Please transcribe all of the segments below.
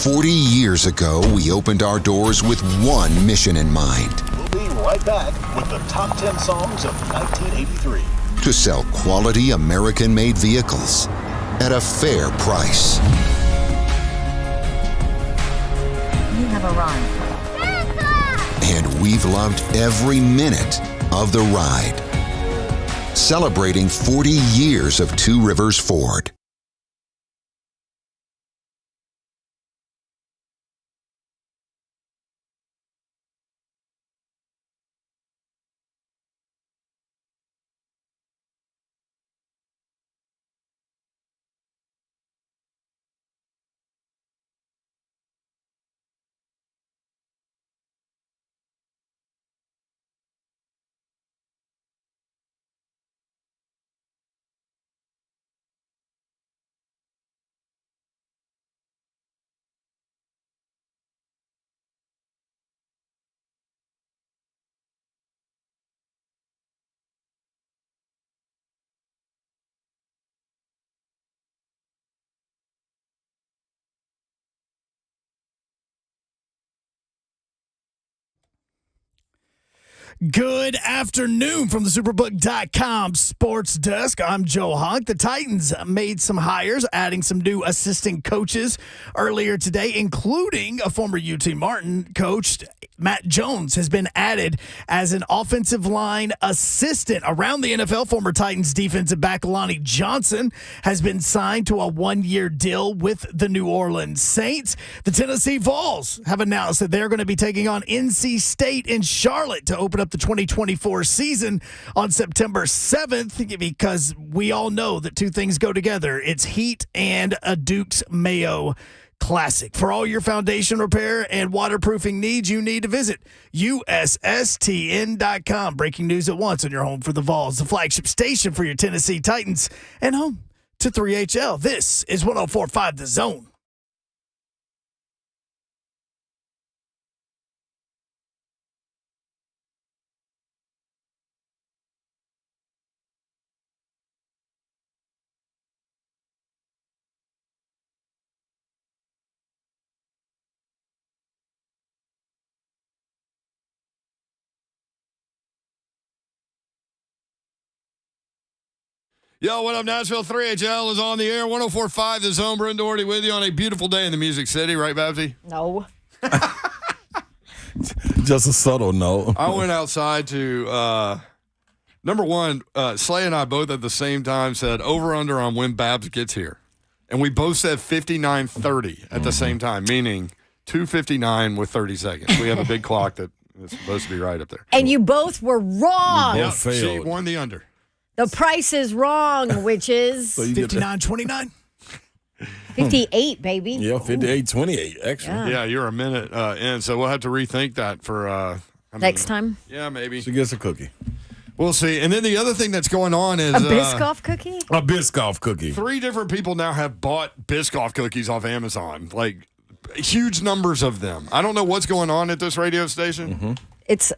40 years ago, we opened our doors with one mission in mind. We'll be right back with the top 10 songs of 1983. To sell quality American-made vehicles at a fair price. You have arrived. And we've loved every minute of the ride. Celebrating 40 years of Two Rivers Ford. Good afternoon from the Superbook.com sports desk. I'm Joe Honk. The Titans made some hires, adding some new assistant coaches earlier today, including a former UT Martin coach. Matt Jones has been added as an offensive line assistant. Around the NFL, former Titans defensive back Lonnie Johnson has been signed to a one-year deal with the New Orleans Saints. The Tennessee Vols have announced that they're going to be taking on NC State in Charlotte to open up the 2024 season on September 7th, because we all know that two things go together. It's heat and a Duke's Mayo Classic. For all your foundation repair and waterproofing needs, you need to visit USSTN.com. Breaking news at once on your home for the Vols, the flagship station for your Tennessee Titans, and home to 3HL. This is 104.5 The Zone. Yo, what up, Nashville? 3HL is on the air. 104.5 The Zone. Brent Doherty with you on a beautiful day in the Music City. Right, Babsy? No. Just a subtle no. I went outside to, number one, Slay and I both at the same time said over-under on when Babs gets here. And we both said 59:30 at the same time, meaning 2:59 with 30 seconds. We have a big clock that is supposed to be right up there. And you both were wrong. Yeah, she won the under. The price is wrong, which is 59.29. 58, baby. Yeah, 58.28, actually. Yeah, you're a minute in, so we'll have to rethink that for next time. Yeah, maybe. She gets a cookie. We'll see. And then the other thing that's going on is A Biscoff cookie? A Biscoff cookie. 3 different people now have bought Biscoff cookies off Amazon, like huge numbers of them. I don't know what's going on at this radio station. Mm-hmm. It's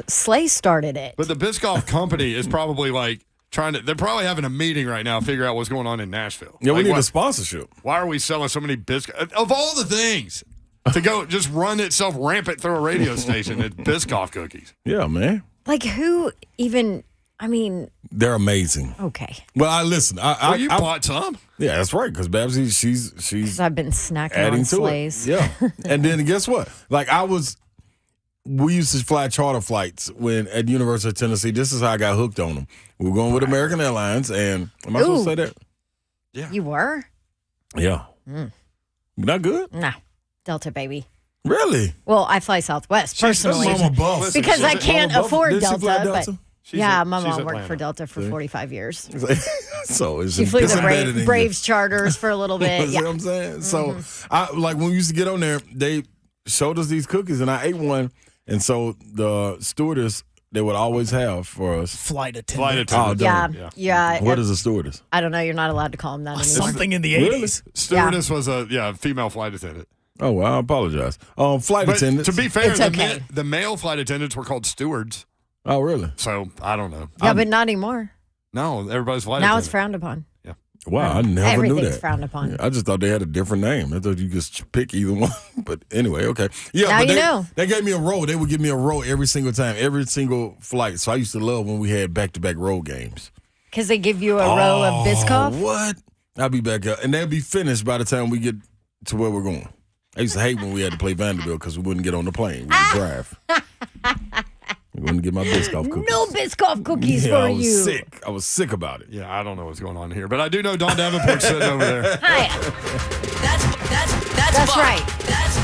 Slay started it. But the Biscoff company is probably like they're probably having a meeting right now to figure out what's going on in Nashville. Yeah, like, we need a sponsorship. Why are we selling so many Biscoff? Of all the things to go just run itself rampant through a radio station, it's Biscoff cookies. Yeah, man. Like, who even, I mean. They're amazing. Okay. Well, I listen. You bought some? Yeah, that's right, because Babsy, she's Because I've been snacking adding on to Slays. it. Yeah. And then guess what? Like, we used to fly charter flights at the University of Tennessee. This is how I got hooked on them. We were going with American Airlines, and am I supposed to say that? Yeah. You were? Yeah. Not good? Nah. Delta, baby. Really? Well, I fly Southwest personally. Mama buff. Because I can't afford Did she Delta. fly But Delta? yeah, my mom at worked Atlanta. for Delta for 45 years. So it's She flew it's the embedded in you. Braves charters for a little bit. See Yeah. what I'm saying? So, when we used to get on there, they showed us these cookies, and I ate one. And so the stewardess, they would always have for us. Flight attendant. Oh, Yeah. What is a stewardess? I don't know. You're not allowed to call them that anymore. Something in the 80s. Stewardess was a female flight attendant. Oh, well, I apologize. Flight But attendants. to be fair, It's okay. the male flight attendants were called stewards. Oh, really? So I don't know. Yeah, but not anymore. No, everybody's flight Now it's attendant. frowned upon. Yeah. Wow, I never knew Everything's that. frowned upon. Yeah, I just thought they had a different name. I thought you could pick either one. But anyway, okay. Yeah, Now but you know. They gave me a row. They would give me a row every single time, every single flight. So I used to love when we had back-to-back road games. Because they give you a row of Biscoff? What? I'll be back up. And they'll be finished by the time we get to where we're going. I used to hate when we had to play Vanderbilt because we wouldn't get on the plane. We would drive. We wouldn't get my Biscoff cookies. No Biscoff cookies Yeah, for I was you. sick. I was sick about it. Yeah, I don't know what's going on here, but I do know Don Davenport's sitting over there. Hi. That's That's Buck. right. That's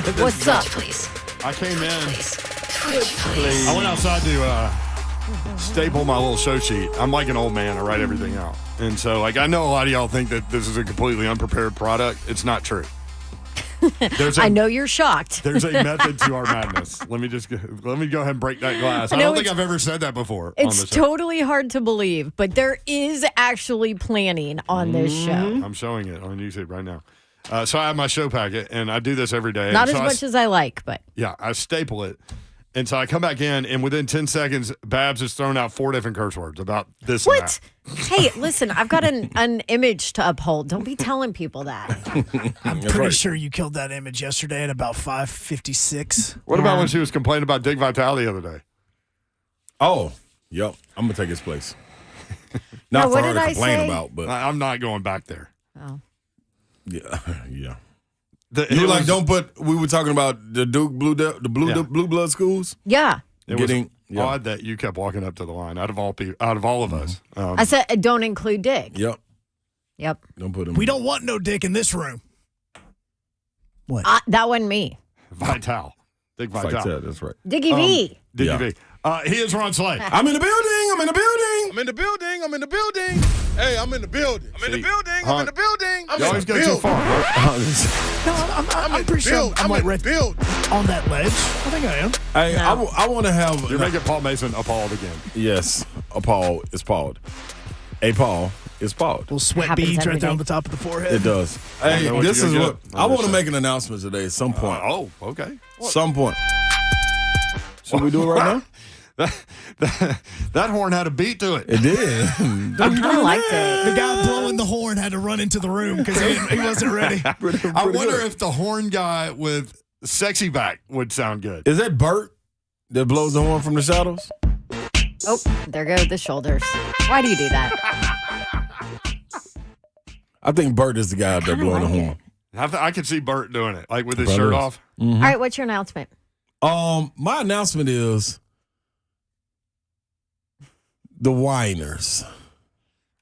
Buck. What's up? Please. I came in. Please. I went outside to staple my little show sheet. I'm like an old man. I write everything out. And so, like, I know a lot of y'all think that this is a completely unprepared product. It's not true. I know you're shocked. There's a method to our madness. Let me go ahead and break that glass. I No, don't think it's- I've ever said that before on It's the show. totally hard to believe, but there is actually planning on this show. I'm showing it on YouTube right now. So I have my show packet, and I do this every day. Not And as so much as I like, but Yeah, I staple it. And so I come back in, and within 10 seconds, Babs has thrown out 4 different curse words about this and what? Hey, listen, I've got an image to uphold. Don't be telling people that. I'm pretty sure you killed that image yesterday at about 5:56. that. What about when she was complaining about Dick Vitale the other day? Oh, yep. I'm going to take his place. Now, Not for what her did to I complain say? about, but I'm not going back there. Oh. yeah. It You like was- don't put. We were talking about the Duke Blue Blood schools. Yeah. It Getting- was yeah. odd that you kept walking up to the line out of all of us. I said don't include Dick. Yep. Yep. Don't put him. We don't want no dick in this room. What? That wasn't me. Vitale. Dick Fight Vitale. that. That's right. Diggy V. Dicky Yeah. V. He is Ron Slay. I'm in the building. I'm in the building. I'm in the building. I'm in the building. Hey, I'm in the building. I'm in the building. I'm in the building. You always go too far. No, I'm pretty sure I'm like right on that ledge. I think I am. Hey, No. I want to have. You're making Paul Mason appalled again. Yes, a Paul is pawed. A Paul is pawed. Little sweat Happens beads every right down day. the top of the forehead. It does. know Hey, what this you're is gonna what get on I this want to show. make an announcement today. At some point. Oh, okay. Some point. Should we do it right now? That horn had a beat to it. It did. I kind of liked it. The guy blowing the horn had to run into the room because he wasn't ready. I wonder if the horn guy with sexy back would sound good. Is that Bert that blows the horn from the shadows? Oh, there go the shoulders. Why do you do that? I think Bert is the guy out there kinda blowing the like horn. I could see Bert doing it, like with his Probably shirt is. off. All right, what's your announcement? My announcement is the whiners.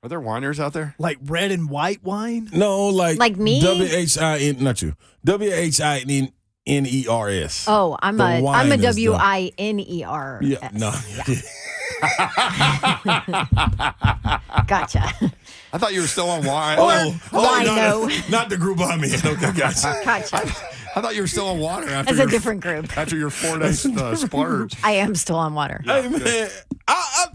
Are there whiners out there? Like red and white wine. No, like me? WHIN, not you. WHINERS. Oh, I'm The a whiners, though. WINER. Yeah, no. Gotcha. I thought you were still on wine. Wino. Not the group I'm in. Okay, gotcha. Gotcha. I thought you were still on water after That's a your, different group. after your 4 days splurge. I am still on water. Hey, man. I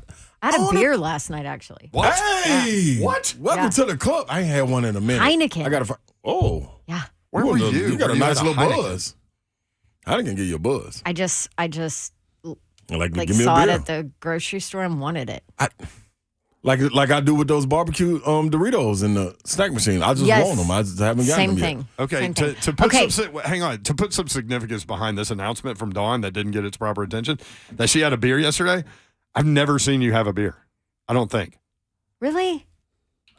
had a beer last night, actually. What? Hey. What? Welcome Yeah. to the club. I ain't had one in a minute. Heineken. I got to. Oh. Yeah. Where were you? You got Were a you nice at little Heineken? buzz. Heineken give you a buzz. I just Like like give me a saw it beer. at the grocery store and wanted it. Like I do with those barbecue Doritos in the snack machine. I just Yes. want them. I just haven't gotten Same them thing. Okay, Same to thing. put Okay. hang on, to put some significance behind this announcement from Dawn that didn't get its proper attention, that she had a beer yesterday. I've never seen you have a beer. I don't think. Really? yet.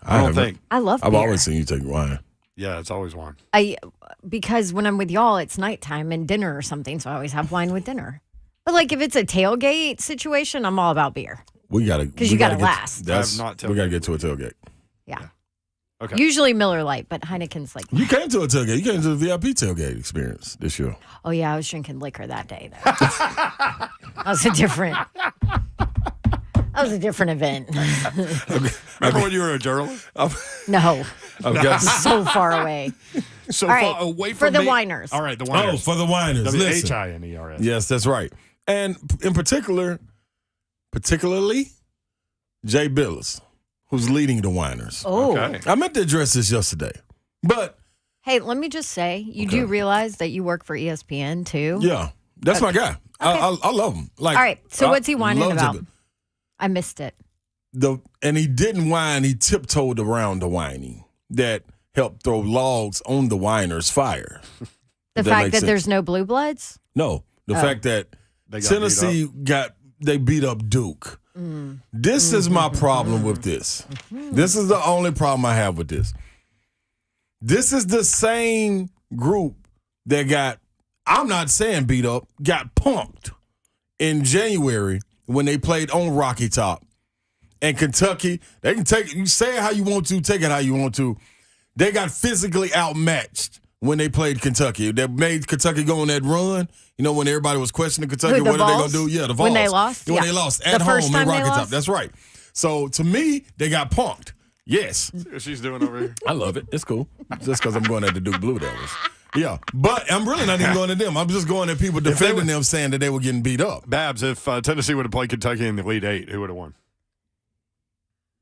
I don't haven't. think. I love I've beer. always seen you take wine. Yeah, it's always wine. Because when I'm with y'all, it's nighttime and dinner or something, so I always have wine with dinner. But like if it's a tailgate situation, I'm all about beer. We gotta 'Cause you gotta last. That's I have not we gotta tailgated. get to a tailgate. Yeah. Okay. Usually Miller Lite, but Heineken's like, You came to a tailgate. You came to the VIP tailgate experience this year. oh yeah, I was drinking liquor that day. Though. That was a different event. Remember when you were a journalist? No, I've got so far away. So All right, far away for from the me. whiners. All right, the Oh, whiners. for the whiners. Listen. WHINERS. Yes, that's right. And in particularly Jay Billis, who's leading the whiners. Oh, Okay. I meant to address this yesterday, but hey, let me just say, you do realize that you work for ESPN too? yeah, that's my guy. I love him. Like, All right, so what's he whining love Jay about? Billis. I missed it. and he didn't whine. He tiptoed around the whining that helped throw logs on the whiner's fire. The fact that there's no blue bloods? No, the fact that Tennessee they beat up Duke. This is my problem with this. This is the only problem I have with this. This is the same group that I'm not saying beat up, got punked in January when they played on Rocky Top. And Kentucky, they can you say it how you want to, take it how you want to. They got physically outmatched when they played Kentucky. They made Kentucky go on that run. You know, when everybody was questioning Kentucky, what are they going to do? Yeah, the Vols. When they lost? When they lost at home in Rocky Top. That's right. So, to me, they got punked. Yes. See what she's doing over here? I love it. It's cool. Just because I'm going at the Duke Blue Devils. Yeah, but I'm really not even going at them. I'm just going at people defending them, saying that they were getting beat up. Babs, if Tennessee would have played Kentucky in the Elite Eight, who would have won?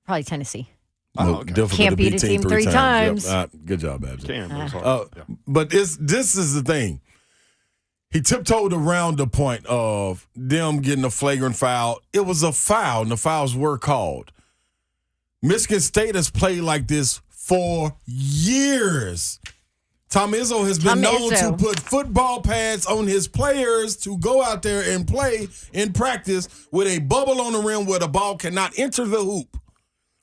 Probably Tennessee. Can't beat a team three times. Yep. Good job, Babs. But this is the thing. He tiptoed around the point of them getting a flagrant foul. It was a foul, and the fouls were called. Michigan State has played like this for years. Tom Izzo has been known to put football pads on his players to go out there and play in practice with a bubble on the rim where the ball cannot enter the hoop,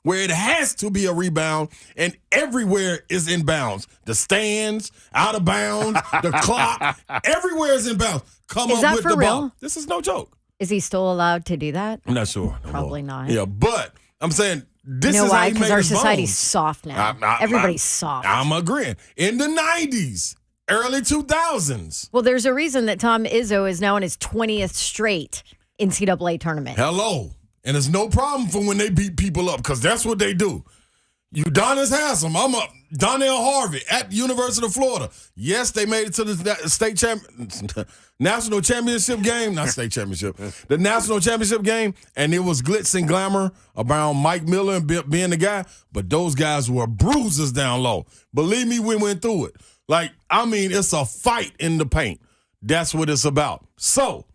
where it has to be a rebound, and everywhere is in bounds. The stands, out of bounds, the clock, everywhere is in bounds. Is that for real? Ball. This is no joke. Is he still allowed to do that? I'm not sure. Probably not. Yeah, but I'm saying this is why? how he Because made our his society's bones. soft now. Everybody's soft. I'm agreeing. In the 90s, early 2000s. Well, there's a reason that Tom Izzo is now in his 20th straight NCAA tournament. Hello. And it's no problem for when they beat people up, because that's what they do. Udonis Haslem, I'm up. Donnell Harvey at the University of Florida. Yes, they made it to the national championship game. Not state championship. The national championship game, and it was glitz and glamour around Mike Miller and being the guy, but those guys were bruises down low. Believe me, we went through it. It's a fight in the paint. That's what it's about. So,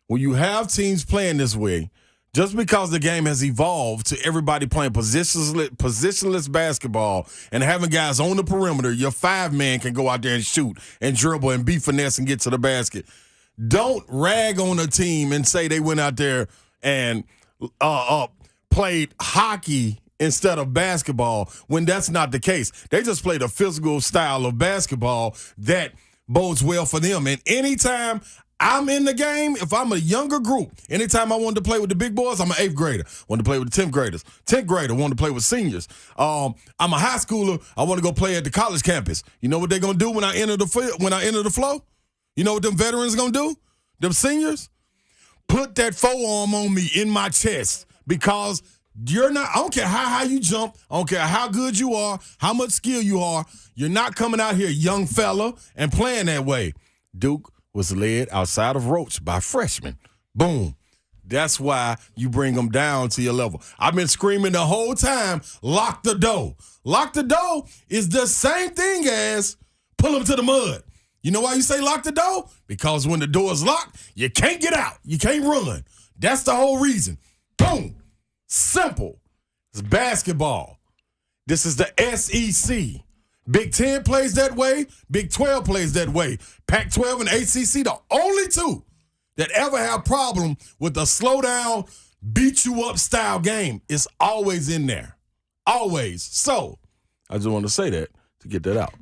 when you have teams playing this way, just because the game has evolved to everybody playing positionless basketball and having guys on the perimeter, your 5-man can go out there and shoot and dribble and be finesse and get to the basket. Don't rag on a team and say they went out there and played hockey instead of basketball when that's not the case. They just played a physical style of basketball that bodes well for them. And anytime I'm in the game, if I'm a younger group, anytime I wanted to play with the big boys, I'm an 8th grader. Wanted to play with the 10th graders. 10th grader wanted to play with seniors. I'm a high schooler. I want to go play at the college campus. You know what they're going to do when I enter the flow? You know what them veterans going to do? Them seniors? Put that forearm on me in my chest, because you're not, I don't care how high you jump. I don't care how good you are, how much skill you are. You're not coming out here, young fella, and playing that way. Duke was led outside of Roach by freshmen. Boom. That's why you bring them down to your level. I've been screaming the whole time, lock the door. Lock the door is the same thing as pull them to the mud. You know why you say lock the door? Because when the door is locked, you can't get out. You can't run. That's the whole reason. Boom. Simple. It's basketball. This is the SEC. Big 10 plays that way. Big 12 plays that way. Pac-12 and ACC, the only two that ever have problem with a slow down, beat you up style game, is always in there. Always. So, I just want to say that to get that out.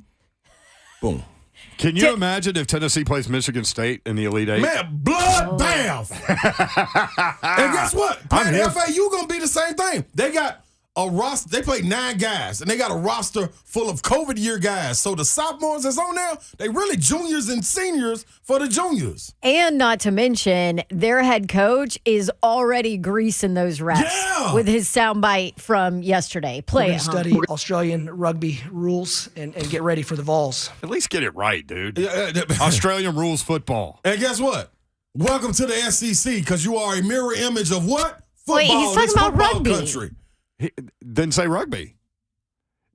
Boom. Can you imagine if Tennessee plays Michigan State in the Elite Eight? Man, bloodbath. And guess what? Playing FAU going to be the same thing. They got a roster. They played 9 guys, and they got a roster full of COVID year guys. So the sophomores that's on there, they really juniors and seniors for the juniors. And not to mention, their head coach is already greasing those reps with his soundbite from yesterday. Play it, study Australian rugby rules and get ready for the Vols. At least get it right, dude. Australian rules football. And guess what? Welcome to the SEC, because you are a mirror image of what? Football. Wait, he's talking about rugby. Country. He didn't say rugby.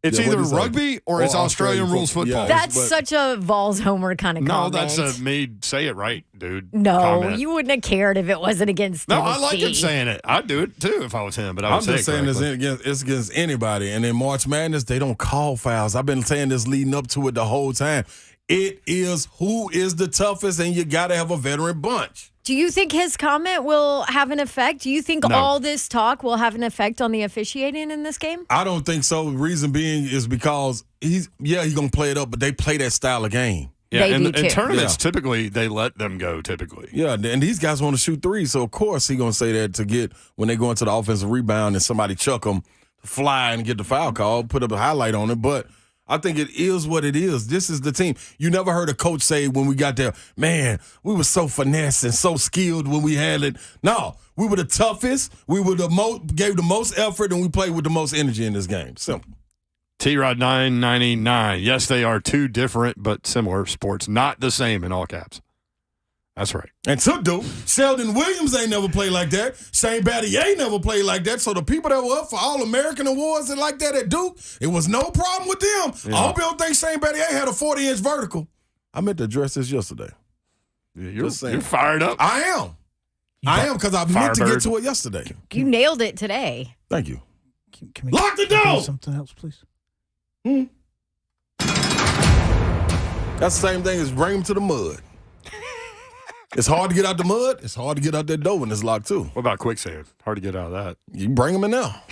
It's Yeah, either what'd he say? rugby or it's Or Australian Australian rules football. football. Yeah. That's but- such a Vols homer kind of No, comment. that's me say it right, dude. No, comment. you wouldn't have cared if it wasn't against No, Tennessee. I like him saying it. I'd do it too if I was him, but I would I'm say just it saying correctly. it's against anybody. And in March Madness, they don't call fouls. I've been saying this leading up to it the whole time. It is who is the toughest, and you got to have a veteran bunch. Do you think his comment will have an effect? Do you think No. all this talk will have an effect on the officiating in this game? I don't think so. Reason being is because he's going to play it up, but they play that style of game. Yeah, They and do in too. tournaments, typically they let them go. Typically, Yeah, and these guys want to shoot threes, so of course he's going to say that to get when they go into the offensive rebound and somebody chuck them, fly and get the foul call, put up a highlight on it. But I think it is what it is. This is the team. You never heard a coach say when we got there, man, we were so finesse and so skilled when we had it. No, we were the toughest. We were gave the most effort, and we played with the most energy in this game. Simple. T-Rod 999. Yes, they are two different but similar sports, not the same in all caps. That's right. And to do, Sheldon Williams ain't never played like that. Shane Battier never played like that. So the people that were up for All-American awards and like that at Duke, it was no problem with them. I hope you don't think Shane Battier had a 40-inch vertical. I meant to address this yesterday. You're saying. you're fired up. I am. I am because I meant to get Firebird. to it yesterday. You nailed it today. Thank you. Can we Lock the do door! something else, please? That's the same thing as bring them to the mud. It's hard to get out the mud. It's hard to get out that door when it's locked, too. What about quicksand? Hard to get out of that. You bring them in now.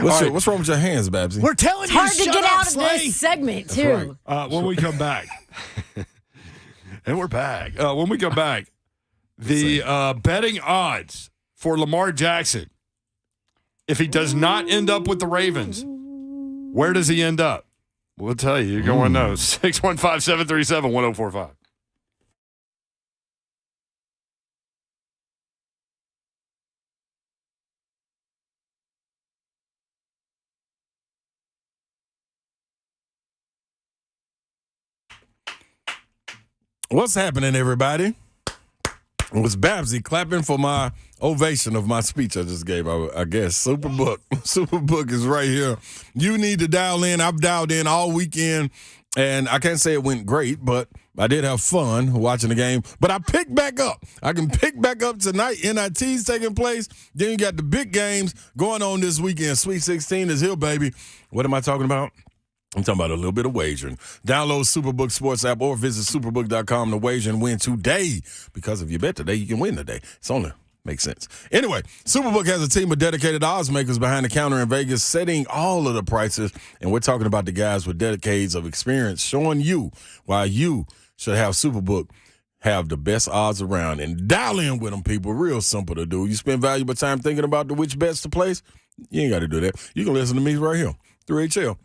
What's wrong with your hands, Babsy? We're telling It's you, hard to shut get up, out of Slay. this segment, too. When we come back, and we're back. When we come back, the betting odds for Lamar Jackson, if he does not end up with the Ravens, where does he end up? We'll tell you. You're going to know. 615-737-1045. What's happening, everybody? It was Babsy clapping for my ovation of my speech I just gave, I guess. Superbook. Superbook is right here. You need to dial in. I've dialed in all weekend, and I can't say it went great, but I did have fun watching the game. But I picked back up. I can pick back up tonight. NIT's taking place. Then you got the big games going on this weekend. Sweet 16 is here, baby. What am I talking about? I'm talking about a little bit of wagering. Download Superbook Sports app or visit superbook.com to wager and win today. Because if you bet today, you can win today. It's only makes sense. Anyway, Superbook has a team of dedicated odds makers behind the counter in Vegas, setting all of the prices. And we're talking about the guys with decades of experience, showing you why you should have Superbook have the best odds around. And dial in with them, people. Real simple to do. You spend valuable time thinking about which bets to place? You ain't got to do that. You can listen to me right here through HL.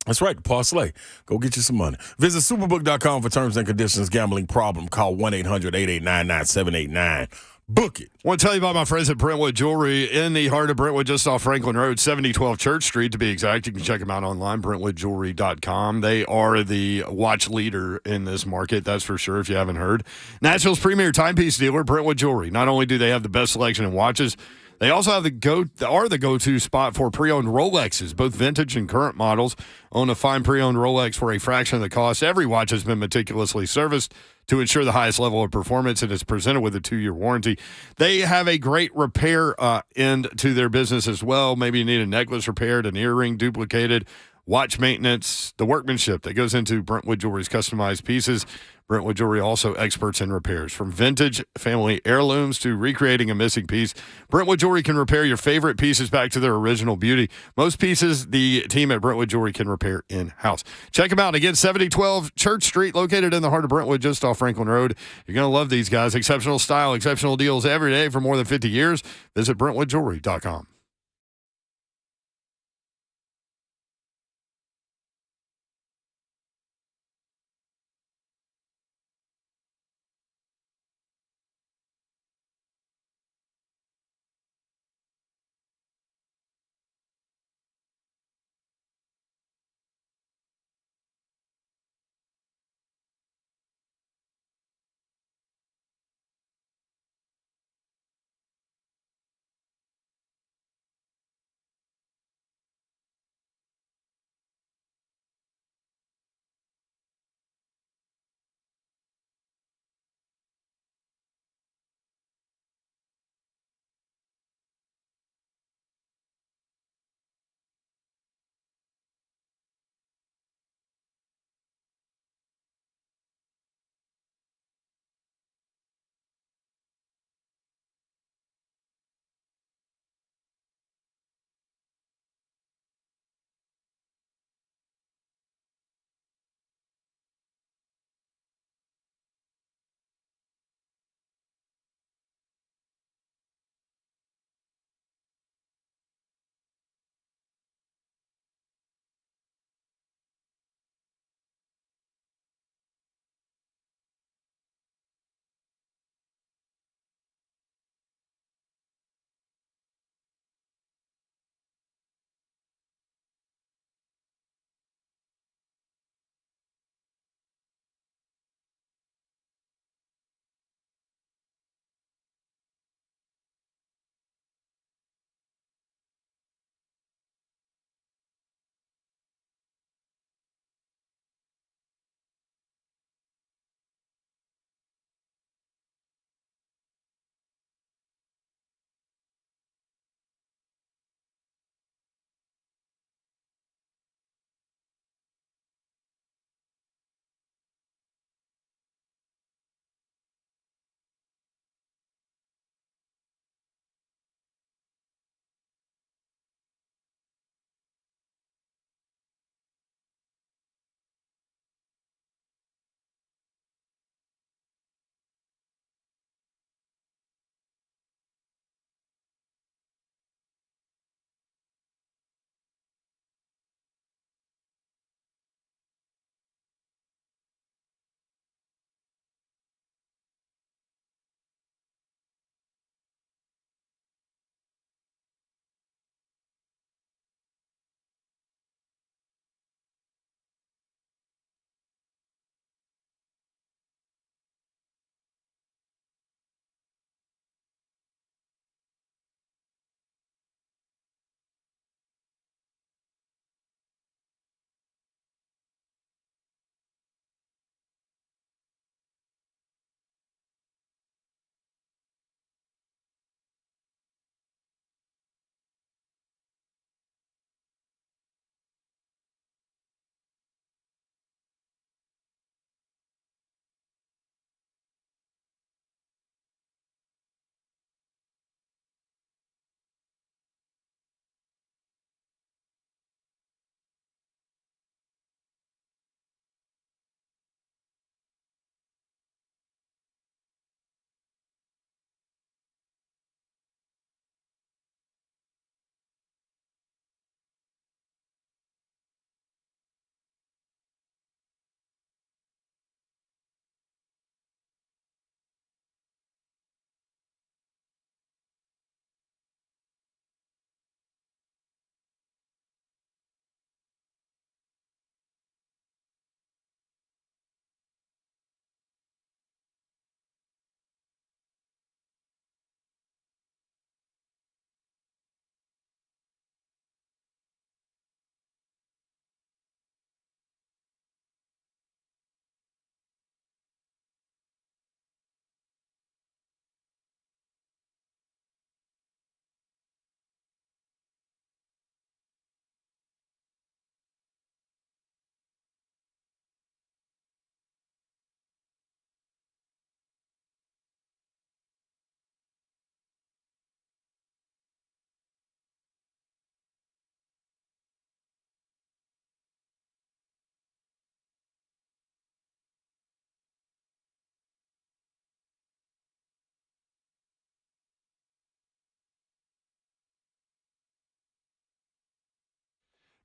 That's right, Paul Slay. Go get you some money. Visit superbook.com for terms and conditions. Gambling problem, call 1-800-889-9789. Book it. I want to tell you about my friends at Brentwood Jewelry in the heart of Brentwood, just off Franklin Road, 7012 Church Street to be exact. You can check them out online, brentwoodjewelry.com. They are the watch leader in this market, that's for sure, if you haven't heard. Nashville's premier timepiece dealer, Brentwood Jewelry. Not only do they have the best selection in watches, they also have the go-to spot for pre-owned Rolexes, both vintage and current models. Own a fine pre-owned Rolex for a fraction of the cost. Every watch has been meticulously serviced to ensure the highest level of performance, and is presented with a 2-year warranty. They have a great repair end to their business as well. Maybe you need a necklace repaired, an earring duplicated, watch maintenance, the workmanship that goes into Brentwood Jewelry's customized pieces. Brentwood Jewelry also experts in repairs. From vintage family heirlooms to recreating a missing piece, Brentwood Jewelry can repair your favorite pieces back to their original beauty. Most pieces the team at Brentwood Jewelry can repair in-house. Check them out. Again, 7012 Church Street, located in the heart of Brentwood, just off Franklin Road. You're going to love these guys. Exceptional style, exceptional deals every day for more than 50 years. Visit BrentwoodJewelry.com.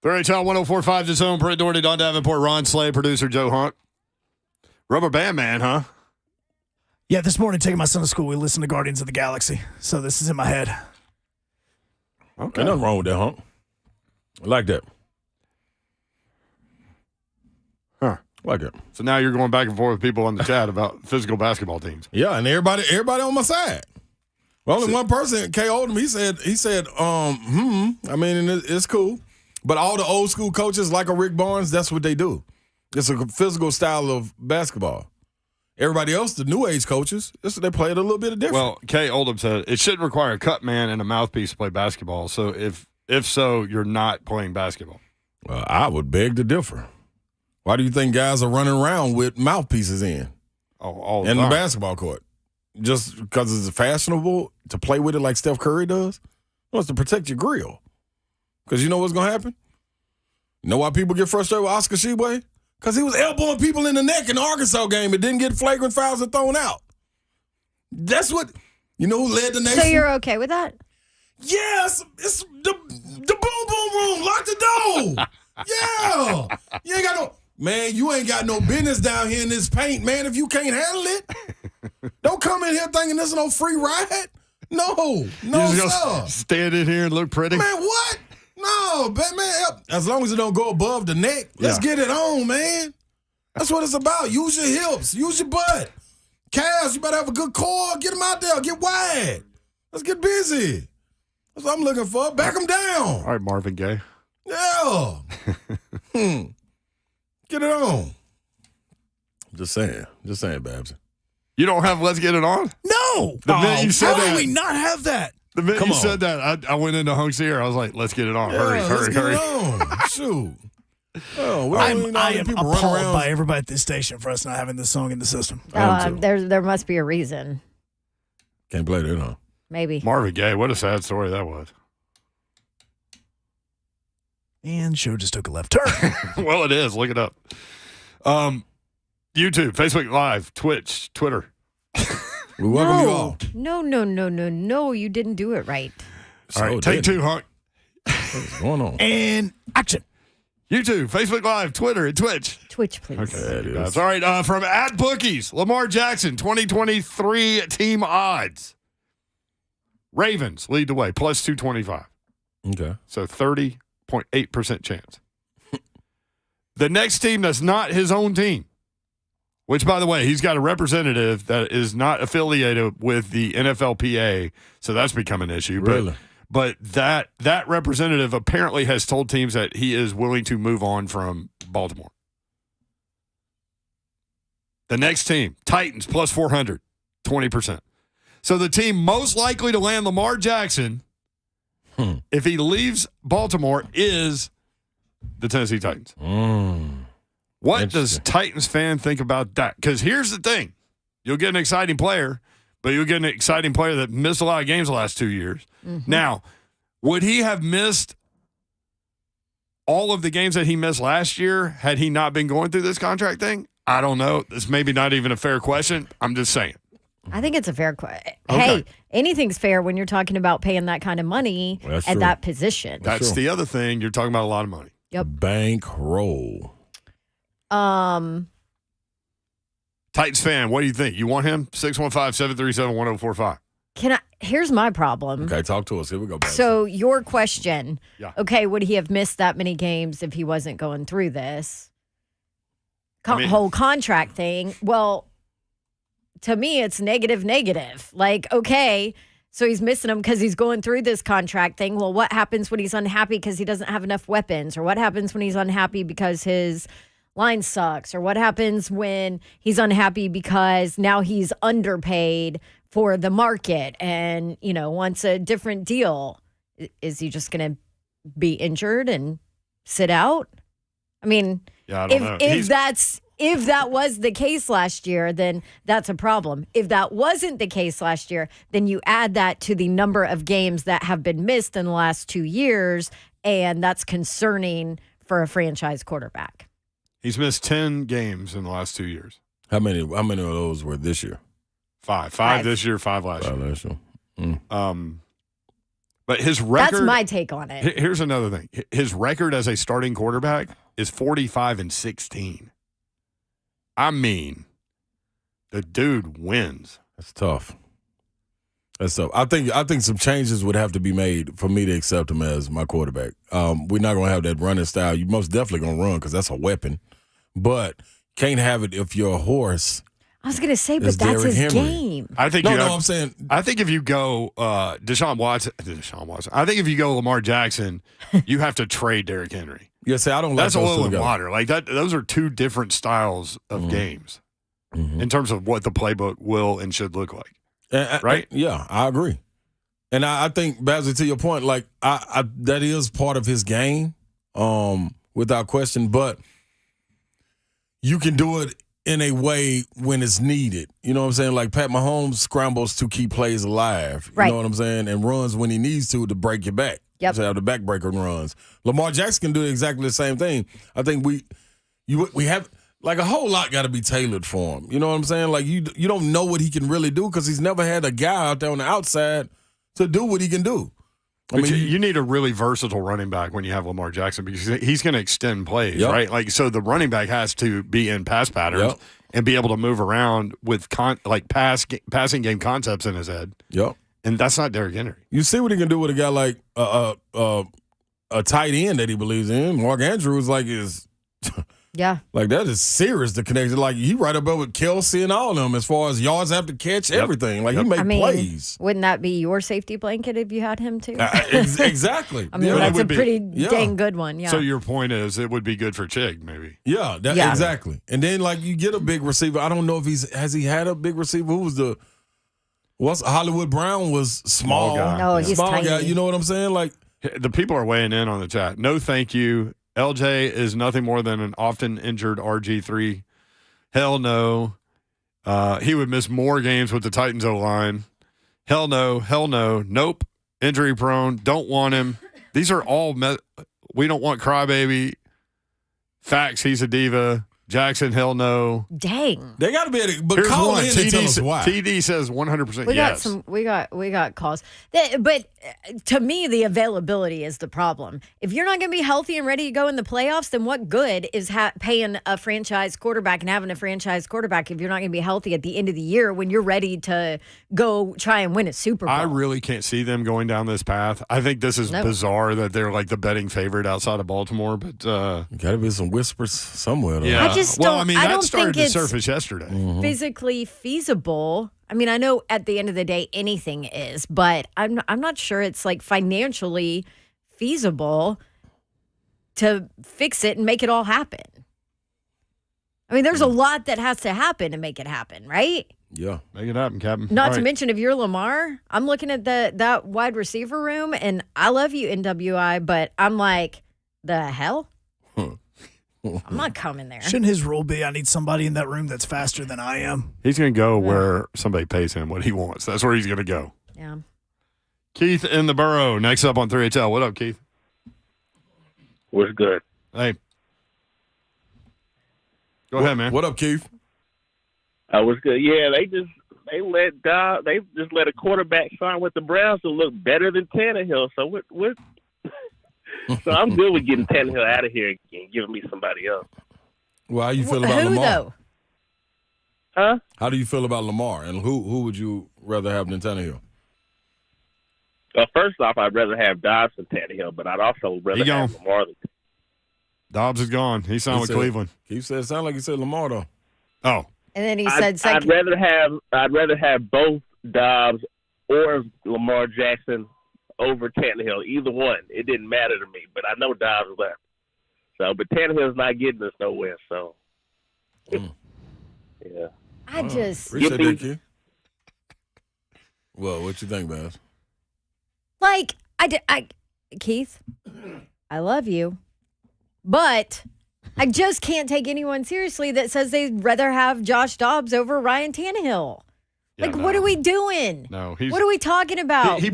3HL 1045 The Zone, Brett Doherty, Don Davenport, Ron Slay, producer Joe Hunt. Rubber Band Man, huh? Yeah, this morning taking my son to school, we listened to Guardians of the Galaxy. So this is in my head. Okay. Ain't nothing wrong with that, huh? I like that. Huh. Like it. So now you're going back and forth with people on the chat about physical basketball teams. Yeah, and everybody on my side. Well, only one person, K. Oldham, he said, I mean, and it's cool. But all the old school coaches, like a Rick Barnes, that's what they do. It's a physical style of basketball. Everybody else, the new age coaches, they play it a little bit different. Well, K. Oldham said it shouldn't require a cut man and a mouthpiece to play basketball. So if so, you're not playing basketball. Well, I would beg to differ. Why do you think guys are running around with mouthpieces in? All the basketball court? Just because it's fashionable to play with it like Steph Curry does? No, it's to protect your grill. Because you know what's going to happen? You know why people get frustrated with Oscar Tshiebwe? Because he was elbowing people in the neck in the Arkansas game and didn't get flagrant fouls and thrown out. That's what, you know who led the nation? So you're okay with that? Yes, it's the boom boom room. Lock the door. Yeah. You ain't got no, man, you ain't got no business down here in this paint, man, if you can't handle it. Don't come in here thinking this is no free ride. No, sir. Stand in here and look pretty. Man, what? No, man, as long as it don't go above the neck, let's get it on, man. That's what it's about. Use your hips. Use your butt. Calves, you better have a good core. Get them out there. Get wide. Let's get busy. That's what I'm looking for. Back them down. All right, Marvin Gaye. Yeah. Get it on. Just saying, Babs. You don't have Let's Get It On? No. The minute you said how that. do we not have that? The minute you said that, I went into Hunk's ear. I was like, let's get it on. Hurry. Let's get it on. Shoot. Oh, I am appalled by everybody at this station for us not having this song in the system. There must be a reason. Can't blame it, huh? Maybe. Marvin Gaye, what a sad story that was. And show just took a left turn. Well, it is. Look it up. YouTube, Facebook Live, Twitch, Twitter. We welcome you all. No. You didn't do it right. All right, take two, Hunk. What's going on? And action. YouTube, Facebook Live, Twitter, and Twitch. Twitch, please. Okay, that is. All right, from at Bookies, Lamar Jackson, 2023 team odds. Ravens lead the way, plus 225. Okay. So 30.8% chance. The next team that's not his own team, which, by the way, he's got a representative that is not affiliated with the NFLPA, so that's become an issue. Really? But that representative apparently has told teams that he is willing to move on from Baltimore. The next team, Titans, plus 400, 20%. So the team most likely to land Lamar Jackson, if he leaves Baltimore, is the Tennessee Titans. What does Titans fan think about that? Because here's the thing. You'll get an exciting player, but you'll get an exciting player that missed a lot of games the last 2 years. Mm-hmm. Now, would he have missed all of the games that he missed last year had he not been going through this contract thing? I don't know. This may be not even a fair question. I'm just saying. I think it's a fair question. Okay. Hey, anything's fair when you're talking about paying that kind of money at that position. That's the other thing. You're talking about a lot of money. Yep. Bankroll. Titans fan, what do you think? You want him? 615-737-1045. Here's my problem. Okay, talk to us. Here we go. Back. So your question, Yeah. Okay, would he have missed that many games if he wasn't going through this whole contract thing? Well, to me, it's negative. Like, okay, so he's missing them because he's going through this contract thing. Well, what happens when he's unhappy because he doesn't have enough weapons? Or what happens when he's unhappy because his line sucks? Or what happens when he's unhappy because now he's underpaid for the market and, wants a different deal? Is he just going to be injured and sit out? I mean, I don't know. If that was the case last year, then that's a problem. If that wasn't the case last year, then you add that to the number of games that have been missed in the last 2 years, and that's concerning for a franchise quarterback. He's missed 10 games in the last 2 years. How many of those were this year? Five this year, 5 last year. Last year. But his record. That's my take on it. Here's another thing. His record as a starting quarterback is 45-16. I mean, the dude wins. That's tough. That's tough. I think some changes would have to be made for me to accept him as my quarterback. We're not gonna have that running style. You most definitely gonna run because that's a weapon, but can't have it if you're a horse. I was going to say, but that's his game. I think I'm saying. I think if you go Deshaun Watson. I think if you go Lamar Jackson, you have to trade Derrick Henry. Yeah, see, I don't. That's like oil and water. Like that. Those are two different styles of games in terms of what the playbook will and should look like. Right? Yeah, I agree. And I think, Bazzy, to your point, like I that is part of his game, without question. But you can do it in a way when it's needed. You know what I'm saying? Like Pat Mahomes scrambles to keep plays alive. You know what I'm saying? And runs when he needs to break your back. Yep. So have the backbreaker runs. Lamar Jackson can do exactly the same thing. I think we have like a whole lot got to be tailored for him. You know what I'm saying? Like you don't know what he can really do because he's never had a guy out there on the outside to do what he can do. I mean, you need a really versatile running back when you have Lamar Jackson because he's going to extend plays, right? Like, so the running back has to be in pass patterns and be able to move around with passing game concepts in his head. Yep. And that's not Derrick Henry. You see what he can do with a guy like a tight end that he believes in. Mark Andrews, like, is like that is serious. The connection, like he right up with Kelsey and all of them as far as yards after catch, everything. Like he make plays. Wouldn't that be your safety blanket if you had him too? Exactly. I mean, that's a pretty dang good one. Yeah. So your point is, it would be good for Chig, maybe. Yeah. Exactly. And then like you get a big receiver. I don't know if has he had a big receiver. Who was Hollywood Brown was small guy. No, he's small tiny. guy. You know what I'm saying? Like the people are weighing in on the chat. No, thank you. LJ is nothing more than an often injured RG3. Hell no. He would miss more games with the Titans O-line. Hell no. Hell no. Nope. Injury prone. Don't want him. These are all we don't want Crybaby. Facts, he's a diva. Jackson, hell no. Dang. They got to be able to, but here's call one. in and tell us why. TD says 100% We yes. We got calls. But to me, the availability is the problem. If you're not going to be healthy and ready to go in the playoffs, then what good is paying a franchise quarterback and having a franchise quarterback if you're not going to be healthy at the end of the year when you're ready to go try and win a Super Bowl? I really can't see them going down this path. I think this is bizarre that they're like the betting favorite outside of Baltimore, but got to be some whispers somewhere. Though. Yeah. That started to surface yesterday. Physically feasible. I mean, I know at the end of the day anything is, but I'm not sure it's like financially feasible to fix it and make it all happen. I mean, there's a lot that has to happen to make it happen, right? Yeah, make it happen, Captain. Not to mention, if you're Lamar, I'm looking at that wide receiver room, and I love you, NWI, but I'm like, the hell? I'm not coming there. Shouldn't his rule be I need somebody in that room that's faster than I am? He's going to go where somebody pays him what he wants. That's where he's going to go. Yeah. Keith in the borough, next up on 3HL. What up, Keith? What's good? Hey. Go ahead, man. What up, Keith? What's good? Yeah, they just let a quarterback sign with the Browns to look better than Tannehill. So what? So I'm good with getting Tannehill out of here and giving me somebody else. Well, how you feel about Lamar? Though? Huh? How do you feel about Lamar, and who would you rather have than Tannehill? First off, I'd rather have Dobbs than Tannehill, but I'd also rather have Lamar than Dobbs is gone. He signed with Cleveland. He said, sound like he said Lamar though. Oh. And then he said second. I'd rather have both Dobbs or Lamar Jackson over Tannehill. Either one. It didn't matter to me, but I know Dobbs left. So, but Tannehill's not getting us nowhere, so. Yeah. I just. Appreciate that, Keith. Well, what you think, Baz? Like, Keith, I love you, but I just can't take anyone seriously that says they'd rather have Josh Dobbs over Ryan Tannehill. Like, what are we doing? No, what are we talking about? We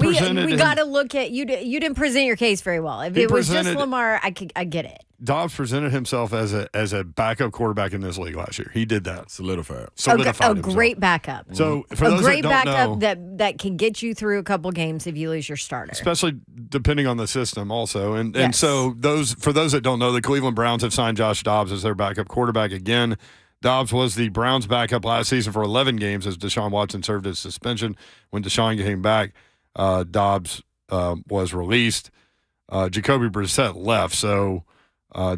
got to look at you. You didn't present your case very well. If it was just Lamar, I get it. Dobbs presented himself as a backup quarterback in this league last year. He did that. Solidified A himself. great backup. So for a those great that don't backup know, that can get you through a couple games if you lose your starter. especially depending on the system also. And Yes. so for those that don't know, the Cleveland Browns have signed Josh Dobbs as their backup quarterback again. Dobbs was the Browns' backup last season for 11 games as Deshaun Watson served his suspension. When Deshaun came back, Dobbs was released. Jacoby Brissett left, so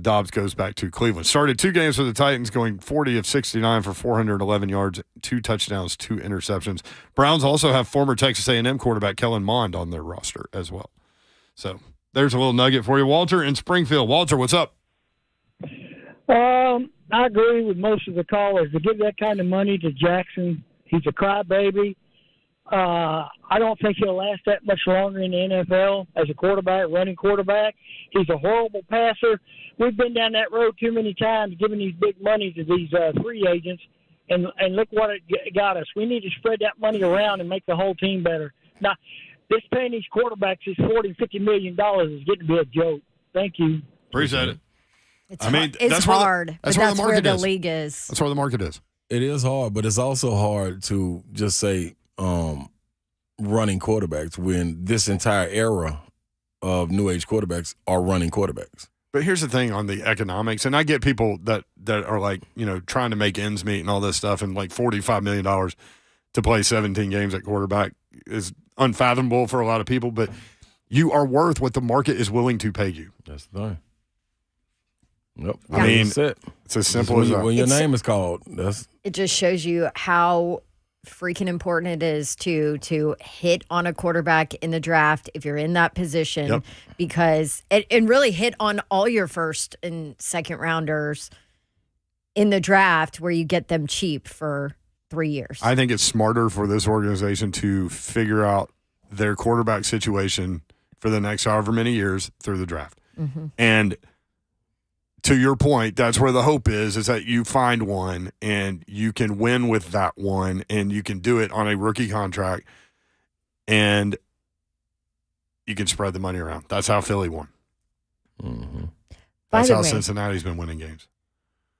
Dobbs goes back to Cleveland. Started 2 games for the Titans, going 40 of 69 for 411 yards, 2 touchdowns, 2 interceptions. Browns also have former Texas A&M quarterback Kellen Mond on their roster as well. So there's a little nugget for you. Walter in Springfield. Walter, what's up? I agree with most of the callers. To give that kind of money to Jackson, he's a crybaby. I don't think he'll last that much longer in the NFL as a quarterback, running quarterback. He's a horrible passer. We've been down that road too many times, giving these big money to these free agents, and look what it got us. We need to spread that money around and make the whole team better. Now, this paying these quarterbacks is $40-50 million is getting to be a joke. Thank you. Appreciate it. It's hard. That's where the league is. That's where the market is. It is hard, but it's also hard to just say running quarterbacks when this entire era of new age quarterbacks are running quarterbacks. But here's the thing on the economics, and I get people that are like, trying to make ends meet and all this stuff, and like $45 million to play 17 games at quarterback is unfathomable for a lot of people, but you are worth what the market is willing to pay you. That's the thing. Yep. I mean, that's it. It's as simple as that. When your name is called, it just shows you how freaking important it is to hit on a quarterback in the draft if you're in that position, because and really hit on all your first and second rounders in the draft where you get them cheap for 3 years. I think it's smarter for this organization to figure out their quarterback situation for the next however many years through the draft. Mm-hmm. And to your point, that's where the hope is that you find one and you can win with that one, and you can do it on a rookie contract, and you can spread the money around. That's how Philly won. Mm-hmm. That's how Cincinnati's been winning games.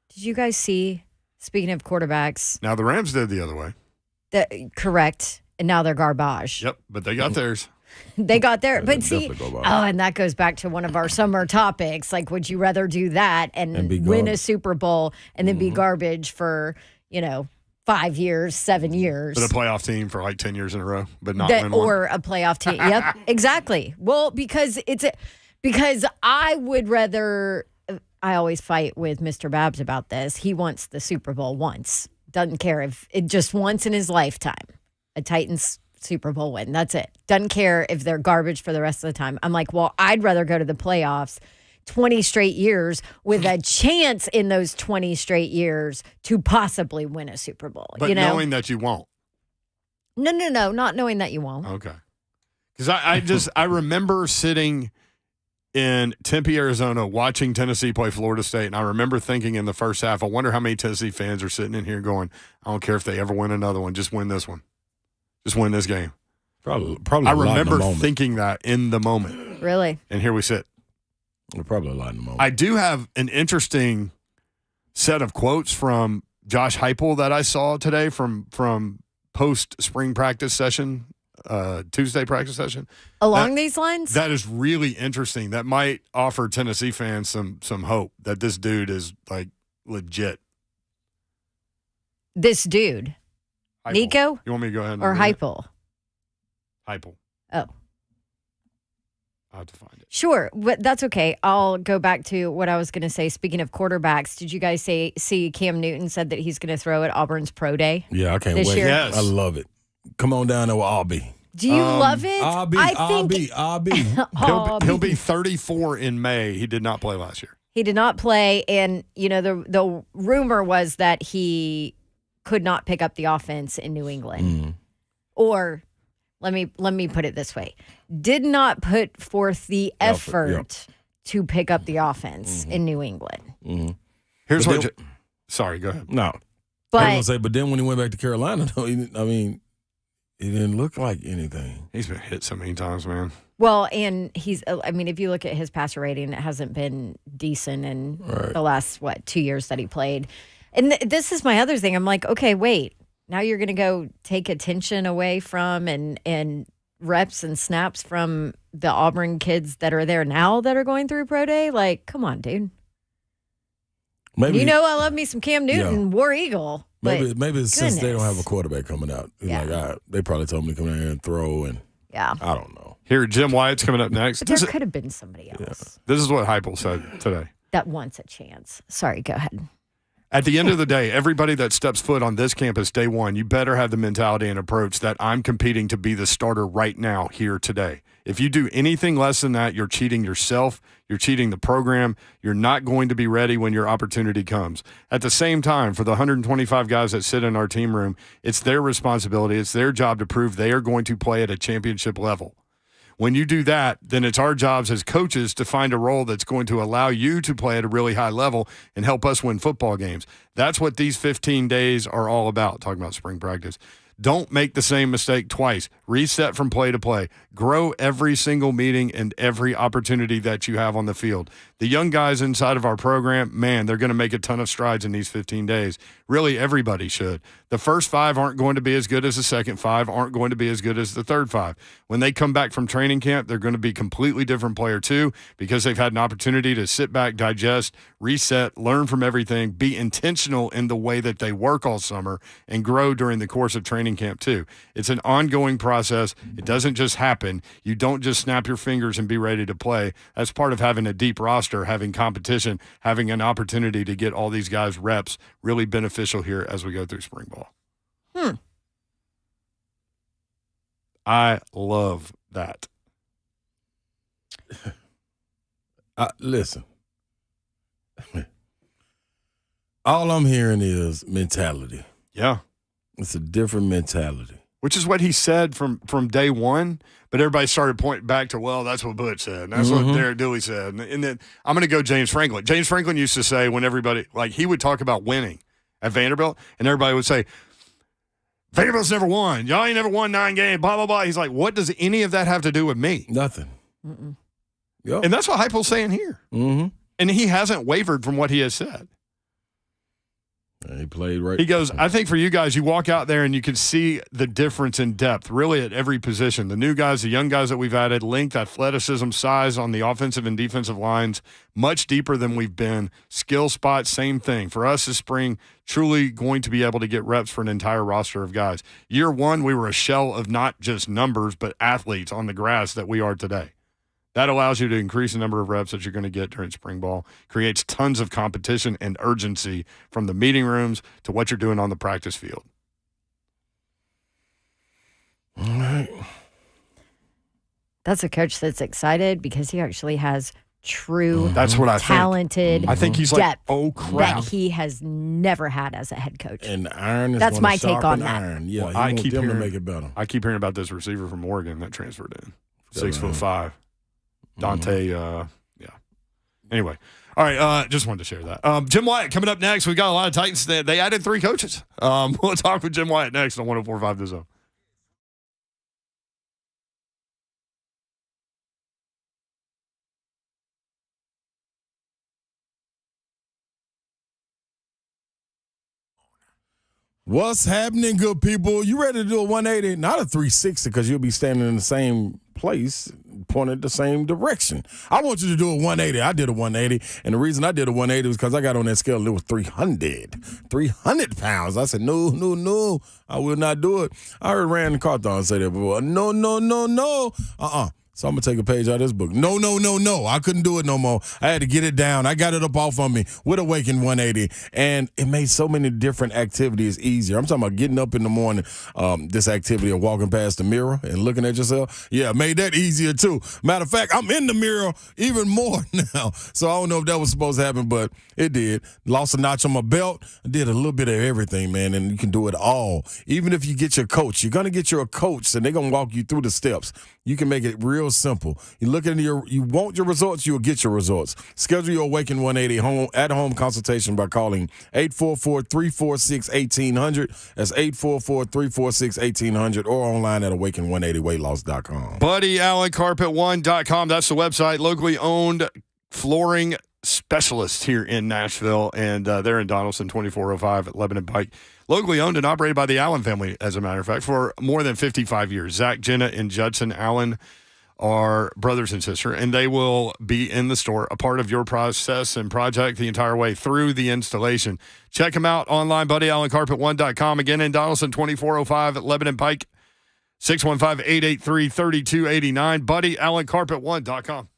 Did you guys see, speaking of quarterbacks? Now, the Rams did the other way. Correct. And now they're garbage. Yep, but they got theirs. They got there. But see, and that goes back to one of our summer topics. Like, would you rather do that and win a Super Bowl and then be garbage for, 5 years, 7 years? But a playoff team for like 10 years in a row, but not win one. Or a playoff team. Yep, exactly. Well, because I would rather, I always fight with Mr. Babs about this. He wants the Super Bowl once. Doesn't care if it just once in his lifetime. A Titans Super Bowl win. That's it. Doesn't care if they're garbage for the rest of the time. I'm like, well, I'd rather go to the playoffs 20 straight years with a chance in those 20 straight years to possibly win a Super Bowl. But knowing that you won't. No, not knowing that you won't. Okay. Because I remember sitting in Tempe, Arizona, watching Tennessee play Florida State, and I remember thinking in the first half, I wonder how many Tennessee fans are sitting in here going, I don't care if they ever win another one, just win this one. Just win this game. Probably. I remember thinking that in the moment. Really? And here we sit. Probably a lot in the moment. I do have an interesting set of quotes from Josh Heupel that I saw today from post spring practice session, Tuesday practice session. Along these lines? That is really interesting. That might offer Tennessee fans some hope that this dude is like legit. This dude. Heupel. Nico? You want me to go ahead? Or Heupel? Heupel. Oh. I'll have to find it. Sure, but that's okay. I'll go back to what I was going to say. Speaking of quarterbacks, did you guys see Cam Newton said that he's going to throw at Auburn's pro day? Yeah, I can't wait. Year? Yes. I love it. Come on down there with Albie. Do you love it? Albie. He'll be 34 in May. He did not play last year. He did not play, and the rumor was that he could not pick up the offense in New England. Or let me put it this way. Did not put forth the effort to pick up the offense in New England. Here's what sorry, go ahead. No. But I was going to say, but then when he went back to Carolina, though, he didn't look like anything. He's been hit so many times, man. Well, and if you look at his passer rating, it hasn't been decent in the last, 2 years that he played. And this is my other thing. I'm like, okay, wait. Now you're going to go take attention away from and reps and snaps from the Auburn kids that are there now that are going through pro day? Like, come on, dude. Maybe, I love me some Cam Newton, War Eagle. Maybe it's since they don't have a quarterback coming out. They probably told me to come down here and throw, and I don't know. Here, Jim Wyatt's coming up next. But there could have been somebody else. Yeah. This is what Heupel said today. That wants a chance. Sorry, go ahead. At the end of the day, everybody that steps foot on this campus day one, you better have the mentality and approach that I'm competing to be the starter right now here today. If you do anything less than that, you're cheating yourself, you're cheating the program, you're not going to be ready when your opportunity comes. At the same time, for the 125 guys that sit in our team room, it's their responsibility, it's their job to prove they are going to play at a championship level. When you do that, then it's our jobs as coaches to find a role that's going to allow you to play at a really high level and help us win football games. That's what these 15 days are all about, talking about spring practice. Don't make the same mistake twice. Reset from play to play. Grow every single meeting and every opportunity that you have on the field. The young guys inside of our program, man, they're going to make a ton of strides in these 15 days. Really, everybody should. The first 5 aren't going to be as good as the second 5, aren't going to be as good as the third 5. When they come back from training camp, they're going to be a completely different player too, because they've had an opportunity to sit back, digest, reset, learn from everything, be intentional in the way that they work all summer, and grow during the course of training camp too. It's an ongoing process. It doesn't just happen. You don't just snap your fingers and be ready to play. That's part of having a deep roster, having competition, having an opportunity to get all these guys reps, really beneficial here as we go through spring ball. I love that. Listen, all I'm hearing is mentality. Yeah. It's a different mentality. Which is what he said from day one, but everybody started pointing back to, well, that's what Butch said, and that's what Derek Dooley said. And then I'm going to go James Franklin. James Franklin used to say when everybody, he would talk about winning at Vanderbilt, and everybody would say, Vanderbilt's never won. Y'all ain't never won 9 games, blah, blah, blah. He's like, what does any of that have to do with me? Nothing. Yep. And that's what Heupel's saying here. Mm-hmm. And he hasn't wavered from what he has said. He played right. He goes, I think for you guys, you walk out there and you can see the difference in depth, really at every position. The new guys, the young guys that we've added, length, athleticism, size on the offensive and defensive lines, much deeper than we've been. Skill spots, same thing. For us this spring, truly going to be able to get reps for an entire roster of guys. Year one, we were a shell of not just numbers, but athletes on the grass that we are today. That allows you to increase the number of reps that you're going to get during spring ball, creates tons of competition and urgency from the meeting rooms to what you're doing on the practice field. All right. That's a coach that's excited because he actually has true, that's what I talented think. I think he's like, oh, crap. That he has never had as a head coach. And iron is that's my take on that. Iron. Yeah, well, I keep hearing, to make it better. I keep hearing about this receiver from Oregon that transferred in. 6'5". Dante, Anyway, all right, just wanted to share that. Jim Wyatt coming up next. We got a lot of Titans. They added 3 coaches. We'll talk with Jim Wyatt next on 104.5 The Zone. What's happening, good people? You ready to do a 180? Not a 360 because you'll be standing in the same place, pointed the same direction. I want you to do a 180. I did a 180, and the reason I did a 180 was because I got on that scale and it was 300 pounds. I said, no, I will not do it. I heard Rand Carthon say that before. No. So I'm going to take a page out of this book. No. I couldn't do it no more. I had to get it down. I got it up off of me with Awaken 180. And it made so many different activities easier. I'm talking about getting up in the morning, this activity of walking past the mirror and looking at yourself. Yeah, made that easier too. Matter of fact, I'm in the mirror even more now. So I don't know if that was supposed to happen, but it did. Lost a notch on my belt. I did a little bit of everything, man, and you can do it all. Even if you get your coach, you're going to get your coach, and they're going to walk you through the steps. You can make it real simple. You look into you want your results, you'll get your results. Schedule your Awaken 180 at-home consultation by calling 844-346-1800. That's 844-346-1800 or online at awaken180weightloss.com. BuddyAllenCarpet1.com. That's the website. Locally owned flooring specialist here in Nashville, and they're in Donaldson, 2405 at Lebanon Pike. Locally owned and operated by the Allen family, as a matter of fact, for more than 55 years. Zach, Jenna, and Judson Allen are brothers and sister, and they will be in the store, a part of your process and project the entire way through the installation. Check them out online, BuddyAllenCarpet1.com. Again, in Donaldson, 2405 at Lebanon Pike, 615-883-3289, BuddyAllenCarpet1.com.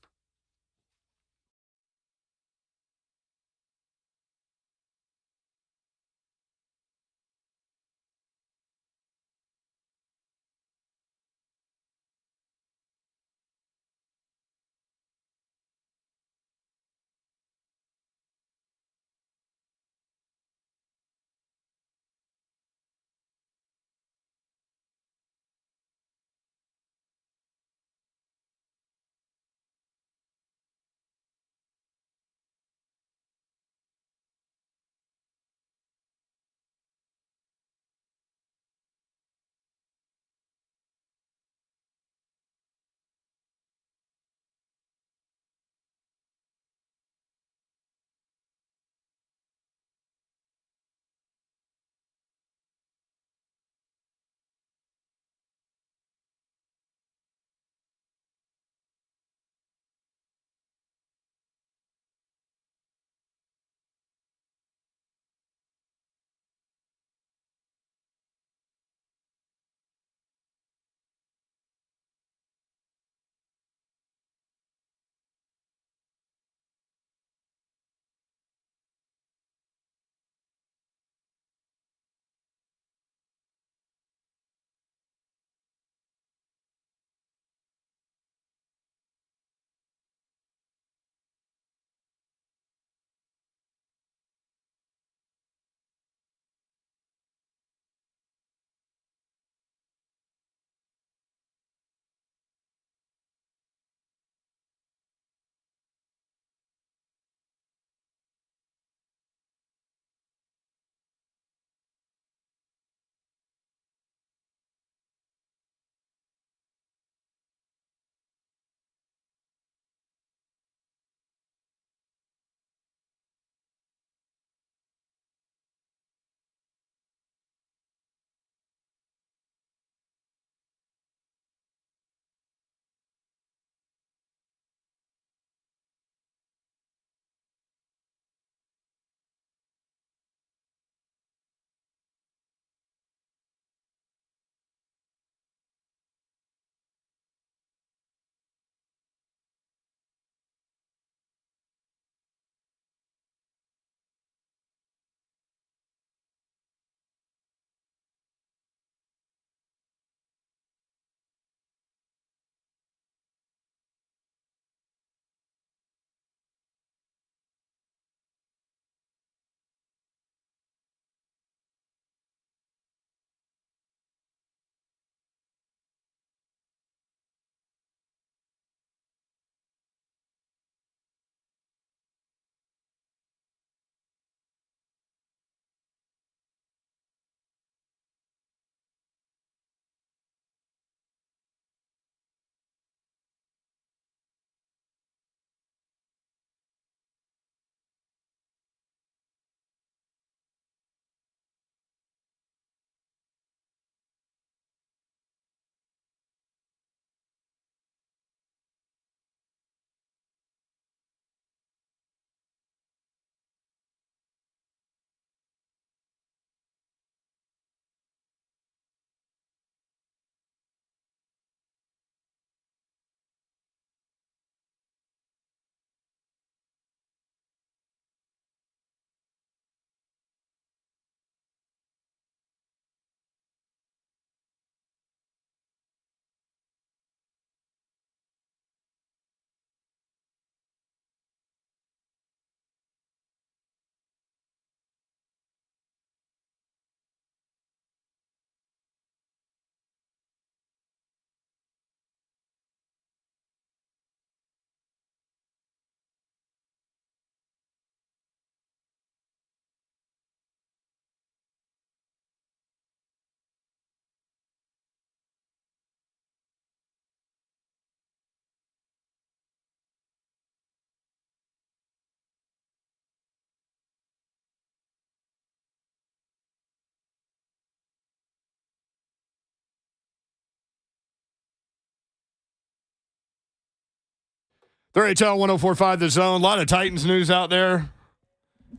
3HL 104.5 The Zone. A lot of Titans news out there.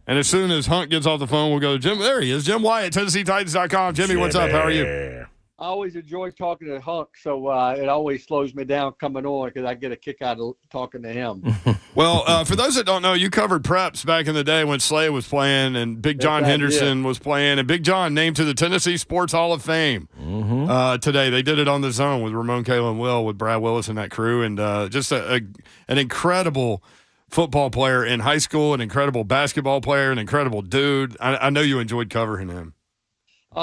And as soon as Hunt gets off the phone, we'll go to Jim. There he is, Jim Wyatt, TennesseeTitans.com. Jimmy, what's up? How are you? I always enjoy talking to Hunk, so it always slows me down coming on because I get a kick out of talking to him. Well, for those that don't know, you covered Preps back in the day when Slay was playing and Big John Henderson was playing. And Big John named to the Tennessee Sports Hall of Fame today. They did it on The Zone with Ramon, Kayla, and Will, with Brad Willis and that crew. And just an incredible football player in high school, an incredible basketball player, an incredible dude. I know you enjoyed covering him.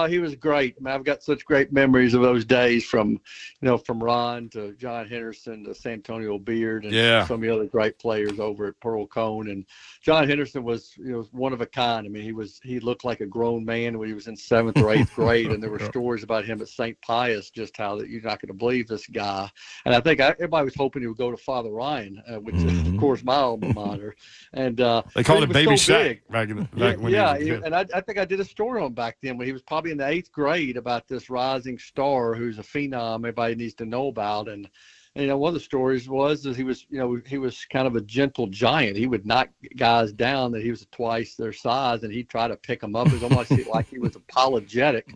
He was great. I mean, I've got such great memories of those days from Ron to John Henderson to Santonio Beard and some of the other great players over at Pearl Cone. And John Henderson was, one of a kind. I mean, he looked like a grown man when he was in 7th or 8th grade. And there were stories about him at St. Pius, just how that you're not going to believe this guy. And I think everybody was hoping he would go to Father Ryan, which is, of course, my alma mater. And they called him Baby Shaq back when he was a kid. And I think I did a story on him back then when he was probably in the 8th grade about this rising star who's a phenom everybody needs to know about. And one of the stories was that he was kind of a gentle giant. He would knock guys down that he was twice their size, and he'd try to pick them up. It was almost like he was apologetic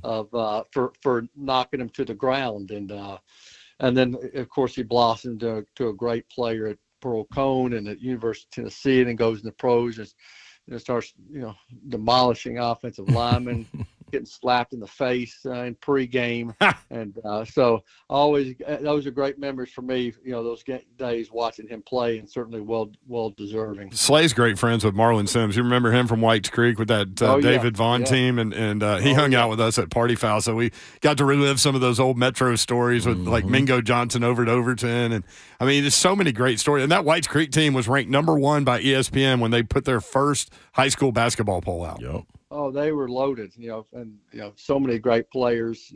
for knocking them to the ground. And then of course he blossomed to a great player at Pearl Cone and at University of Tennessee, and then goes in the pros and starts demolishing offensive linemen. Getting slapped in the face in pregame. And so always, those are great memories for me, those days watching him play, and certainly well deserving. Slay's great friends with Marlon Sims. You remember him from Whites Creek with that David Vaughn team, and he hung out with us at Party Foul, so we got to relive some of those old Metro stories with like Mingo Johnson over at Overton. And I mean, there's so many great stories. And that Whites Creek team was ranked number 1 by ESPN when they put their first high school basketball poll out. Yep. Oh, they were loaded, and so many great players,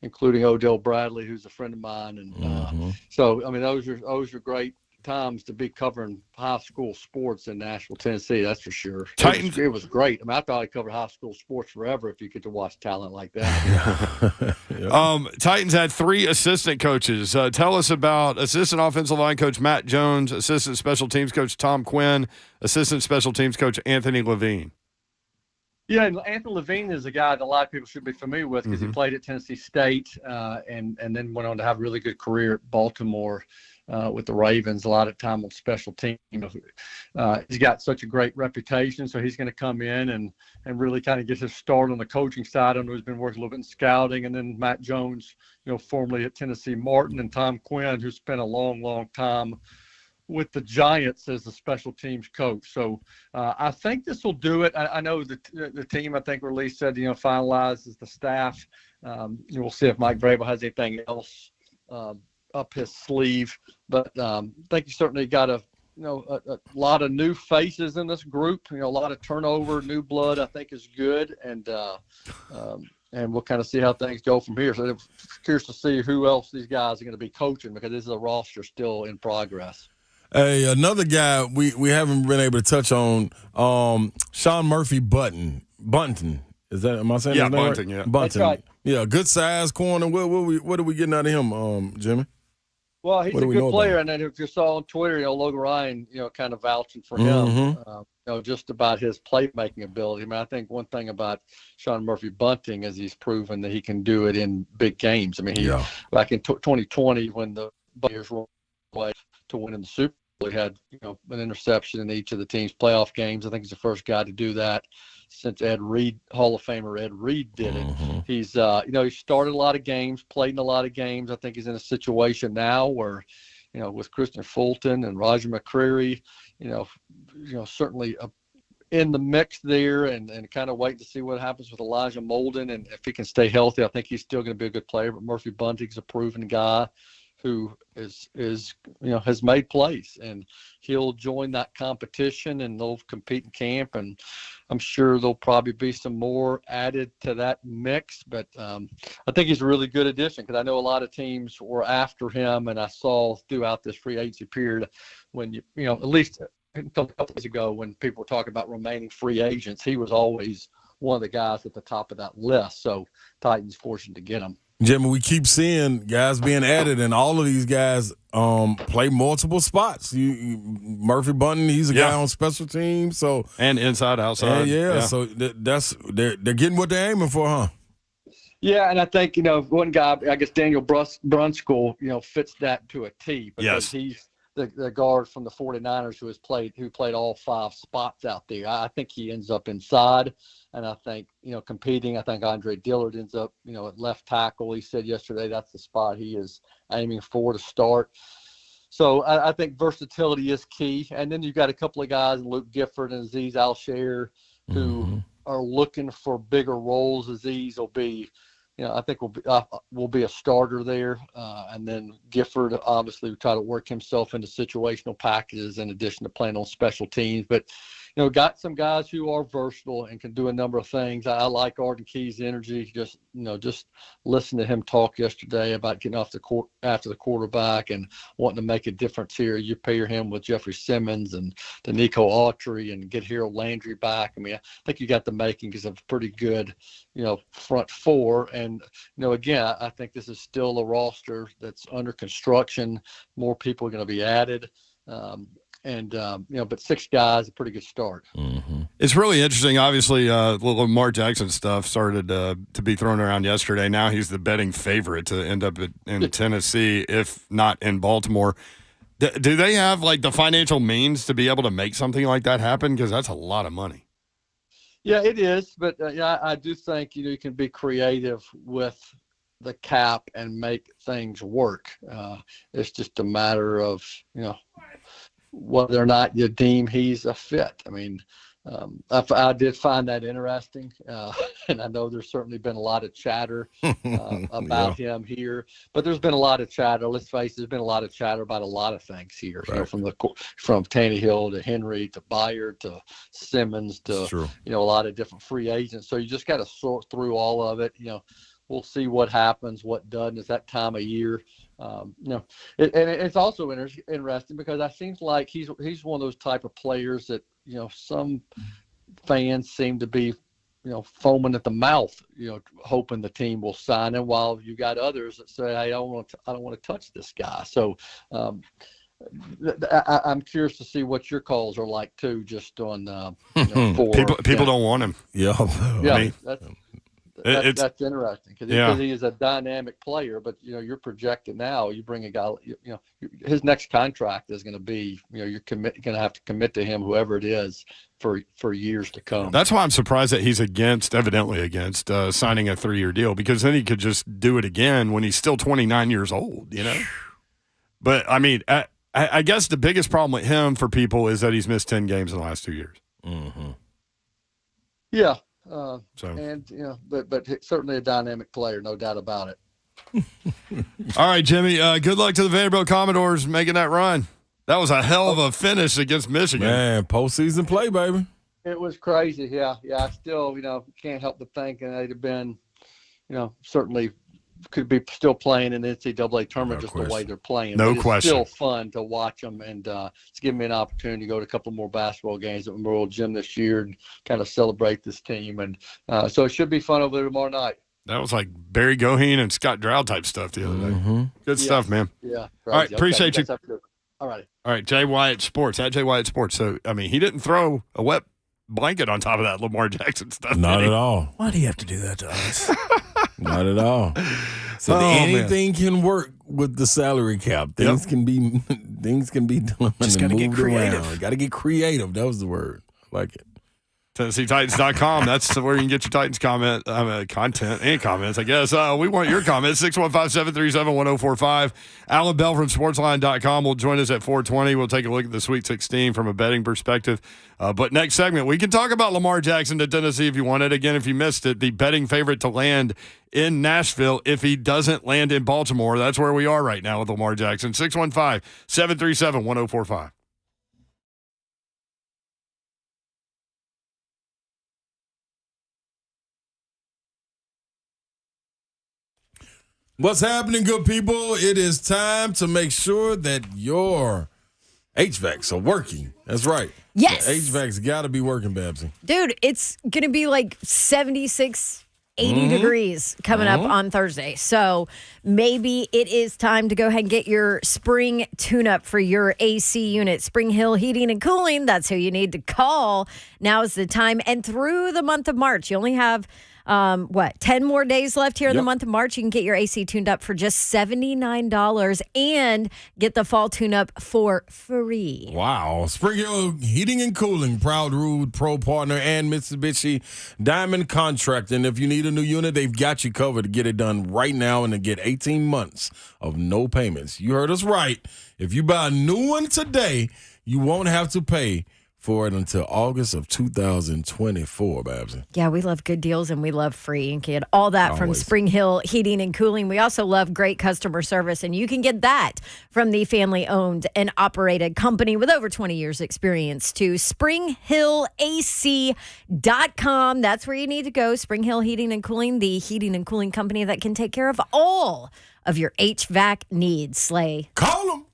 including Odell Bradley, who's a friend of mine, and so I mean those are great times to be covering high school sports in Nashville, Tennessee. That's for sure. Titans. It was great. I mean, I thought I covered high school sports forever if you get to watch talent like that. Titans had 3 assistant coaches. Tell us about assistant offensive line coach Matt Jones, assistant special teams coach Tom Quinn, assistant special teams coach Anthony Levine. Yeah, and Anthony Levine is a guy that a lot of people should be familiar with because he played at Tennessee State and then went on to have a really good career at Baltimore with the Ravens, a lot of time on special teams. He's got such a great reputation, so he's going to come in and really kind of get his start on the coaching side. I know he's been working a little bit in scouting. And then Matt Jones, formerly at Tennessee Martin, and Tom Quinn, who spent a long, long time with the Giants as the special teams coach. So I think this will do it. I know the team, I think, released said, finalizes the staff. We'll see if Mike Vrabel has anything else up his sleeve. But I think you certainly got a lot of new faces in this group. A lot of turnover, new blood, I think is good. And we'll kind of see how things go from here. So I'm curious to see who else these guys are going to be coaching because this is a roster still in progress. Hey, another guy we haven't been able to touch on, Sean Murphy Bunting. Am I saying his name Bunting, right? yeah. Bunting. That's right. Yeah, good size corner. What are we getting out of him, Jimmy? Well, he's a good player, and then if you saw on Twitter, Logan Ryan, kind of vouching for him, just about his playmaking ability. I mean, I think one thing about Sean Murphy Bunting is he's proven that he can do it in big games. I mean, back in 2020 when the Buccaneers were away to win in the Super Bowl, he had an interception in each of the team's playoff games. I think he's the first guy to do that since Ed Reed, Hall of Famer Ed Reed, did it. He's he started a lot of games, played in a lot of games. I think he's in a situation now where with Christian Fulton and Roger McCreary, certainly in the mix there, and kind of wait to see what happens with Elijah Molden, and if he can stay healthy, I think he's still going to be a good player. But Murphy Bunting's a proven guy who has made plays, and he'll join that competition, and they'll compete in camp, and I'm sure there'll probably be some more added to that mix. But I think he's a really good addition because I know a lot of teams were after him, and I saw throughout this free agency period when at least until a couple days ago when people were talking about remaining free agents, he was always one of the guys at the top of that list. So Titans fortunate to get him. Jimmy, we keep seeing guys being added, and all of these guys play multiple spots. Murphy Bunting, he's a guy on special teams, and inside, outside. So they're getting what they're aiming for, huh? Yeah, and I think one guy, I guess Daniel Brunskill, fits that to a T because he's the guard from the 49ers who played all 5 spots out there. I think he ends up inside, and I think competing. I think Andre Dillard ends up at left tackle. He said yesterday that's the spot he is aiming for to start. So I think versatility is key. And then you've got a couple of guys, Luke Gifford and Azeez Al-Shaair, who are looking for bigger roles. Azeez will be, I think will be a starter there. And then Gifford obviously will try to work himself into situational packages in addition to playing on special teams. But, got some guys who are versatile and can do a number of things. I like Arden Key's energy. Just listen to him talk yesterday about getting off the court after the quarterback and wanting to make a difference here. You pair him with Jeffrey Simmons and Danico Autry and get Harold Landry back. I mean, I think you got the makings of a pretty good, front four. And, again, I think this is still a roster that's under construction. More people are going to be added. But 6 guys, a pretty good start. Mm-hmm. It's really interesting. Obviously, Lamar Jackson stuff started to be thrown around yesterday. Now he's the betting favorite to end up in Tennessee, if not in Baltimore. Do they have the financial means to be able to make something like that happen? Because that's a lot of money. Yeah, it is. But I do think you can be creative with the cap and make things work. It's just a matter of whether or not you deem he's a fit. I mean, I did find that interesting, and I know there's certainly been a lot of chatter about him here. But there's been a lot of chatter. Let's face it, there's been a lot of chatter about a lot of things here, right. From Tannehill to Henry to Byard to Simmons to a lot of different free agents. So you just got to sort through all of it. We'll see what happens, what doesn't. It's that time of year. It's also interesting because it seems like he's one of those type of players that some fans seem to be foaming at the mouth, hoping the team will sign him, while you got others that say, I don't want to touch this guy. So I'm curious to see what your calls are like too, just on people don't want him. Yeah, that's interesting because he is a dynamic player. But you're projecting now. You bring a guy. His next contract is going to be. You're going to have to commit to him, whoever it is, for years to come. That's why I'm surprised that he's evidently against signing a 3-year deal, because then he could just do it again when he's still 29 years old. But I mean, I guess the biggest problem with him for people is that he's missed 10 games in the last 2 years. Mm-hmm. Yeah. But certainly a dynamic player, no doubt about it. All right, Jimmy. Good luck to the Vanderbilt Commodores making that run. That was a hell of a finish against Michigan. Man, postseason play, baby. It was crazy. Yeah. I still, can't help but think they'd have been, certainly could be still playing in the NCAA tournament the way they're playing. No but question. It's still fun to watch them, and it's given me an opportunity to go to a couple more basketball games at Memorial Gym this year and kind of celebrate this team. And so it should be fun over there tomorrow night. That was like Barry Goheen and Scott Droud type stuff the other day. Good stuff, man. Yeah. All right, appreciate you. All right. All right, Jay Wyatt Sports, at Jay Wyatt Sports. So, I mean, he didn't throw a wet blanket on top of that Lamar Jackson stuff. Not at all. Why do you have to do that to us? Not at all. So anything can work with the salary cap. Things can be done. Just got to get creative. Got to get creative. That was the word. I like it. TennesseeTitans.com. That's where you can get your Titans content and comments, I guess. We want your comments. 615-737-1045. Allan Bell from Sportsline.com will join us at 4:20. We'll take a look at the Sweet 16 from a betting perspective. But next segment, we can talk about Lamar Jackson to Tennessee if you want it. Again, if you missed it, the betting favorite to land in Nashville if he doesn't land in Baltimore. That's where we are right now with Lamar Jackson. 615-737-1045. What's happening, good people? It is time to make sure that your HVACs are working. That's right. Yes. The HVACs got to be working, Babsy. Dude, it's going to be like 76 80 degrees coming up on Thursday. So maybe it is time to go ahead and get your spring tune-up for your AC unit. Spring Hill Heating and Cooling, that's who you need to call. Now is the time. And through the month of March, you only have 10 more days left here in the month of March. You can get your AC tuned up for just $79 and get the fall tune-up for free. Wow. Spring Hill Heating and Cooling, proud Rude Pro partner and Mitsubishi Diamond Contract. And if you need a new unit, they've got you covered to get it done right now and to get 18 months of no payments. You heard us right. If you buy a new one today, you won't have to pay for it until August of 2024, Babsy. Yeah, we love good deals and we love free and get all that from Spring Hill Heating and Cooling. We also love great customer service, and you can get that from the family-owned and operated company with over 20 years experience to springhillac.com. That's where you need to go. Spring Hill Heating and Cooling, the heating and cooling company that can take care of all of your HVAC needs. Slay. Call them.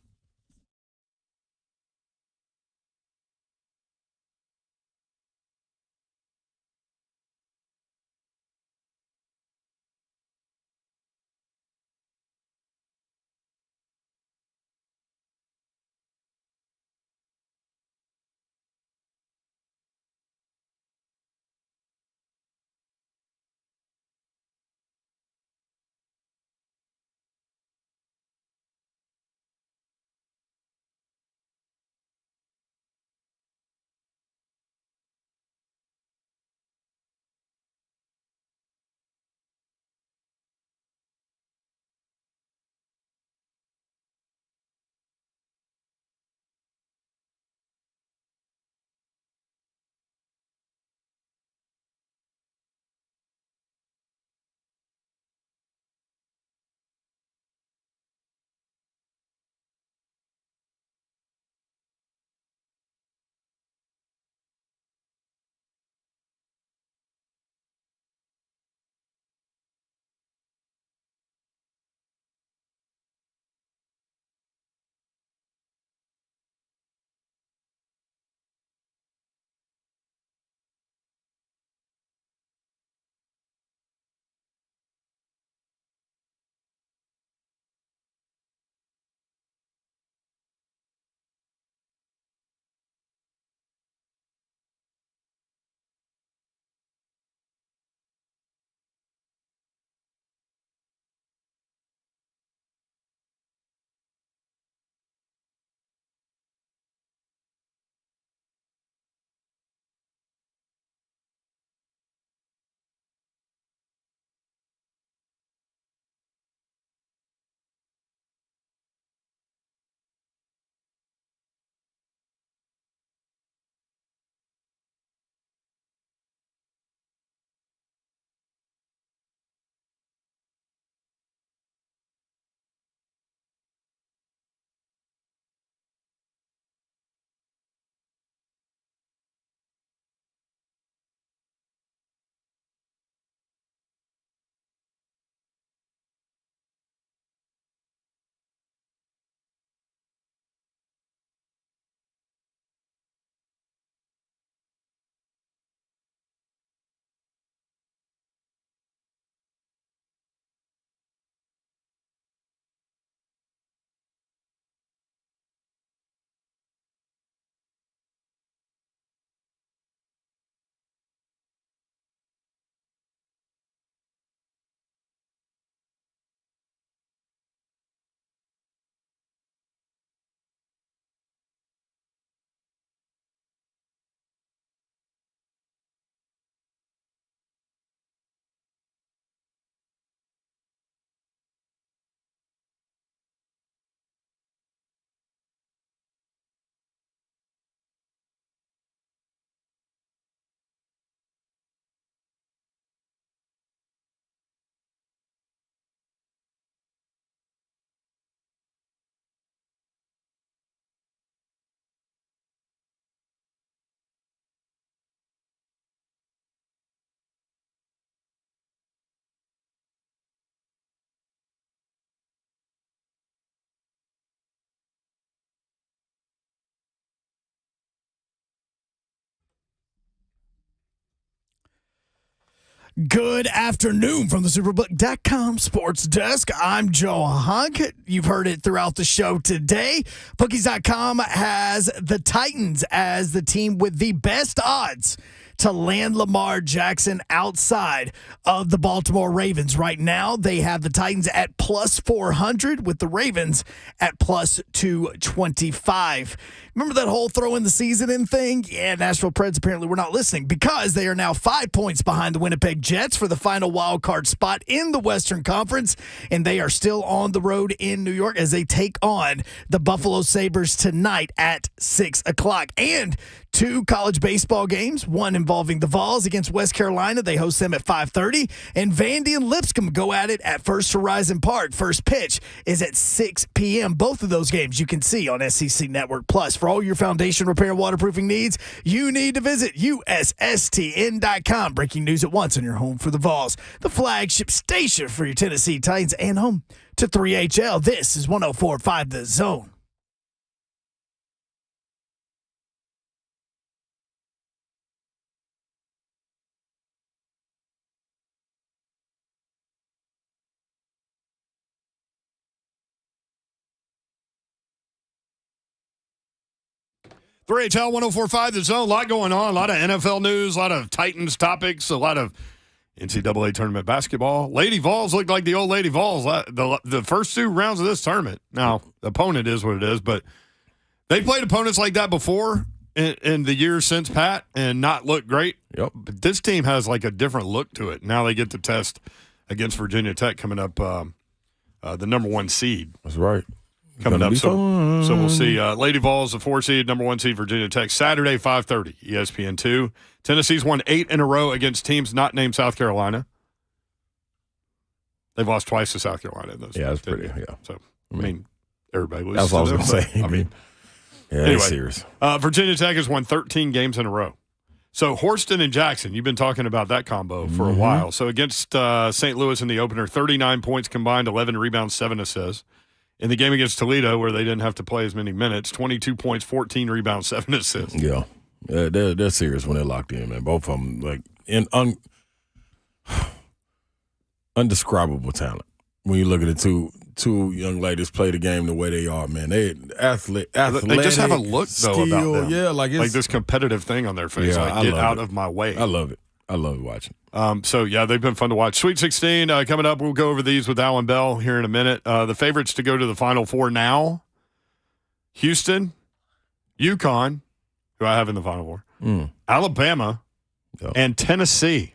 Good afternoon from the Superbook.com Sports Desk. I'm Joe Hunk. You've heard it throughout the show today. Bookies.com has the Titans as the team with the best odds to land Lamar Jackson outside of the Baltimore Ravens. Right now, they have the Titans at plus 400 with the Ravens at plus 225. Remember that whole throw in the season in thing? Yeah, Nashville Preds apparently were not listening because they are now 5 points behind the Winnipeg Jets for the final wild card spot in the Western Conference, and they are still on the road in New York as they take on the Buffalo Sabres tonight at 6 o'clock. And 2 college baseball games, one involving the Vols against West Carolina. They host them at 5:30. And Vandy and Lipscomb go at it at First Horizon Park. First pitch is at 6 p.m. Both of those games you can see on SEC Network Plus. For all your foundation repair and waterproofing needs, you need to visit USSTN.com. Breaking news at once on your home for the Vols, the flagship station for your Tennessee Titans, and home to 3HL. This is 104.5 The Zone. HL 104.5 The Zone. A lot going on. A lot of NFL news. A lot of Titans topics. A lot of NCAA tournament basketball. Lady Vols look like the old Lady Vols. The first 2 rounds of this tournament. Now, the opponent is what it is, but they played opponents like that before in the years since, Pat, and not look great. Yep. But this team has like a different look to it. Now they get to test against Virginia Tech coming up, the number 1 seed. That's right. Coming up, so we'll see. Lady Vols, the 4 seed, number 1 seed, Virginia Tech, Saturday, 5:30, ESPN2. Tennessee's won 8 in a row against teams not named South Carolina. They've lost twice to South Carolina. Yeah, that's pretty. Yeah. So I mean, everybody loses. That's what I was going to say. I mean, anyway, serious. Virginia Tech has won 13 games in a row. So Horston and Jackson, you've been talking about that combo for a while. So against St. Louis in the opener, 39 points combined, 11 rebounds, 7 assists. In the game against Toledo, where they didn't have to play as many minutes, 22 points, 14 rebounds, 7 assists. Yeah, they're serious when they're locked in, man. Both of them, like, undescribable talent. When you look at the two young ladies play the game the way they are, man, they athletic. They just have a look, though, about them. Yeah, like this competitive thing on their face. Yeah, like, get out of my way. I love it. I love watching. So, yeah, they've been fun to watch. Sweet 16 coming up. We'll go over these with Allan Bell here in a minute. The favorites to go to the Final Four now, Houston, UConn, who I have in the Final Four, Alabama, and Tennessee.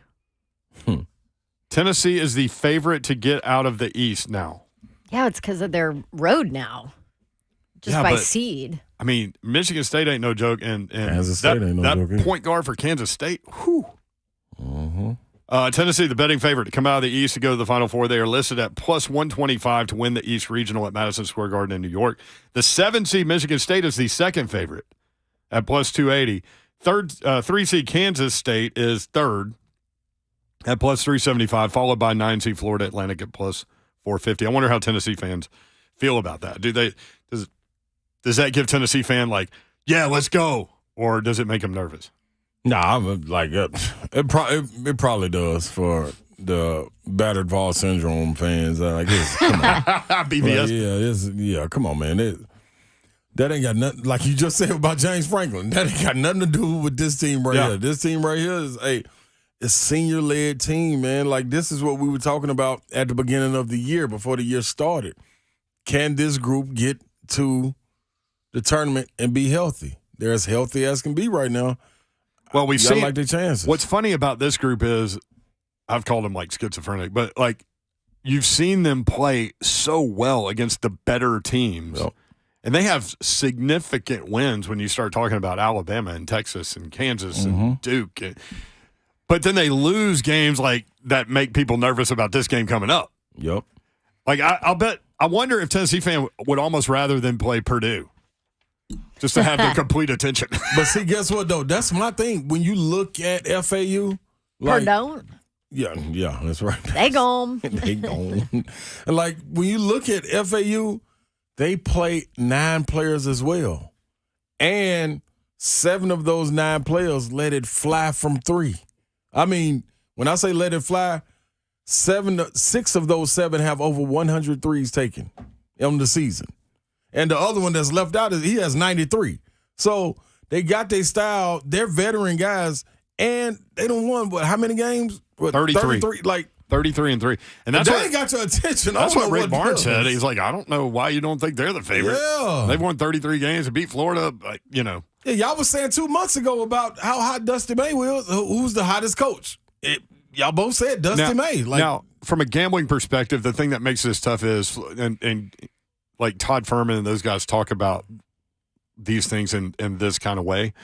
Tennessee is the favorite to get out of the East now. Yeah, it's because of their road now, just by seed. I mean, Michigan State ain't no joke, and Kansas State ain't no joke either. Point guard for Kansas State, whew. Tennessee, the betting favorite to come out of the East to go to the Final Four. They are listed at plus 125 to win the East Regional at Madison Square Garden in New York. The 7 seed Michigan State is the second favorite at plus 280. 3 seed Kansas State is third at plus 375, followed by 9 seed Florida Atlantic at plus 450. I wonder how Tennessee fans feel about that. Does that give Tennessee fan like, yeah, let's go, or does it make them nervous? Nah, I'm like it probably does for the battered Vol syndrome fans. Come on, BVS. Come on, man. That ain't got nothing. Like you just said about James Franklin, that ain't got nothing to do with this team right here. This team right here is a senior led team, man. Like this is what we were talking about at the beginning of the year before the year started. Can this group get to the tournament and be healthy? They're as healthy as can be right now. Well, we've seen like their chances. What's funny about this group is I've called them like schizophrenic, but like you've seen them play so well against the better teams. Yep. And they have significant wins when you start talking about Alabama and Texas and Kansas and Duke. But then they lose games like that make people nervous about this game coming up. Yep. Like I wonder if Tennessee fan would almost rather than play Purdue. Just to have their complete attention. But see, guess what, though? That's my thing. When you look at FAU. Like, don't. Yeah, that's right. They gone. They gone. And like, when you look at FAU, they play 9 players as well. And 7 of those 9 players let it fly from 3. I mean, When I say let it fly, 6 of those 7 have over 100 threes taken on the season. And the other one that's left out, he has 93. So they got their style. They're veteran guys, and they don't won, how many games? 33. 33 and 3. And that's they got your attention. That's what Rick Barnes said. He's like, I don't know why you don't think they're the favorite. Yeah. They've won 33 games and beat Florida, Yeah, y'all was saying 2 months ago about how hot Dusty May was. Who's the hottest coach? Y'all both said Dusty May. Now, from a gambling perspective, the thing that makes this tough is, and like Todd Furman and those guys talk about these things in this kind of way.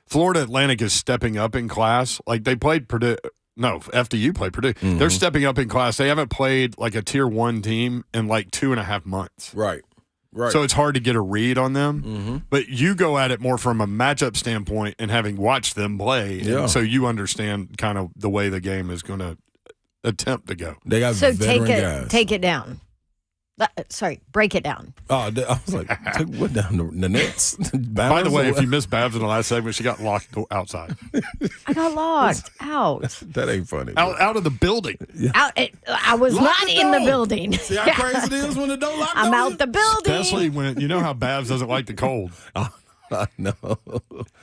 Florida Atlantic is stepping up in class. Like they played Purdue. No, FDU played Purdue. Mm-hmm. They're stepping up in class. They haven't played like a tier 1 team in like 2.5 months. Right. So it's hard to get a read on them. Mm-hmm. But you go at it more from a matchup standpoint and having watched them play. Yeah. So you understand kind of the way the game is going to attempt to go. They got veteran guys. Take it down. Sorry, break it down. Oh, I was like, take what down? The Nets? By the way, if you missed Babs in the last segment, she got locked outside. I got locked out. That ain't funny. Out of the building. Yeah. I was not in the building. See how crazy it is when the door locked? I'm out the building. Especially when, you know how Babs doesn't like the cold. I know.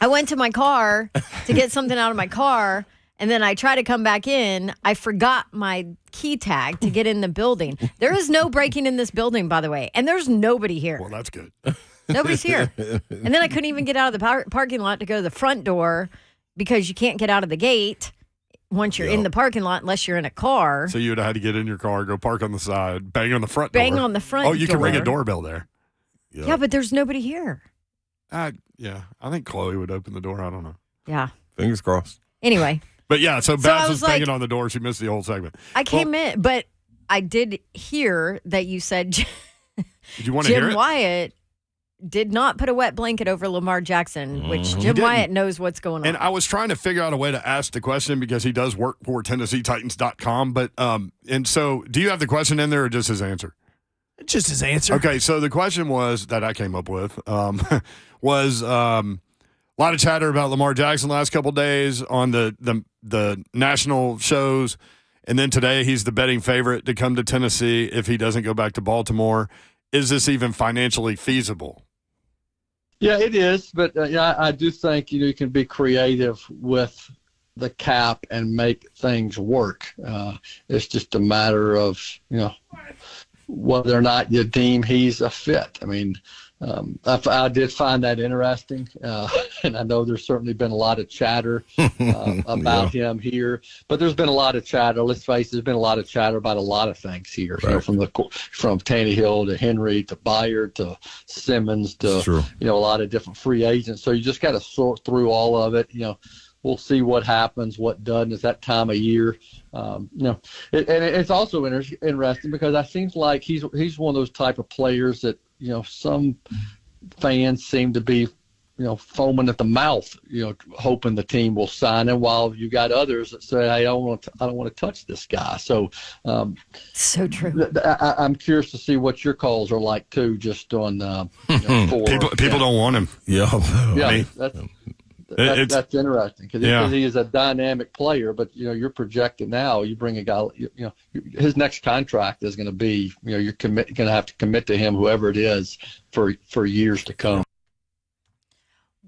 I went to my car to get something out of my car, and then I tried to come back in. I forgot my key tag to get in the building. There is no breaking in this building, by the way, and there's nobody here. Well, that's good. Nobody's here. And then I couldn't even get out of the parking lot to go to the front door because you can't get out of the gate once you're in the parking lot unless you're in a car. So you would have had to get in your car, go park on the side, bang on the front door. Bang on the front door. Oh, you can ring a doorbell there. Yeah, but there's nobody here. Yeah, I think Chloe would open the door. I don't know. Yeah. Fingers crossed. Anyway. But yeah, so Babs was banging on the door. She missed the whole segment. I came in, but I did hear that you said did you want to hear it? Jim Wyatt did not put a wet blanket over Lamar Jackson, which Jim Wyatt knows what's going on. And I was trying to figure out a way to ask the question because he does work for TennesseeTitans.com. But and so do you have the question in there or just his answer? Just his answer. Okay, so the question was that I came up with was a lot of chatter about Lamar Jackson the last couple of days on the national shows. And then today he's the betting favorite to come to Tennessee if he doesn't go back to Baltimore. Is this even financially feasible? Yeah, it is. But I do think, you can be creative with the cap and make things work. It's just a matter of, whether or not you deem he's a fit. I mean, I did find that interesting, and I know there's certainly been a lot of chatter about him here. But there's been a lot of chatter. Let's face it, there's been a lot of chatter about a lot of things here, right. From Tannehill to Henry to Byard to Simmons to a lot of different free agents. So you just got to sort through all of it. We'll see what happens, what doesn't. It's that time of year. And it's also interesting because it seems like he's one of those type of players that, some fans seem to be, foaming at the mouth, hoping the team will sign him, while you got others that say, I don't want to touch this guy. So, so true. I'm curious to see what your calls are like too, just on people don't want him. Yeah, that's interesting because he is a dynamic player. But you're projecting now. You bring a guy. His next contract is going to be. You're going to have to commit to him, whoever it is, for years to come.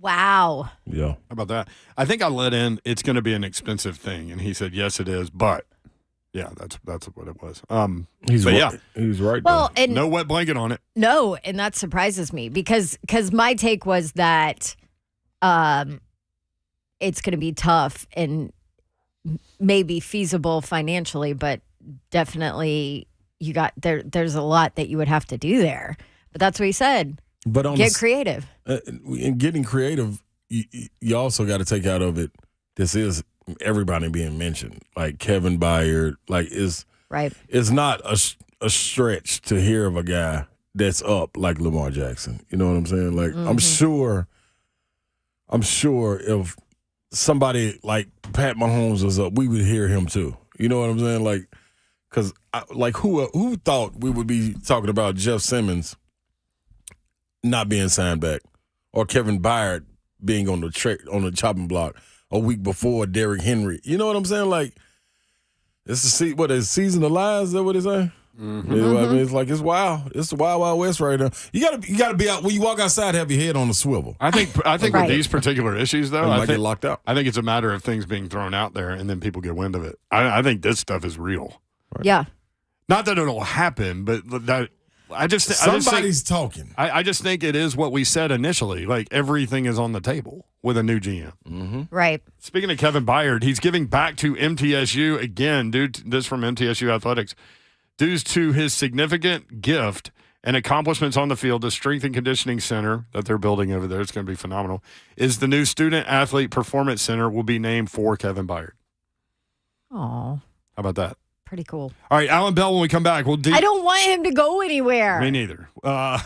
Wow. Yeah. How about that? I think I let in. It's going to be an expensive thing, and he said, "Yes, it is." But yeah, that's what it was. He's right. Well, and no wet blanket on it. No, and that surprises me because my take was that. It's going to be tough and maybe feasible financially, but definitely there's a lot that you would have to do there. But that's what he said. But get creative. In getting creative, you also got to take out of it. This is everybody being mentioned, like Kevin Byard. Like right. It's not a stretch to hear of a guy that's up like Lamar Jackson. You know what I'm saying? Like I'm sure if somebody like Pat Mahomes was up, we would hear him too. You know what I'm saying? Like, because who thought we would be talking about Jeff Simmons not being signed back, or Kevin Byard being on the chopping block a week before Derrick Henry? You know what I'm saying? Like, It's the season of lies. Is that what they say? Mm-hmm. You know what I mean? It's like it's wild. It's the wild, wild west right now. You gotta be out when you walk outside. Have your head on a swivel. I think with these particular issues, though, I get locked out. I think it's a matter of things being thrown out there, and then people get wind of it. I think this stuff is real. Right. Yeah. Not that it'll happen, but that somebody's talking. I just think it is what we said initially. Like everything is on the table with a new GM. Mm-hmm. Right. Speaking of Kevin Byard, he's giving back to MTSU again. This from MTSU Athletics. Due to his significant gift and accomplishments on the field, the Strength and Conditioning Center that they're building over there, it's going to be phenomenal, is the new Student Athlete Performance Center will be named for Kevin Byard. Oh. How about that? Pretty cool. All right, Allan Bell, when we come back, I don't want him to go anywhere. Me neither. I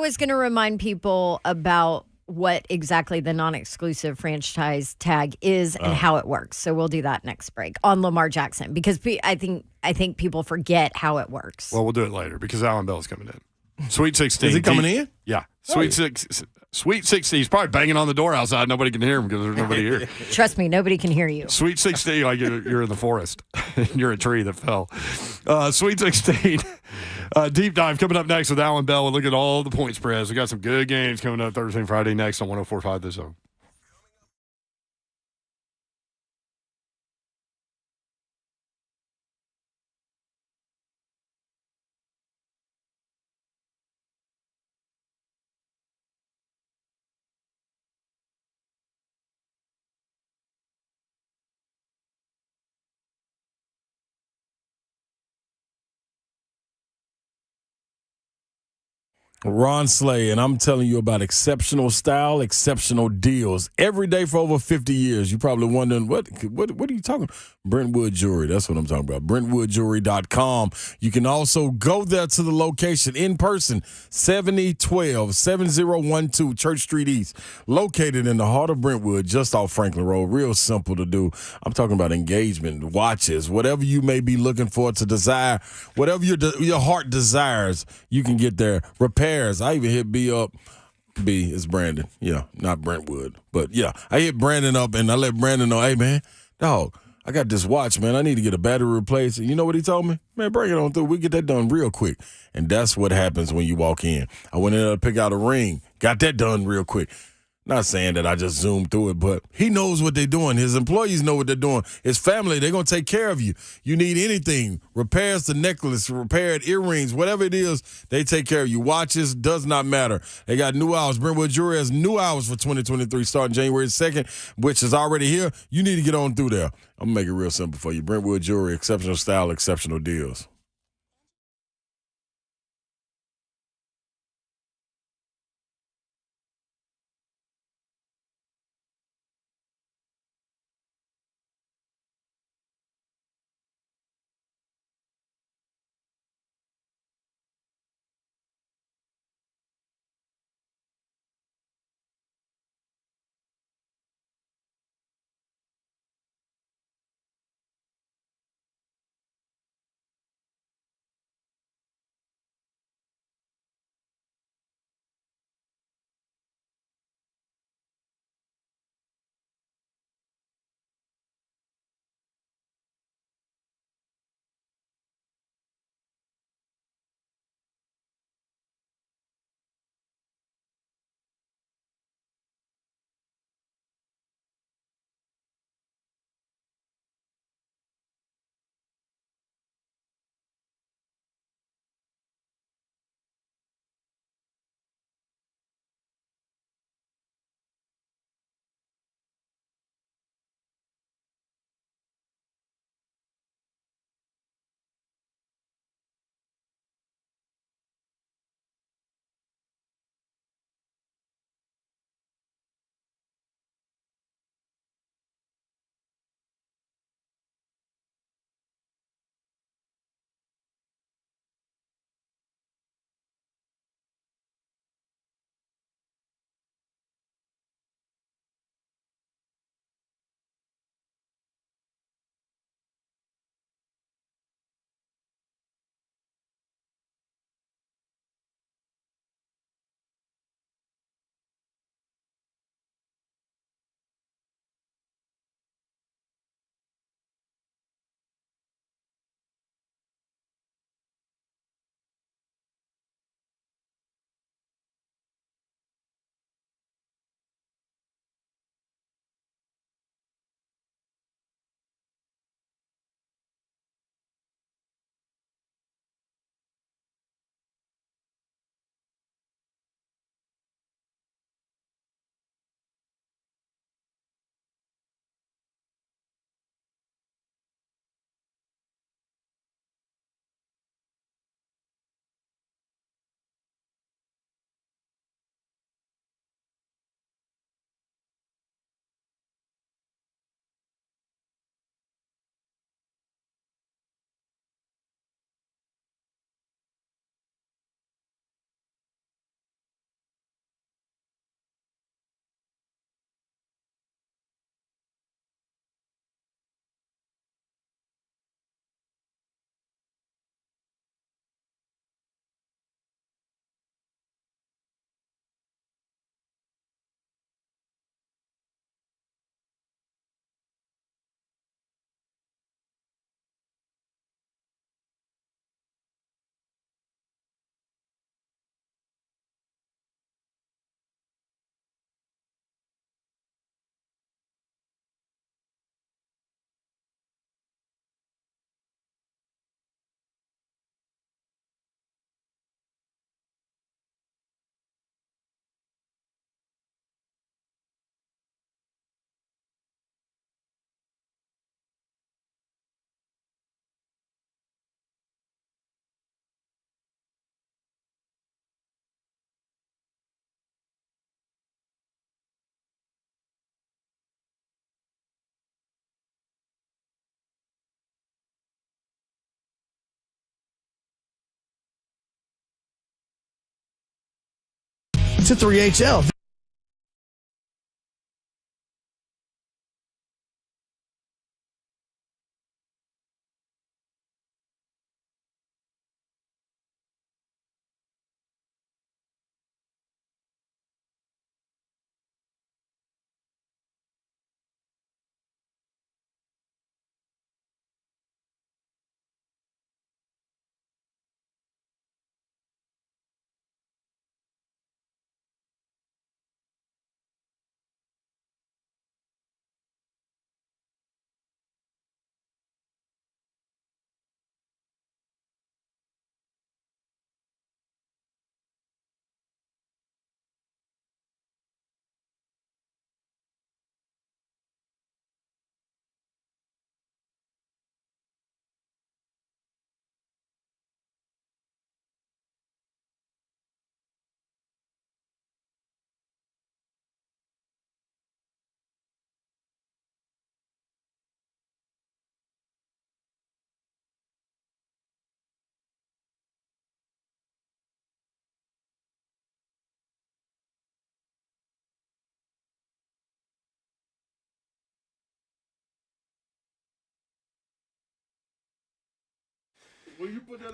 was going to remind people about what exactly the non-exclusive franchise tag is and how it works. So we'll do that next break on Lamar Jackson because I think people forget how it works. Well, we'll do it later because Allan Bell is coming in. Sweet 16. Is he coming in? Yeah. Sweet 16. He's probably banging on the door outside. Nobody can hear him because there's nobody here. Trust me, nobody can hear you. Sweet 16, like you're in the forest. You're a tree that fell. Sweet 16. Deep dive coming up next with Allan Bell. We'll look at all the point spreads. We got some good games coming up Thursday and Friday next on 104.5 The Zone. Ron Slay, and I'm telling you about exceptional style, exceptional deals. Every day for over 50 years. You're probably wondering, what are you talking about? Brentwood Jewelry, that's what I'm talking about. BrentwoodJewelry.com. You can also go there to the location in person, 7012 Church Street East, located in the heart of Brentwood, just off Franklin Road. Real simple to do. I'm talking about engagement, watches, whatever you may be looking for to desire, whatever your heart desires, you can get there. Repairs. I even hit B up. B is Brandon. Yeah, not Brentwood. But yeah, I hit Brandon up and I let Brandon know, hey, man, dog, I got this watch, man. I need to get a battery replaced. And you know what he told me? Man, bring it on through. We get that done real quick. And that's what happens when you walk in. I went in there to pick out a ring. Got that done real quick. Not saying that I just zoomed through it, but he knows what they're doing. His employees know what they're doing. His family, they're going to take care of you. You need anything, repairs to necklace, repaired earrings, whatever it is, they take care of you. Watches, does not matter. They got new hours. Brentwood Jewelry has new hours for 2023 starting January 2nd, which is already here. You need to get on through there. I'm going to make it real simple for you. Brentwood Jewelry, exceptional style, exceptional deals. to 3HL.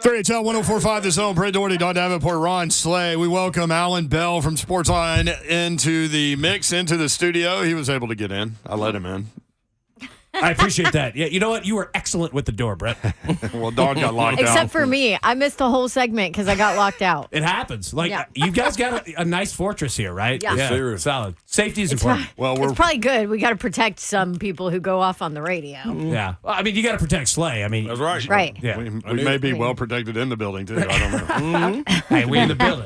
Three HL 104.5 The Zone. Brent Doherty, Don Davenport, Ron Slay. We welcome Allan Bell from Sportsline into the mix, into the studio. He was able to get in. I let him in. I appreciate that. Yeah, you know what? You were excellent with the door, Brett. Well, Don got locked out. Except for me. I missed the whole segment because I got locked out. It happens. Like, you guys got a nice fortress here, right? Yeah. Solid. Safety is important. It's probably good. We got to protect some people who go off on the radio. Yeah. Well, I mean, you got to protect Slay. I mean, That's right. Right. Yeah. We may be well protected in the building, too. I don't know. Hey, we in the building.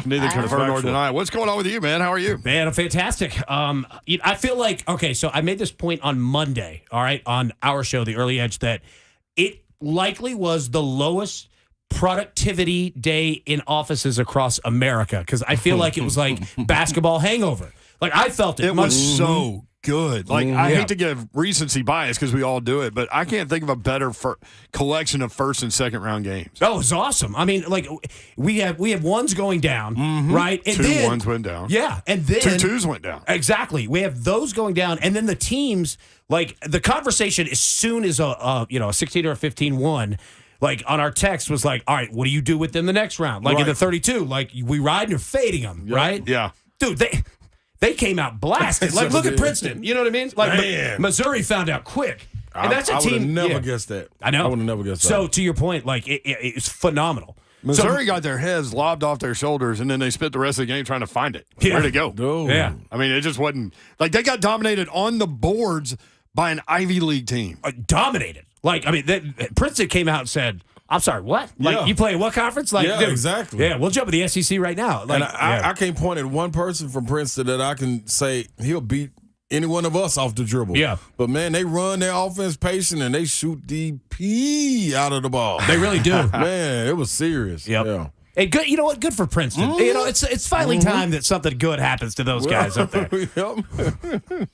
Neither confirm nor deny. What's going on with you, man? How are you? Man, I'm fantastic. I feel like, okay, so I made this point on Monday, all right, on our show, The Early Edge, that it likely was the lowest productivity day in offices across America because I feel like it was like basketball hangover. Like, I felt it. It was so good. Like, I hate to give recency bias because we all do it, but I can't think of a better collection of first and second round games. Oh, it's awesome. I mean, like, we have ones going down, right? And Two ones went down. Yeah, and then two twos went down. Exactly. We have those going down, and then the teams, like, the conversation as soon as a 16 or a 15 won, like, on our text was like, all right, what do you do with them the next round? Like, in the 32, like, we ride and you're fading them, right? Yeah. Dude, they came out blasted. Like, look at Princeton. You know what I mean? Like, Missouri found out quick. And that's a team. I would have never guessed that. I know. I would have never guessed that. So, to your point, like, it's phenomenal. Missouri got their heads lobbed off their shoulders, and then they spent the rest of the game trying to find it. Yeah. Where'd it go? Dude. Yeah. I mean, it just wasn't. Like, they got dominated on the boards by an Ivy League team. Dominated. Like, I mean, Princeton came out and said, I'm sorry, what? Like, you play in what conference? Like, yeah, dude, exactly. Yeah, we'll jump in the SEC right now. Like, and I can't point at one person from Princeton that I can say he'll beat any one of us off the dribble. Yeah. But, man, they run their offense patient, and they shoot the pee out of the ball. They really do. Man, it was serious. Yep. Yeah. Hey, good. You know what? Good for Princeton. You know, it's finally time that something good happens to those guys up there.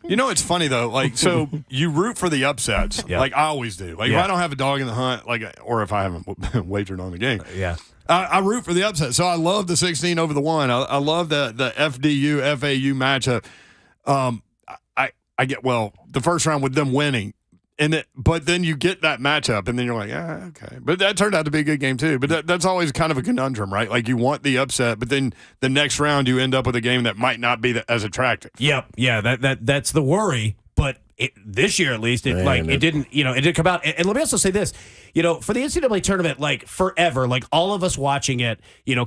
You know, it's funny though. Like, so you root for the upsets, like I always do. Like, if I don't have a dog in the hunt, like, or if I haven't wagered on the game, I root for the upset. So I love the 16 over the 1. I love the FDU FAU matchup. I get the first round with them winning. But then you get that matchup, and then you're like, okay. But that turned out to be a good game, too. But that's always kind of a conundrum, right? Like, you want the upset, but then the next round you end up with a game that might not be as attractive. Yep. Yeah, that's the worry. But this year, at least, it didn't come out. And let me also say this, for the NCAA tournament, like, forever, like, all of us watching it,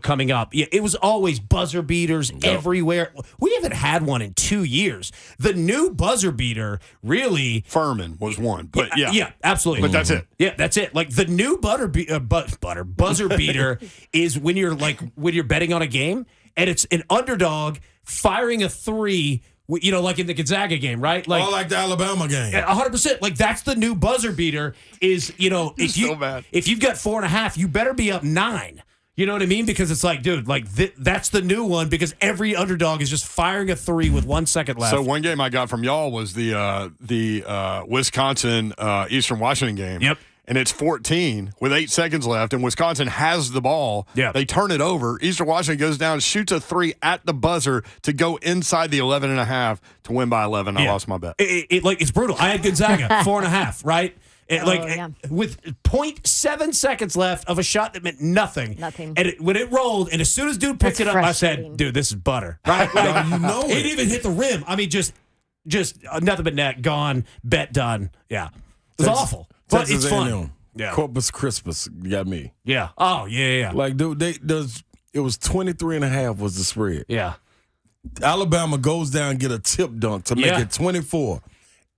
coming up, it was always buzzer beaters everywhere. We haven't had one in 2 years. The new buzzer beater, really, Furman was one, but yeah, absolutely. But that's it. Yeah, that's it. Like, the new buzzer beater is when you're betting on a game, and it's an underdog firing a three. Like in the Gonzaga game, right? Like, like the Alabama game. 100%. Like, that's the new buzzer beater is, if you've got 4.5, you better be up 9. You know what I mean? Because it's like, dude, like, that's the new one because every underdog is just firing a three with 1 second left. So one game I got from y'all was the Wisconsin Eastern Washington game. Yep. and it's 14 with 8 seconds left, and Wisconsin has the ball. Yeah. They turn it over. Eastern Washington goes down, shoots a 3 at the buzzer to go inside the 11.5 to win by 11. I lost my bet. It's brutal. I had Gonzaga 4.5, right? With 0.7 seconds left of a shot that meant nothing. And when it rolled, and as soon as dude picked it up, I said, dude, this is butter. Right? It didn't even hit the rim. I mean, just nothing but net, gone, bet done. Yeah. It was awful. But it's fun. Yeah. Corpus Christmas got me. Yeah. Oh, yeah. Like, dude, it was 23.5 was the spread. Yeah. Alabama goes down, get a tip dunk to make it 24.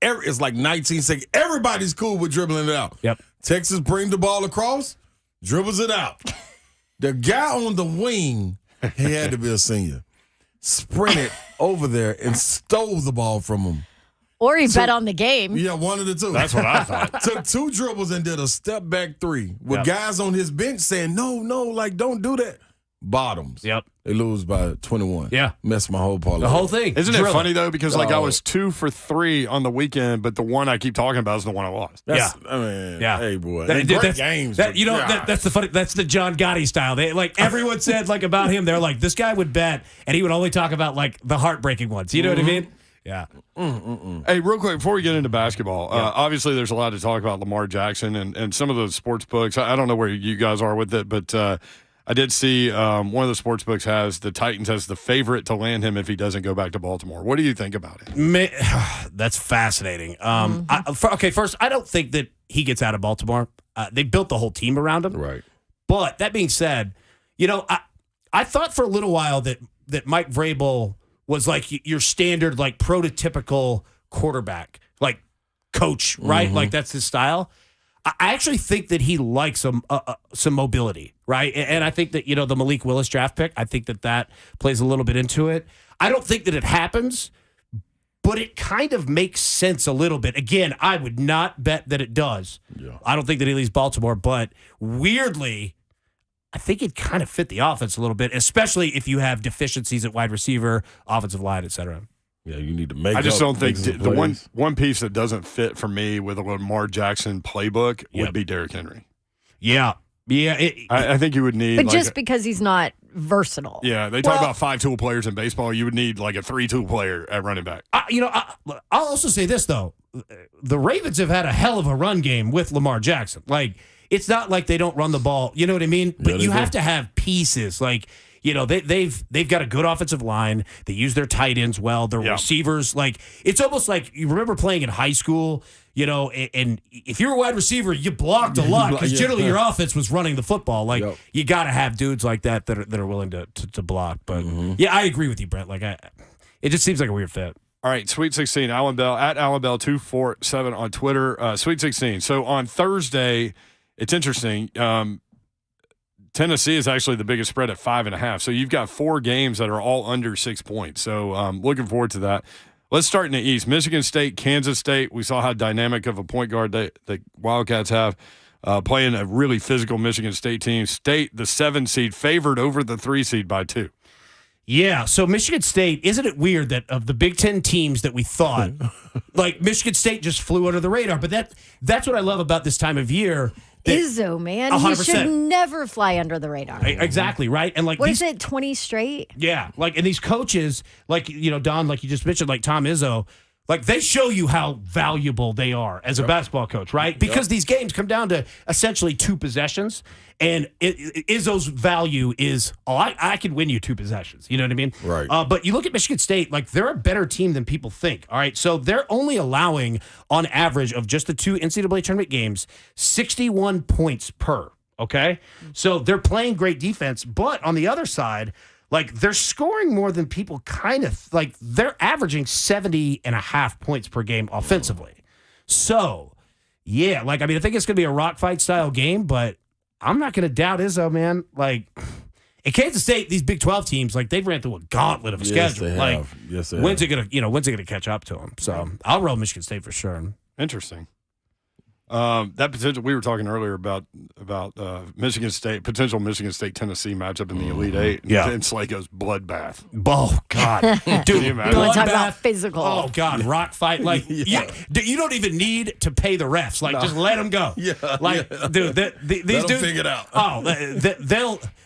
It's like 19 seconds. Everybody's cool with dribbling it out. Yep. Texas brings the ball across, dribbles it out. The guy on the wing, he had to be a senior, sprinted over there and stole the ball from him. Or he bet on the game. Yeah, one of the two. That's what I thought. Took 2 dribbles and did a step back 3 with guys on his bench saying, no, like, don't do that. Bottoms. Yep. They lose by 21. Yeah. Messed my whole parlay. The whole thing. Isn't it funny, though? Because, I was 2 for 3 on the weekend, but the one I keep talking about is the one I lost. Hey, boy. Great games. That's the funny. That's the John Gotti style. Everyone said, about him, they're like, this guy would bet, and he would only talk about, the heartbreaking ones. You know what I mean? Yeah. Hey, real quick, before we get into basketball, obviously there's a lot to talk about Lamar Jackson and some of those sports books. I don't know where you guys are with it, but I did see one of the sports books has the Titans as the favorite to land him if he doesn't go back to Baltimore. What do you think about it? That's fascinating. First, I don't think that he gets out of Baltimore. They built the whole team around him. Right. But that being said, I thought for a little while that Mike Vrabel was your standard, prototypical quarterback, coach, right? Mm-hmm. That's his style. I actually think that he likes some mobility, right? And I think that, the Malik Willis draft pick, I think that plays a little bit into it. I don't think that it happens, but it kind of makes sense a little bit. Again, I would not bet that it does. Yeah. I don't think that he leaves Baltimore, but weirdly, I think it kind of fit the offense a little bit, especially if you have deficiencies at wide receiver, offensive line, et cetera. Yeah, you need to make. I just don't think the one piece that doesn't fit for me with a Lamar Jackson playbook would be Derrick Henry. Yeah. I think you would need. But just because he's not versatile. Yeah, they talk about 5-tool players in baseball. You would need a 3-tool player at running back. I'll also say this though: the Ravens have had a hell of a run game with Lamar Jackson. It's not like they don't run the ball. You know what I mean? But you have to have pieces. They've got a good offensive line. They use their tight ends well. Their receivers, it's almost like you remember playing in high school, and if you're a wide receiver, you blocked a lot because generally your offense was running the football. You got to have dudes like that are willing to block. But I agree with you, Brent. It just seems like a weird fit. All right, Sweet 16, Allan Bell, at Allan Bell 247 on Twitter. Sweet 16. So on Thursday, it's interesting. Tennessee is actually the biggest spread at 5.5. So you've got 4 games that are all under 6 points. So looking forward to that. Let's start in the East. Michigan State, Kansas State. We saw how dynamic of a point guard the Wildcats have, playing a really physical Michigan State team. State, the 7 seed, favored over the 3 seed by 2. Yeah, so Michigan State, isn't it weird that of the Big Ten teams that we thought, Michigan State just flew under the radar? But that's what I love about this time of year. Izzo, man. 100%. He should never fly under the radar. Exactly, right? And what is it, 20 straight? Yeah, and these coaches, Don, like you just mentioned, Tom Izzo, they show you how valuable they are as a basketball coach, right? Because these games come down to essentially 2 possessions, and Izzo's value is, I can win you 2 possessions. You know what I mean? Right. But you look at Michigan State, they're a better team than people think. All right, so they're only allowing, on average, of just the 2 NCAA tournament games, 61 points per. Okay, so they're playing great defense, but on the other side, they're scoring more than people kind of they're averaging 70.5 points per game offensively. So, yeah, I think it's going to be a rock fight style game, but I'm not going to doubt Izzo, man. In Kansas State, these Big 12 teams, they've ran through a gauntlet of a schedule. Yes, they when's it going to catch up to them? So I'll roll Michigan State for sure. Interesting. That potential we were talking earlier about Michigan State, potential Michigan State Tennessee matchup in the Elite Eight. Yeah, and Slago's bloodbath. Oh God, dude, you want to talk about physical? Oh God, rock fight. Like you don't even need to pay the refs. Like just let them go. Yeah, like dude, these dudes figure it out. Oh,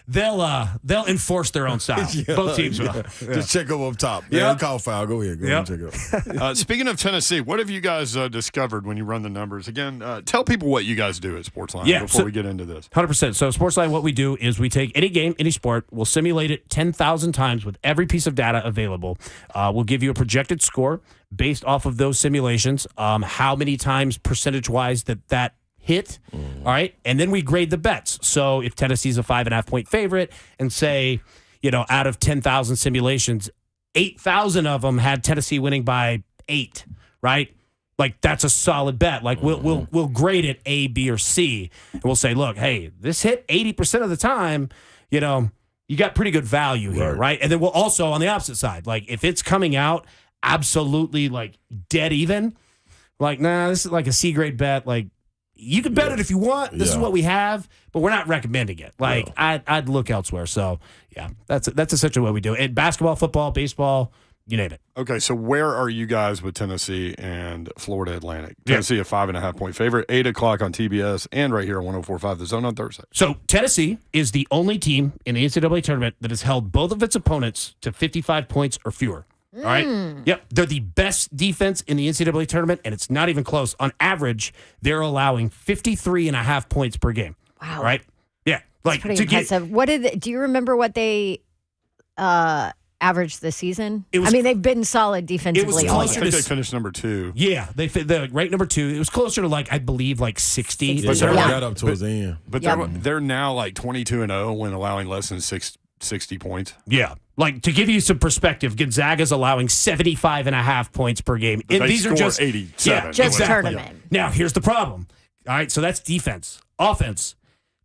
they'll enforce their own style. Both teams will. Just check up top. Yeah, call foul. Go ahead. Go ahead and check it up. Speaking of Tennessee, what have you guys discovered when you run the numbers? Again, tell people what you guys do at Sportsline before we get into this. 100%. So Sportsline, what we do is we take any game, any sport, we'll simulate it 10,000 times with every piece of data available. We'll give you a projected score based off of those simulations, how many times percentage-wise that hit, all right? And then we grade the bets. So if Tennessee's a 5.5-point favorite and say, out of 10,000 simulations, 8,000 of them had Tennessee winning by 8, right? Like that's a solid bet. Like we'll grade it A, B, or C, and we'll say, look, hey, this hit 80% of the time. You got pretty good value here, right? And then we'll also on the opposite side, like if it's coming out absolutely like dead even, like nah, this is like a C grade bet. Like you can bet it if you want. This is what we have, but we're not recommending it. Like I'd look elsewhere. So yeah, that's essentially what we do. And basketball, football, baseball. You name it. Okay, so where are you guys with Tennessee and Florida Atlantic? Tennessee a 5.5-point favorite, 8 o'clock on TBS, and right here on 104.5 The Zone on Thursday. So Tennessee is the only team in the NCAA tournament that has held both of its opponents to 55 points or fewer. All right? Yep. They're the best defense in the NCAA tournament, and it's not even close. On average, they're allowing 53.5 points per game. Wow. All right? Yeah. Like pretty impressive. Do you remember what they averaged this season? They've been solid defensively all year. I think they finished number 2. Yeah, they ranked number 2. It was closer to I believe 60. But they got up towards the end. But they're now 22-0 when allowing less than 60 points. Yeah. Like to give you some perspective, Gonzaga's allowing 75.5 points per game. And these score are just 87. Yeah, just tournament. Yeah. Now here's the problem. All right, so that's defense. Offense.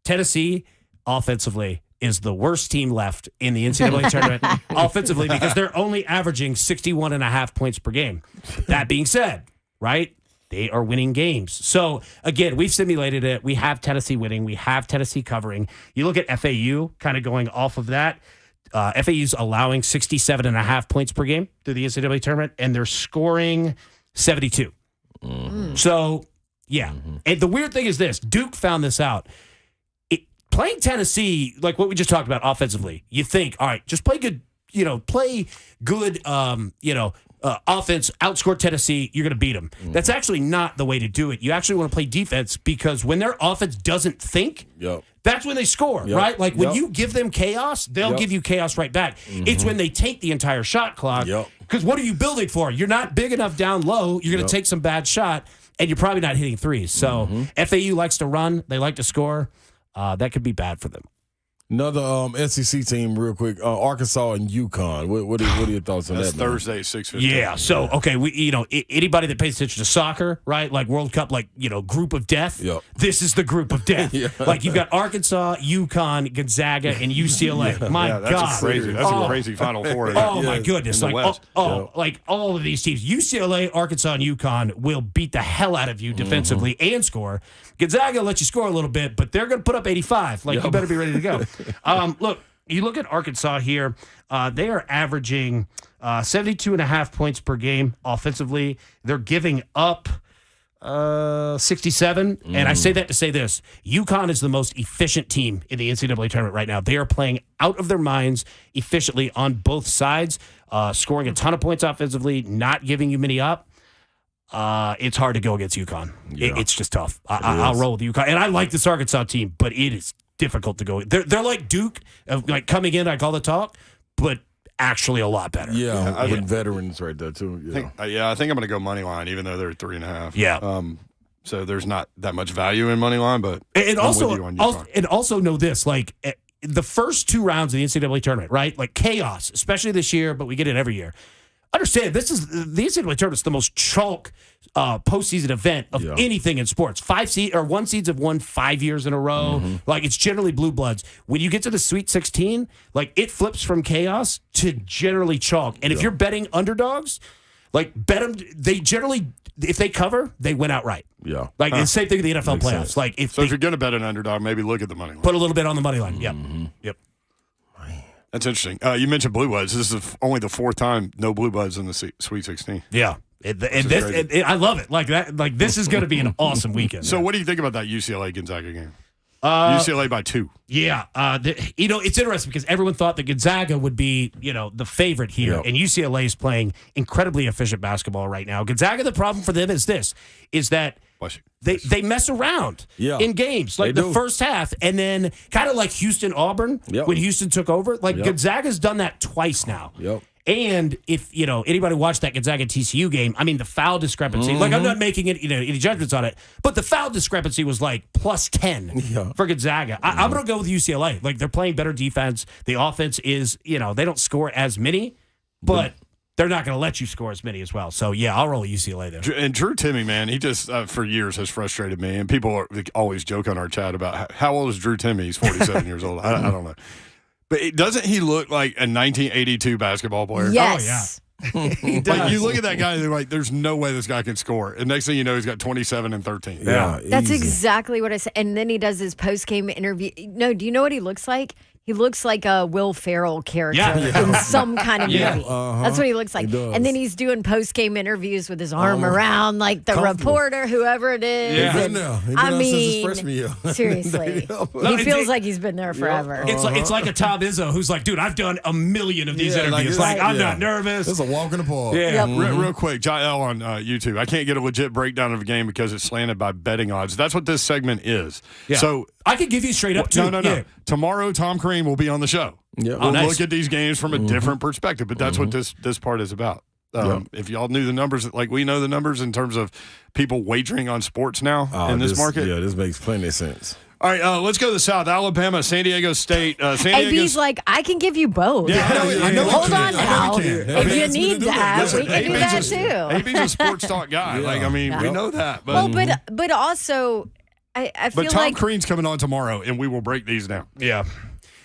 Tennessee offensively is the worst team left in the NCAA tournament offensively because they're only averaging 61.5 points per game. That being said, right, they are winning games. So, again, we've simulated it. We have Tennessee winning. We have Tennessee covering. You look at FAU kind of going off of that. FAU's allowing 67.5 points per game through the NCAA tournament, and they're scoring 72. So, yeah. And the weird thing is this. Duke found this out. Playing Tennessee, like what we just talked about offensively, you think, all right, just play good, offense, outscore Tennessee, you're going to beat them. That's actually not the way to do it. You actually want to play defense because when their offense doesn't think, that's when they score, right? Like when you give them chaos, they'll give you chaos right back. It's when they take the entire shot clock. Because what are you building for? You're not big enough down low. You're going to take some bad shot, and you're probably not hitting threes. So FAU likes to run. They like to score. That could be bad for them. Another SEC team, real quick, Arkansas and UConn. What are your thoughts on That's that? Thursday, 6:15. Yeah. So anybody that pays attention to soccer, right? Like World Cup, group of death. Yep. This is the group of death. Like you've got Arkansas, UConn, Gonzaga, and UCLA. My that's God, a crazy Final Four. My goodness! In the West. Like all of these teams, UCLA, Arkansas, and UConn will beat the hell out of you defensively and score. Gonzaga will let you score a little bit, but they're going to put up 85. You better be ready to go. Look, you look at Arkansas here. They are averaging 72.5 points per game offensively. They're giving up 67. And I say that to say this. UConn is the most efficient team in the NCAA tournament right now. They are playing out of their minds efficiently on both sides, scoring a ton of points offensively, not giving you many up. It's hard to go against UConn. It's just tough. I'll roll with UConn. And I like this Arkansas team, but it is difficult to go. They're like Duke, like coming in, like all the talk, but actually a lot better. With veterans right there, too. I think I'm going to go money line, even though they're 3.5. Yeah. So there's not that much value in money line, but and also know this, like the first 2 rounds of the NCAA tournament, right? Like chaos, especially this year, but we get it every year. Understand, this is the NCAA tournament's the most chalk postseason event of anything in sports. 1 seeds have won 5 years in a row. Like it's generally blue bloods. When you get to the Sweet 16, like it flips from chaos to generally chalk. And if you're betting underdogs, Like, bet them. They generally, if they cover, they win outright. Yeah. Like, the same thing with the NFL playoffs. sense. Like, if you're going to bet an underdog, maybe look at the money line. Put a little bit on the money line. Yep. That's interesting. You mentioned Blue Bloods. This is only the fourth time no Blue Bloods in the Sweet 16. Yeah. I love it. Like that. Like, this is going to be an awesome weekend. So, what do you think about that UCLA Gonzaga game? UCLA by 2. Yeah. It's interesting because everyone thought that Gonzaga would be, the favorite here. And UCLA is playing incredibly efficient basketball right now. Gonzaga, the problem for them is that they mess around in games. Like the first half, and then kind of like Houston-Auburn when Houston took over. Like, Gonzaga's done that twice now. Yep. And if, anybody watched that Gonzaga-TCU game, I mean, the foul discrepancy, like, I'm not making it, any judgments on it, but the foul discrepancy was like plus 10 for Gonzaga. I'm going to go with UCLA. Like, they're playing better defense. The offense is, they don't score as many, but they're not going to let you score as many as well. So, yeah, I'll roll UCLA there. And Drew Timme, man, he just, for years, has frustrated me. And people always joke on our chat about how old is Drew Timme? He's 47 years old. I don't know. But doesn't he look like a 1982 basketball player? Yes. Oh, yeah. He does. Like, you look at that guy, and you're like, there's no way this guy can score. And next thing you know, he's got 27 and 13. Yeah. That's exactly what I said. And then he does his post-game interview. No, do you know what he looks like? He looks like a Will Ferrell character in some kind of movie. That's what he looks like. And then he's doing post-game interviews with his arm around, like the reporter, whoever it is. Yeah. He's been there. I mean, since his freshman year. Seriously. He feels like he's been there forever. It's like a Tom Izzo who's like, dude, I've done a million of these interviews. I'm not nervous. It's a walk in the park. Yeah. Real quick, Jael on YouTube. I can't get a legit breakdown of a game because it's slanted by betting odds. That's what this segment is. Yeah. So I could give you straight up, too. No. Yeah. Tomorrow, Tom Crean will be on the show. Yeah. We'll look at these games from a different perspective, but that's what this part is about. If y'all knew the numbers, like we know the numbers in terms of people wagering on sports now in this market. Yeah, this makes plenty of sense. All right, let's go to the South. Alabama, San Diego State. AB's like, I can give you both. Yeah, I know. Hold on now. If you need that, we can do that too. AB's a sports talk guy. Like, I mean, we know that. But, but also, I feel but Tom like Crean's coming on tomorrow, and we will break these down. Yeah.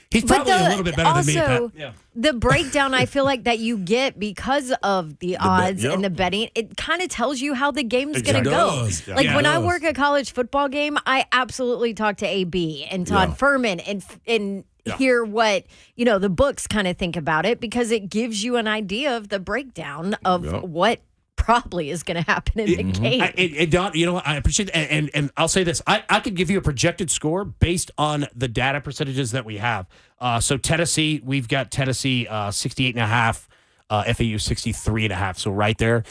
He's probably a little bit better than me, Pat. Yeah. The breakdown I feel like that you get because of the odds and the betting, it kind of tells you how the game's going to go. Like when I work a college football game, I absolutely talk to AB and Todd Furman and hear what, the books kind of think about it because it gives you an idea of the breakdown of what probably is going to happen in the game. Don, I appreciate it. And I'll say this. I could give you a projected score based on the data percentages that we have. So Tennessee, we've got Tennessee 68.5, FAU 63.5. So right there.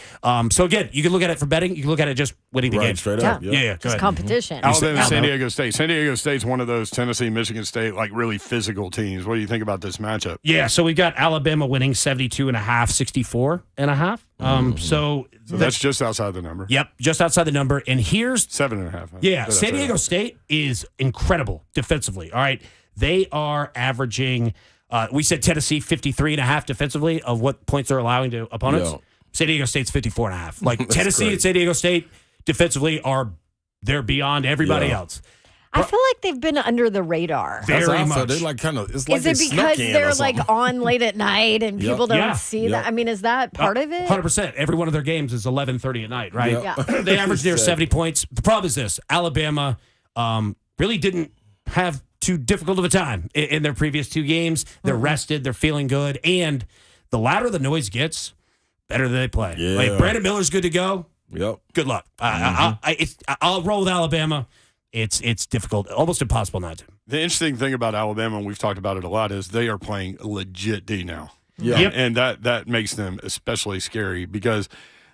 So again, you can look at it for betting. You can look at it just winning the game. Straight up. Yeah. Just competition. Alabama, San Diego State. San Diego State's one of those Tennessee, Michigan State, like really physical teams. What do you think about this matchup? Yeah, so we've got Alabama winning 72.5, 64.5. So that's just outside the number. Yep, just outside the number. And here's 7.5. Yeah, San Diego State is incredible defensively. All right, they are averaging. We said Tennessee 53.5 defensively of what points they're allowing to opponents. San Diego State's 54.5. Like Tennessee and San Diego State defensively they're beyond everybody else. I feel like they've been under the radar. Very much. They like kind of. It's like is it because they're like on late at night and people don't see that? I mean, is that part of it? 100%. Every one of their games is 11:30 at night, right? Yeah. They average near 70 points. The problem is this: Alabama really didn't have too difficult of a time in their previous two games. They're rested. They're feeling good, and the louder the noise gets, better they play. Yeah. Like Brandon Miller's good to go. Yep. Good luck. I'll roll with Alabama. It's difficult, almost impossible not to. The interesting thing about Alabama, and we've talked about it a lot, is they are playing legit D now. Yeah. Yep. And that makes them especially scary because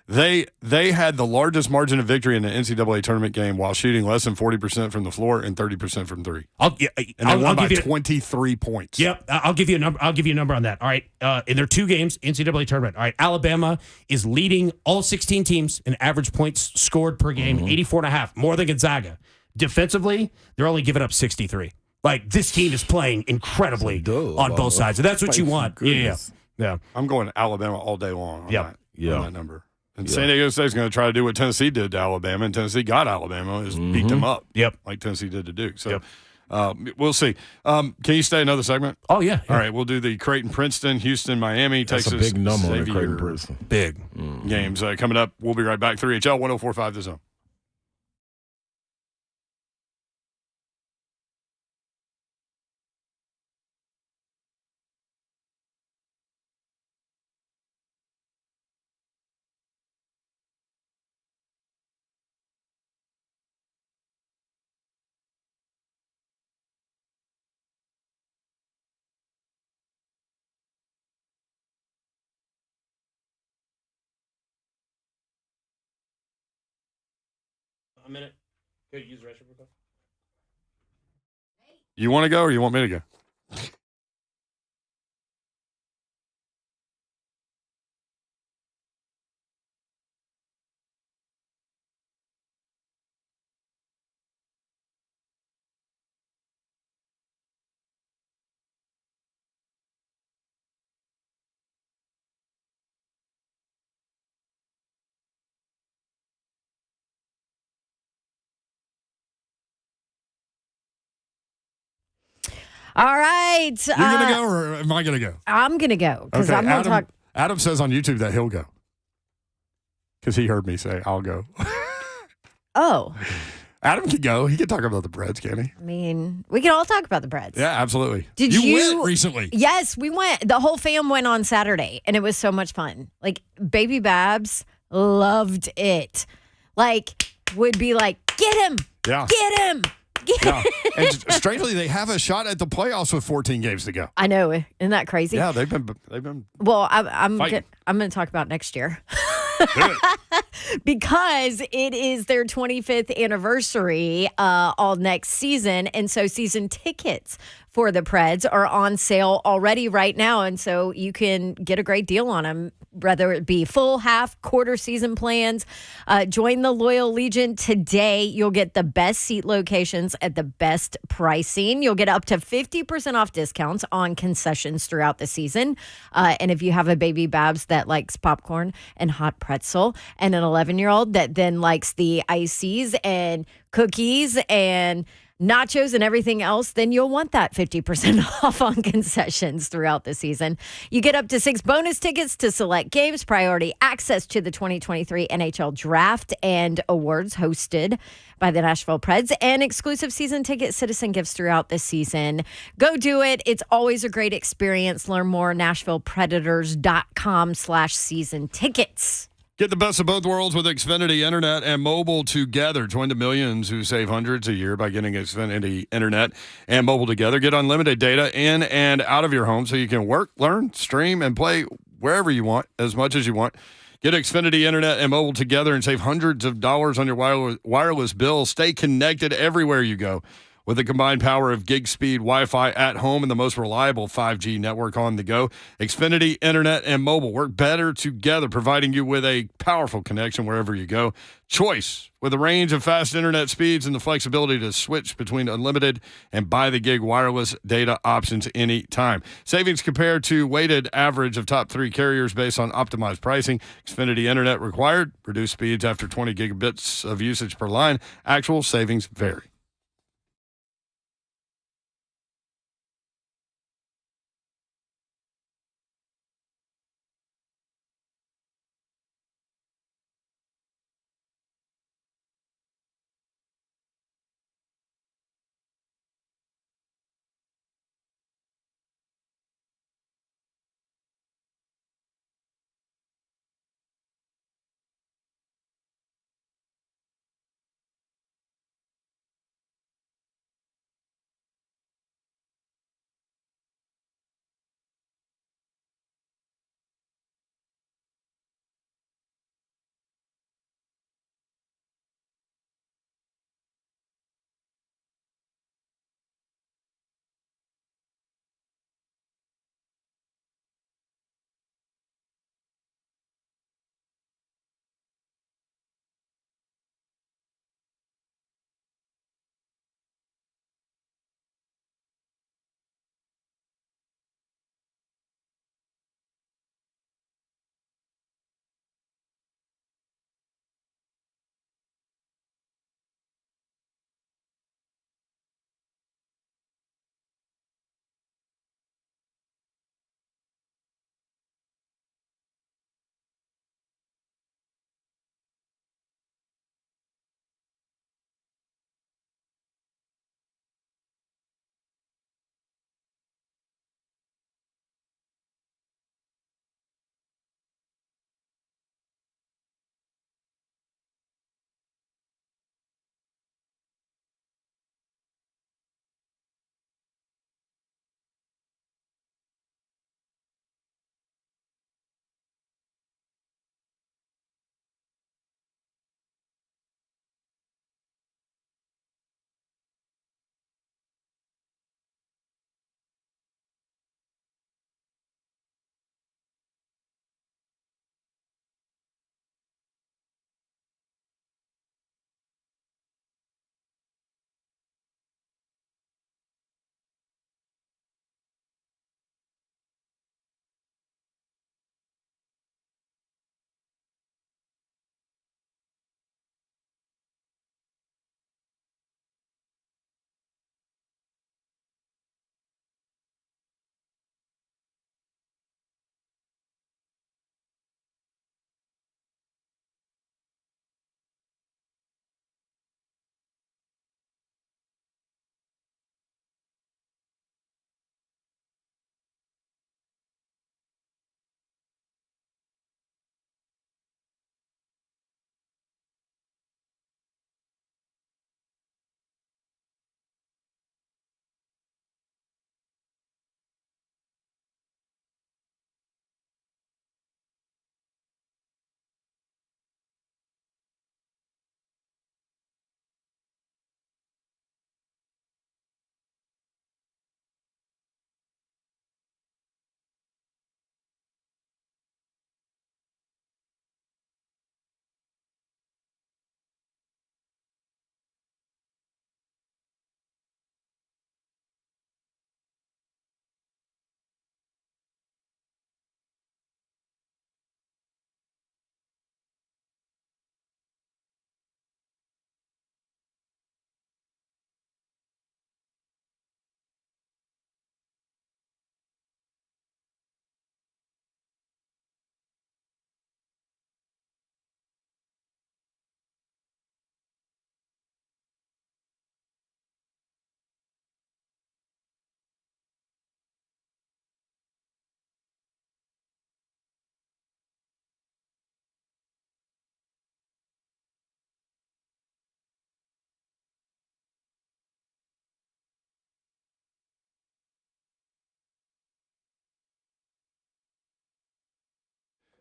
they had the largest margin of victory in the NCAA tournament game while shooting less than 40% from the floor and 30% from three. And they won by 23 points. Yep. I'll give you a number. I'll give you a number on that. All right. In their two games, NCAA tournament. All right. Alabama is leading all 16 teams in average points scored per game, 84.5, more than Gonzaga. Defensively, they're only giving up 63. Like, this team is playing incredibly on both sides. And that's what you want. Yeah. I'm going Alabama all day long on that number. And Yeah. San Diego State's going to try to do what Tennessee did to Alabama, and Tennessee got Alabama, is beat them up. Yep. Like Tennessee did to Duke. So We'll see. Can you stay another segment? Oh, yeah. All right, we'll do the Creighton, Princeton, Houston, Miami, That's Texas. a big number on the Xavier Creighton, Princeton. Big games coming up. We'll be right back. 3HL 104.5 The Zone. A minute. Could you use the restroom real quick? You want to go or you want me to go? All right. You going to go or am I going to go? I'm going to go because I'm going to talk. Adam says on YouTube that he'll go because he heard me say I'll go. Oh. Adam can go. He can talk about the breads, can he? I mean, we can all talk about the breads. Yeah, absolutely. Did you went recently? Yes, we went. The whole fam went on Saturday, and it was so much fun. Like, baby Babs loved it. Like, would be like, get him. Yeah. Get him. Yeah. And strangely, they have a shot at the playoffs with 14 games to go. I know. Isn't that crazy? Yeah, they've been. Well, I'm fighting. going to talk about next year. Because it is their 25th anniversary all next season. And so season tickets for the Preds are on sale already right now. And so you can get a great deal on them, whether it be full, half, quarter season plans. Join the Loyal Legion today. You'll get the best seat locations at the best pricing. You'll get up to 50% off discounts on concessions throughout the season. And if you have a baby Babs that likes popcorn and hot pretzel and an 11-year-old that then likes the ices and cookies and nachos and everything else, then you'll want that 50% off on concessions throughout the season. You get up to 6 bonus tickets to select games, priority access to the 2023 NHL Draft and awards hosted by the Nashville Preds, and exclusive season ticket citizen gifts throughout the season. Go do it. It's always a great experience. Learn more, NashvillePredators.com/season tickets. Get the best of both worlds with Xfinity Internet and mobile together. Join the millions who save hundreds a year by getting Xfinity Internet and mobile together. Get unlimited data in and out of your home so you can work, learn, stream, and play wherever you want, as much as you want. Get Xfinity Internet and mobile together and save hundreds of dollars on your wireless bill. Stay connected everywhere you go with the combined power of gig speed Wi-Fi at home and the most reliable 5G network on the go. Xfinity Internet and mobile work better together, providing you with a powerful connection wherever you go. Choice with a range of fast internet speeds and the flexibility to switch between unlimited and by-the-gig wireless data options anytime. Savings compared to weighted average of top 3 carriers based on optimized pricing. Xfinity Internet required. Reduced speeds after 20 gigabits of usage per line. Actual savings vary.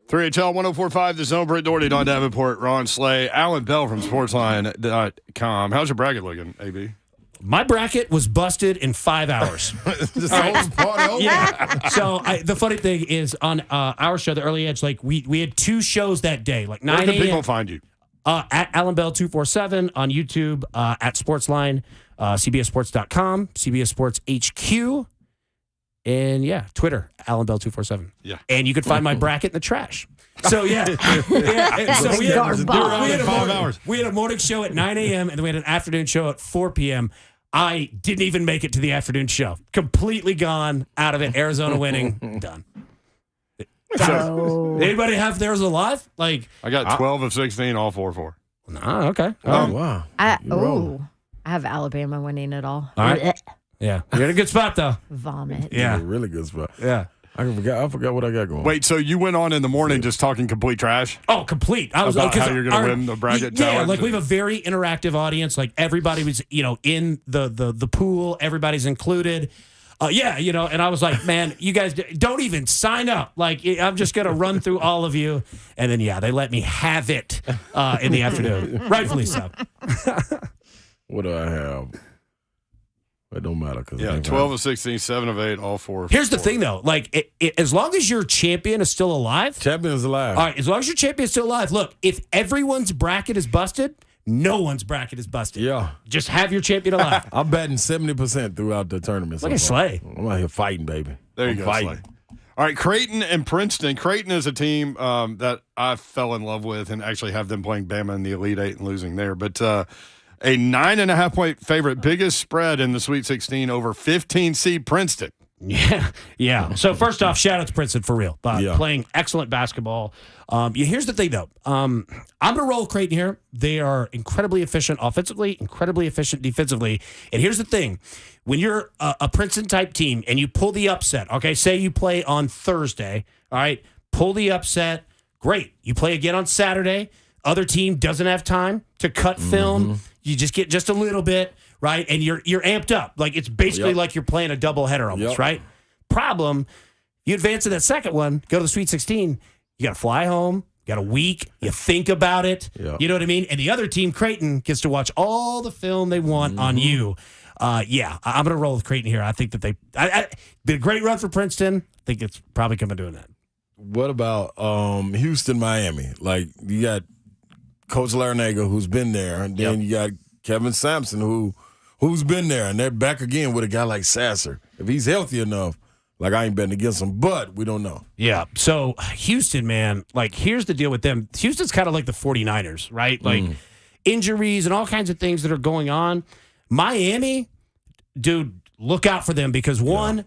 3HL 104.5, The Zone, Britt Doherty, Don Davenport, Ron Slay, Allan Bell from Sportsline.com. How's your bracket looking, AB? My bracket was busted in 5 hours. Yeah. So the funny thing is on our show, The Early Edge, like we had 2 shows that day, like 9 a.m. Where can people a.m. find you? At Allan Bell 247 on YouTube, at Sportsline, CBSSports.com, CBS Sports HQ, and Twitter, Allan Bell 247. Yeah. And you could find my bracket in the trash. So we had a morning show at 9 a.m. and then we had an afternoon show at 4 p.m. I didn't even make it to the afternoon show. Completely gone out of it. Arizona winning. Done. So, anybody have theirs alive? Like I got 12 of 16, all 4-4. Okay. Wow. I have Alabama winning it all. All right. Yeah. You're in a good spot, though. Vomit. Yeah. A really good spot. Yeah. I forgot what I got going. Wait, so you went on in the morning just talking complete trash? Oh, complete. I was about how you're going to win the bracket Yeah, challenge? like we have a very interactive audience. Like everybody was, in the pool. Everybody's included. And I was like, man, you guys don't even sign up. Like, I'm just going to run through all of you. And then, they let me have it in the afternoon. Rightfully so. What do I have? It don't matter. 12 of 16, 7 of 8, all 4. Here's the thing, though. Like, as long as your champion is still alive. Champion is alive. All right, as long as your champion is still alive. Look, if everyone's bracket is busted, no one's bracket is busted. Yeah. Just have your champion alive. I'm batting 70% throughout the tournament. Look at Slay. I'm out here fighting, baby. There you go, Slay. All right, Creighton and Princeton. Creighton is a team that I fell in love with and actually have them playing Bama in the Elite Eight and losing there. But a 9.5-point favorite, biggest spread in the Sweet 16 over 15 seed Princeton. Yeah. So first off, shout out to Princeton for real. Playing excellent basketball. Here's the thing, though. I'm going to roll Creighton here. They are incredibly efficient offensively, incredibly efficient defensively. And here's the thing. When you're a Princeton-type team and you pull the upset, okay, say you play on Thursday, all right, pull the upset, great. You play again on Saturday. Other team doesn't have time to cut film. You just get just a little bit, right? And you're amped up. Like it's basically like you're playing a doubleheader almost, right? Problem, you advance to that second one, go to the Sweet 16, you got to fly home, you got a week, you think about it. You know what I mean? And the other team, Creighton, gets to watch all the film they want on you. I'm going to roll with Creighton here. I think that been a great run for Princeton. I think it's probably coming doing that. What about Houston, Miami? Like you got Coach Larinaga, who's been there, and then you got Kevin Sampson, who's been there, and they're back again with a guy like Sasser. If he's healthy enough, like I ain't betting against him, but we don't know. Yeah. So Houston, man, like here's the deal with them. Houston's kind of like the 49ers, right? Like injuries and all kinds of things that are going on. Miami, dude, look out for them because one,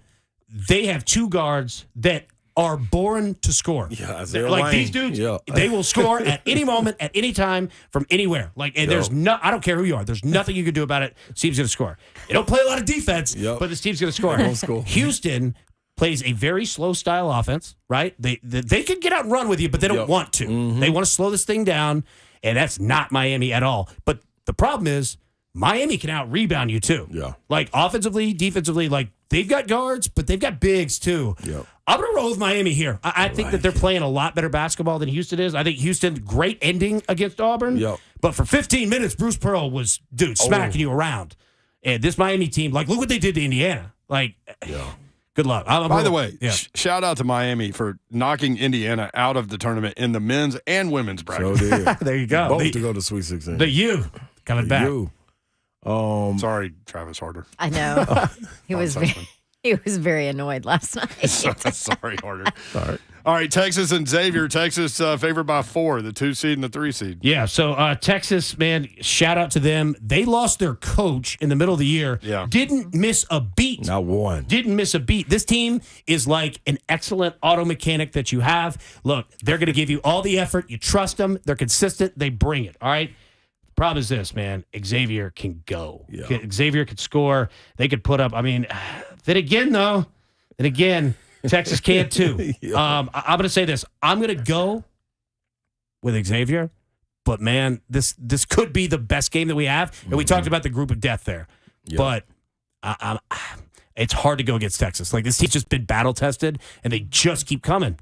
they have 2 guards that are born to score. Yeah, like these dudes, they will score at any moment, at any time, from anywhere. Like, and there's I don't care who you are. There's nothing you can do about it. This team's going to score. They don't play a lot of defense, but this team's going to score. Houston plays a very slow style offense, right? They can get out and run with you, but they don't want to. They want to slow this thing down, and that's not Miami at all. But the problem is Miami can out rebound you too. Yeah. Like offensively, defensively, like they've got guards, but they've got bigs too. Yep. I'm going to roll with Miami here. I think that they're playing a lot better basketball than Houston is. I think Houston, great ending against Auburn. Yep. But for 15 minutes, Bruce Pearl was, smacking you around. And this Miami team, like, look what they did to Indiana. Like, good luck. By the way, shout out to Miami for knocking Indiana out of the tournament in the men's and women's bracket. There you go. Both to go to Sweet 16. The U coming back. Sorry, Travis Harder. I know. He was very annoyed last night. Sorry, Harder. Sorry. All right, Texas and Xavier. Texas favored by 4, the 2 seed and the 3 seed. Yeah, so Texas, man, shout out to them. They lost their coach in the middle of the year. Yeah. Didn't miss a beat. Not one. Didn't miss a beat. This team is like an excellent auto mechanic that you have. Look, they're going to give you all the effort. You trust them. They're consistent. They bring it, all right? Problem is this, man. Xavier can go. Yeah. Xavier could score. They could put up. I mean, then again, Texas can too. I'm going to say this. I'm going to go with Xavier, but man, this could be the best game that we have. And we talked about the group of death there, but It's hard to go against Texas. Like, this team's just been battle tested, and they just keep coming.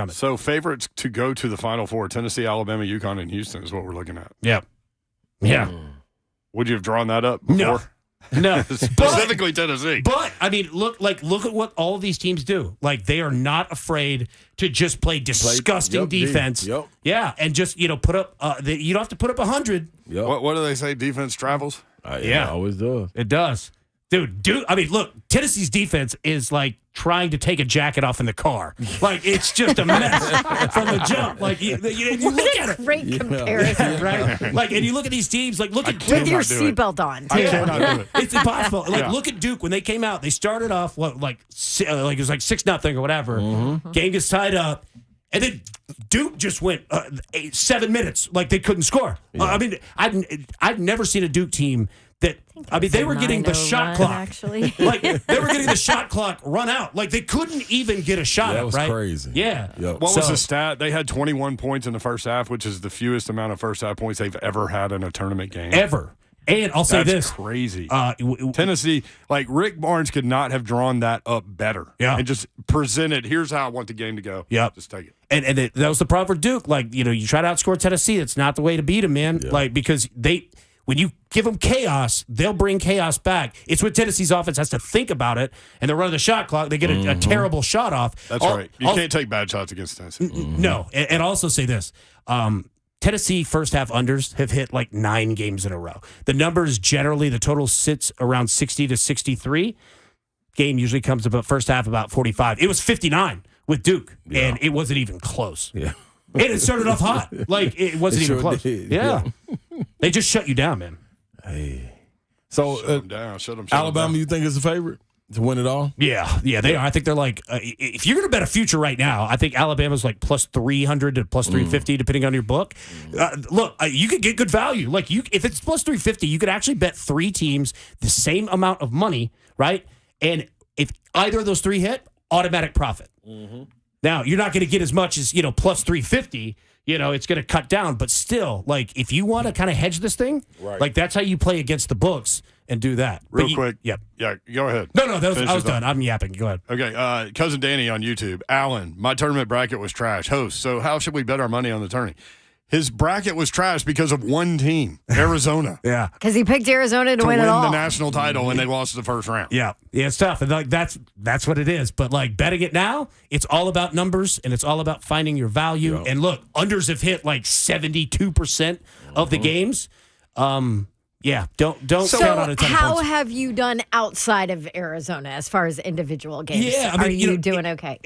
So favorites to go to the Final Four: Tennessee, Alabama, UConn, and Houston is what we're looking at. Yeah. Would you have drawn that up before? No. Specifically Tennessee. But I mean, look at what all of these teams do. Like, they are not afraid to just play disgusting defense. Yeah, and just put up. You don't have to put up 100. What do they say? Defense travels. It always does. It does. Dude. I mean, look, Tennessee's defense is like trying to take a jacket off in the car. Like, it's just a mess from the jump. Like, you look at it. Great comparison, right? Like, and you look at these teams. Like, look at Duke with your seatbelt on. I cannot do it. It's impossible. Like, look at Duke when they came out. They started off it was like 6-0 or whatever. Mm-hmm. Game gets tied up, and then Duke just went 7 minutes. Like, they couldn't score. I mean, I'd never seen a Duke team. They were getting the shot clock. Actually, like, they were getting the shot clock run out. Like, they couldn't even get a shot. That was right? crazy. Yeah. Yep. What was the stat? They had 21 points in the first half, which is the fewest amount of first half points they've ever had in a tournament game. Ever. And I'll say That's this. Crazy. Tennessee, like, Rick Barnes could not have drawn that up better. Yeah. And just presented, here's how I want the game to go. Yep. Just take it. And that was the problem for Duke. Like, you try to outscore Tennessee. It's not the way to beat them, man. Yeah. Like, because when you give them chaos, they'll bring chaos back. It's what Tennessee's offense has to think about it, and they're running the shot clock. They get a terrible shot off. That's right. You can't take bad shots against Tennessee. No. And I'll also say this. Tennessee first half unders have hit like 9 games in a row. The numbers generally, the total sits around 60 to 63. Game usually comes about first half about 45. It was 59 with Duke, and it wasn't even close. Yeah. And it started off hot. Like, it wasn't even close. Did. Yeah. They just shut you down, man. Hey. So, Shut them down. Alabama, you think is the favorite to win it all? Yeah, they are. I think they're like, if you're going to bet a future right now, I think Alabama's like plus 300 to plus 350, depending on your book. Look, you could get good value. Like, if it's plus 350, you could actually bet 3 teams the same amount of money, right? And if either of those 3 hit, automatic profit. Now, you're not going to get as much as, plus 350. It's going to cut down. But still, like, if you want to kind of hedge this thing, like, that's how you play against the books and do that. Real quick. Yep. Yeah, go ahead. No, I was done. I'm yapping. Go ahead. Okay. Cousin Danny on YouTube. Allan, my tournament bracket was trash. Host, so how should we bet our money on the tourney? His bracket was trash because of one team, Arizona. Yeah. Because he picked Arizona to win it all. The national title, and they lost the first round. Yeah, it's tough. And like, that's what it is. But like, betting it now, it's all about numbers, and it's all about finding your value. Yep. And look, unders have hit like 72% of the games. Yeah, don't count on a ton of how points. have you done outside of Arizona as far as individual games? Yeah, I mean, are you doing okay?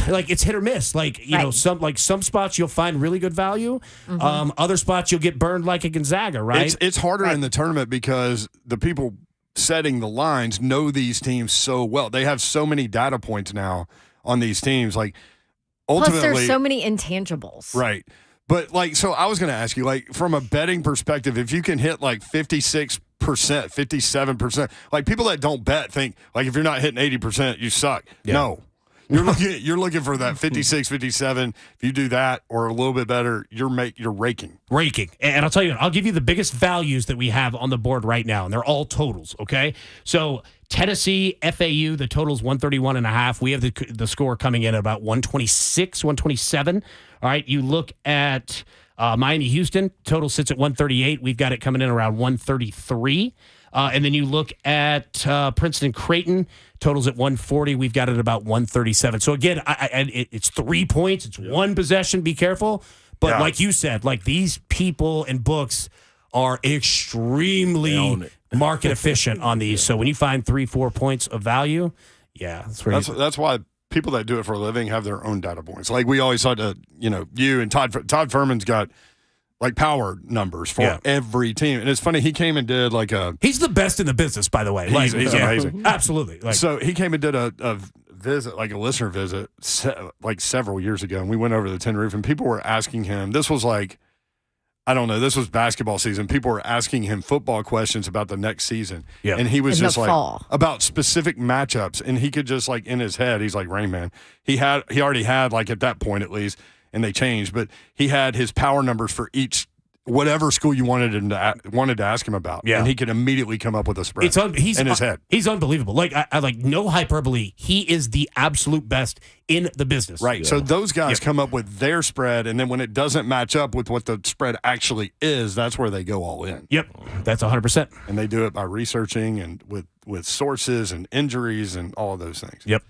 Like, it's hit or miss. Like, some spots you'll find really good value. Other spots you'll get burned like a Gonzaga, right? It's harder in the tournament because the people setting the lines know these teams so well. They have so many data points now on these teams. Like, ultimately, Plus, there's so many intangibles. Right. But, like, so I was going to ask you, like, from a betting perspective, if you can hit, like, 56%, 57%, like, people that don't bet think, like, if you're not hitting 80%, you suck. Yeah. No. You're looking for that 56, 57. If you do that or a little bit better, you're raking. And I'll tell you, I'll give you the biggest values that we have on the board right now, and they're all totals, okay? So Tennessee, FAU, the total's 131.5. We have the score coming in at about 126, 127. All right, you look at Miami, Houston, total sits at 138. We've got it coming in around 133. And then you look at Princeton, Creighton, totals at 140. We've got it about 137. So again, it's 3 points. It's one possession. Be careful. But like you said, like, these people and books are extremely market efficient on these. So when you find 3-4 points of value, that's why people that do it for a living have their own data points. Like, we always thought to, you and Todd Furman's got, like, power numbers for every team. And it's funny, he came and did like he's the best in the business, by the way. He's amazing. Absolutely. Like, so he came and did a visit, like a listener visit, like several years ago. And we went over to the Tin Roof, and people were asking him, this was like, I don't know, this was basketball season. People were asking him football questions about the next season. Yeah. And he was just like, about specific matchups. And he could just, like, in his head, he's like, Rain Man. He already had, like, at that point at least, and they changed, but he had his power numbers for each whatever school you wanted to ask him about. Yeah. And he could immediately come up with a spread He's in his head. He's unbelievable. Like, I like, no hyperbole. He is the absolute best in the business. Right. Yeah. So those guys come up with their spread, and then when it doesn't match up with what the spread actually is, that's where they go all in. Yep. That's 100%. And they do it by researching and with sources and injuries and all of those things. Yep.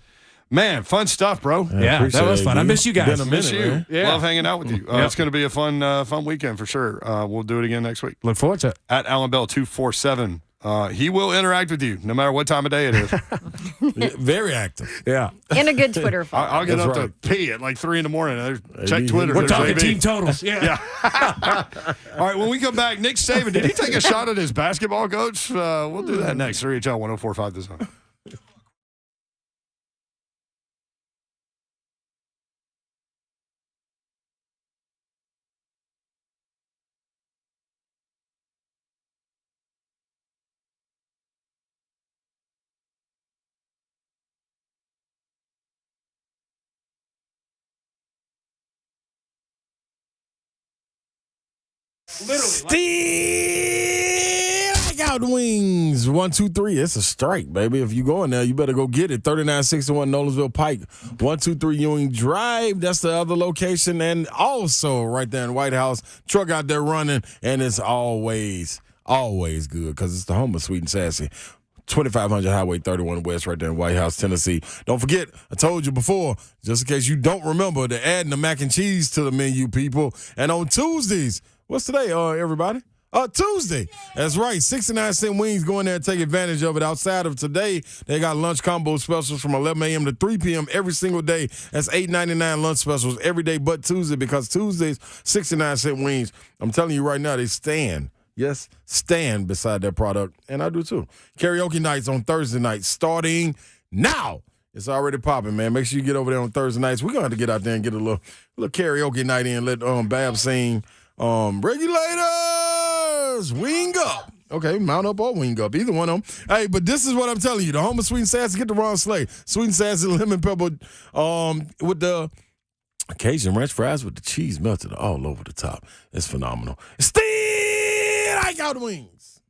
Man, fun stuff, bro. Yeah, that was fun. I miss you guys. Miss you. Man. Yeah. Love hanging out with you. It's going to be a fun weekend for sure. We'll do it again next week. Look forward to it. At Allan Bell 247. He will interact with you no matter what time of day it is. Very active. Yeah. In a good Twitter follow. I'll get up to pee at like 3 a.m. Check Twitter. We're talking team totals. Yeah. All right, when we come back, Nick Saban, did he take a shot at his basketball coach? We'll do that next. 3HL 104.5 The Zone. Still, I got wings. 1, 2, 3. It's a strike, baby. If you go in there, you better go get it. 3961 Nolensville Pike. 123 Ewing Drive. That's the other location. And also right there in White House, truck out there running, and it's always good because it's the home of Sweet and Sassy. 2500 Highway 31 West, right there in White House, Tennessee. Don't forget, I told you before, just in case you don't remember, they're adding the mac and cheese to the menu, people. And on Tuesdays, what's today, everybody? Tuesday. That's right. 69-cent wings. Go in there and take advantage of it. Outside of today, they got lunch combo specials from 11 a.m. to 3 p.m. every single day. That's $8.99 lunch specials every day but Tuesday, because Tuesdays, 69-cent wings. I'm telling you right now, they stand. Yes, stand beside that product. And I do too. Karaoke nights on Thursday nights starting now. It's already popping, man. Make sure you get over there on Thursday nights. We're going to have to get out there and get a little karaoke night in. Let Bab sing Regulators, Wing Up. Okay, mount up or wing up. Either one of them. Hey, but this is what I'm telling you. The home of Sweet and Sassy, get the wrong sleigh. Sweet and Sassy lemon pepper with the Cajun ranch fries with the cheese melted all over the top. It's phenomenal. Still, I got wings.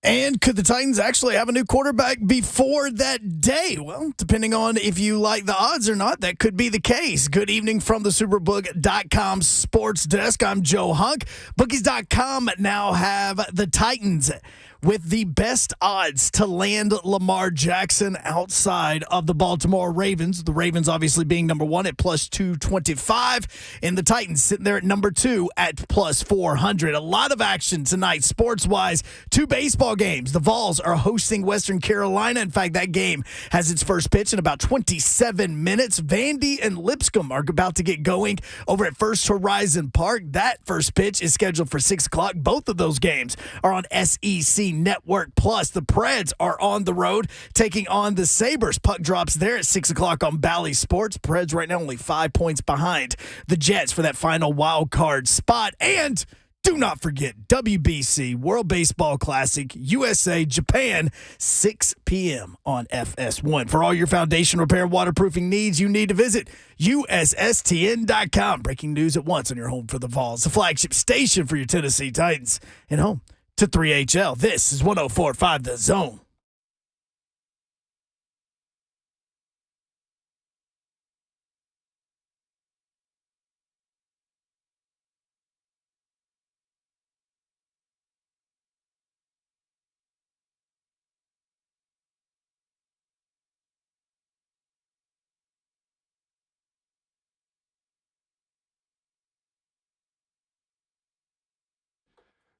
And could the Titans actually have a new quarterback before that day? Well, depending on if you like the odds or not, that could be the case. Good evening from the Superbook.com sports desk. I'm Joe Hunk. Bookies.com now have the Titans with the best odds to land Lamar Jackson outside of the Baltimore Ravens. The Ravens obviously being number one at plus 225, and the Titans sitting there at number two at plus 400. A lot of action tonight, sports-wise. 2 baseball games. The Vols are hosting Western Carolina. In fact, that game has its first pitch in about 27 minutes. Vandy and Lipscomb are about to get going over at First Horizon Park. That first pitch is scheduled for 6 o'clock. Both of those games are on SEC Network Plus. The Preds are on the road taking on the Sabres. Puck drops there at 6 o'clock on Bally Sports. Preds right now only 5 points behind the Jets for that final wild card spot. And do not forget WBC World Baseball Classic, USA, Japan, 6 p.m. on FS1. For all your foundation repair and waterproofing needs, you need to visit USSTN.com. Breaking news at once on your home for the Vols, the flagship station for your Tennessee Titans, and home to 3HL. This is 104.5 The Zone.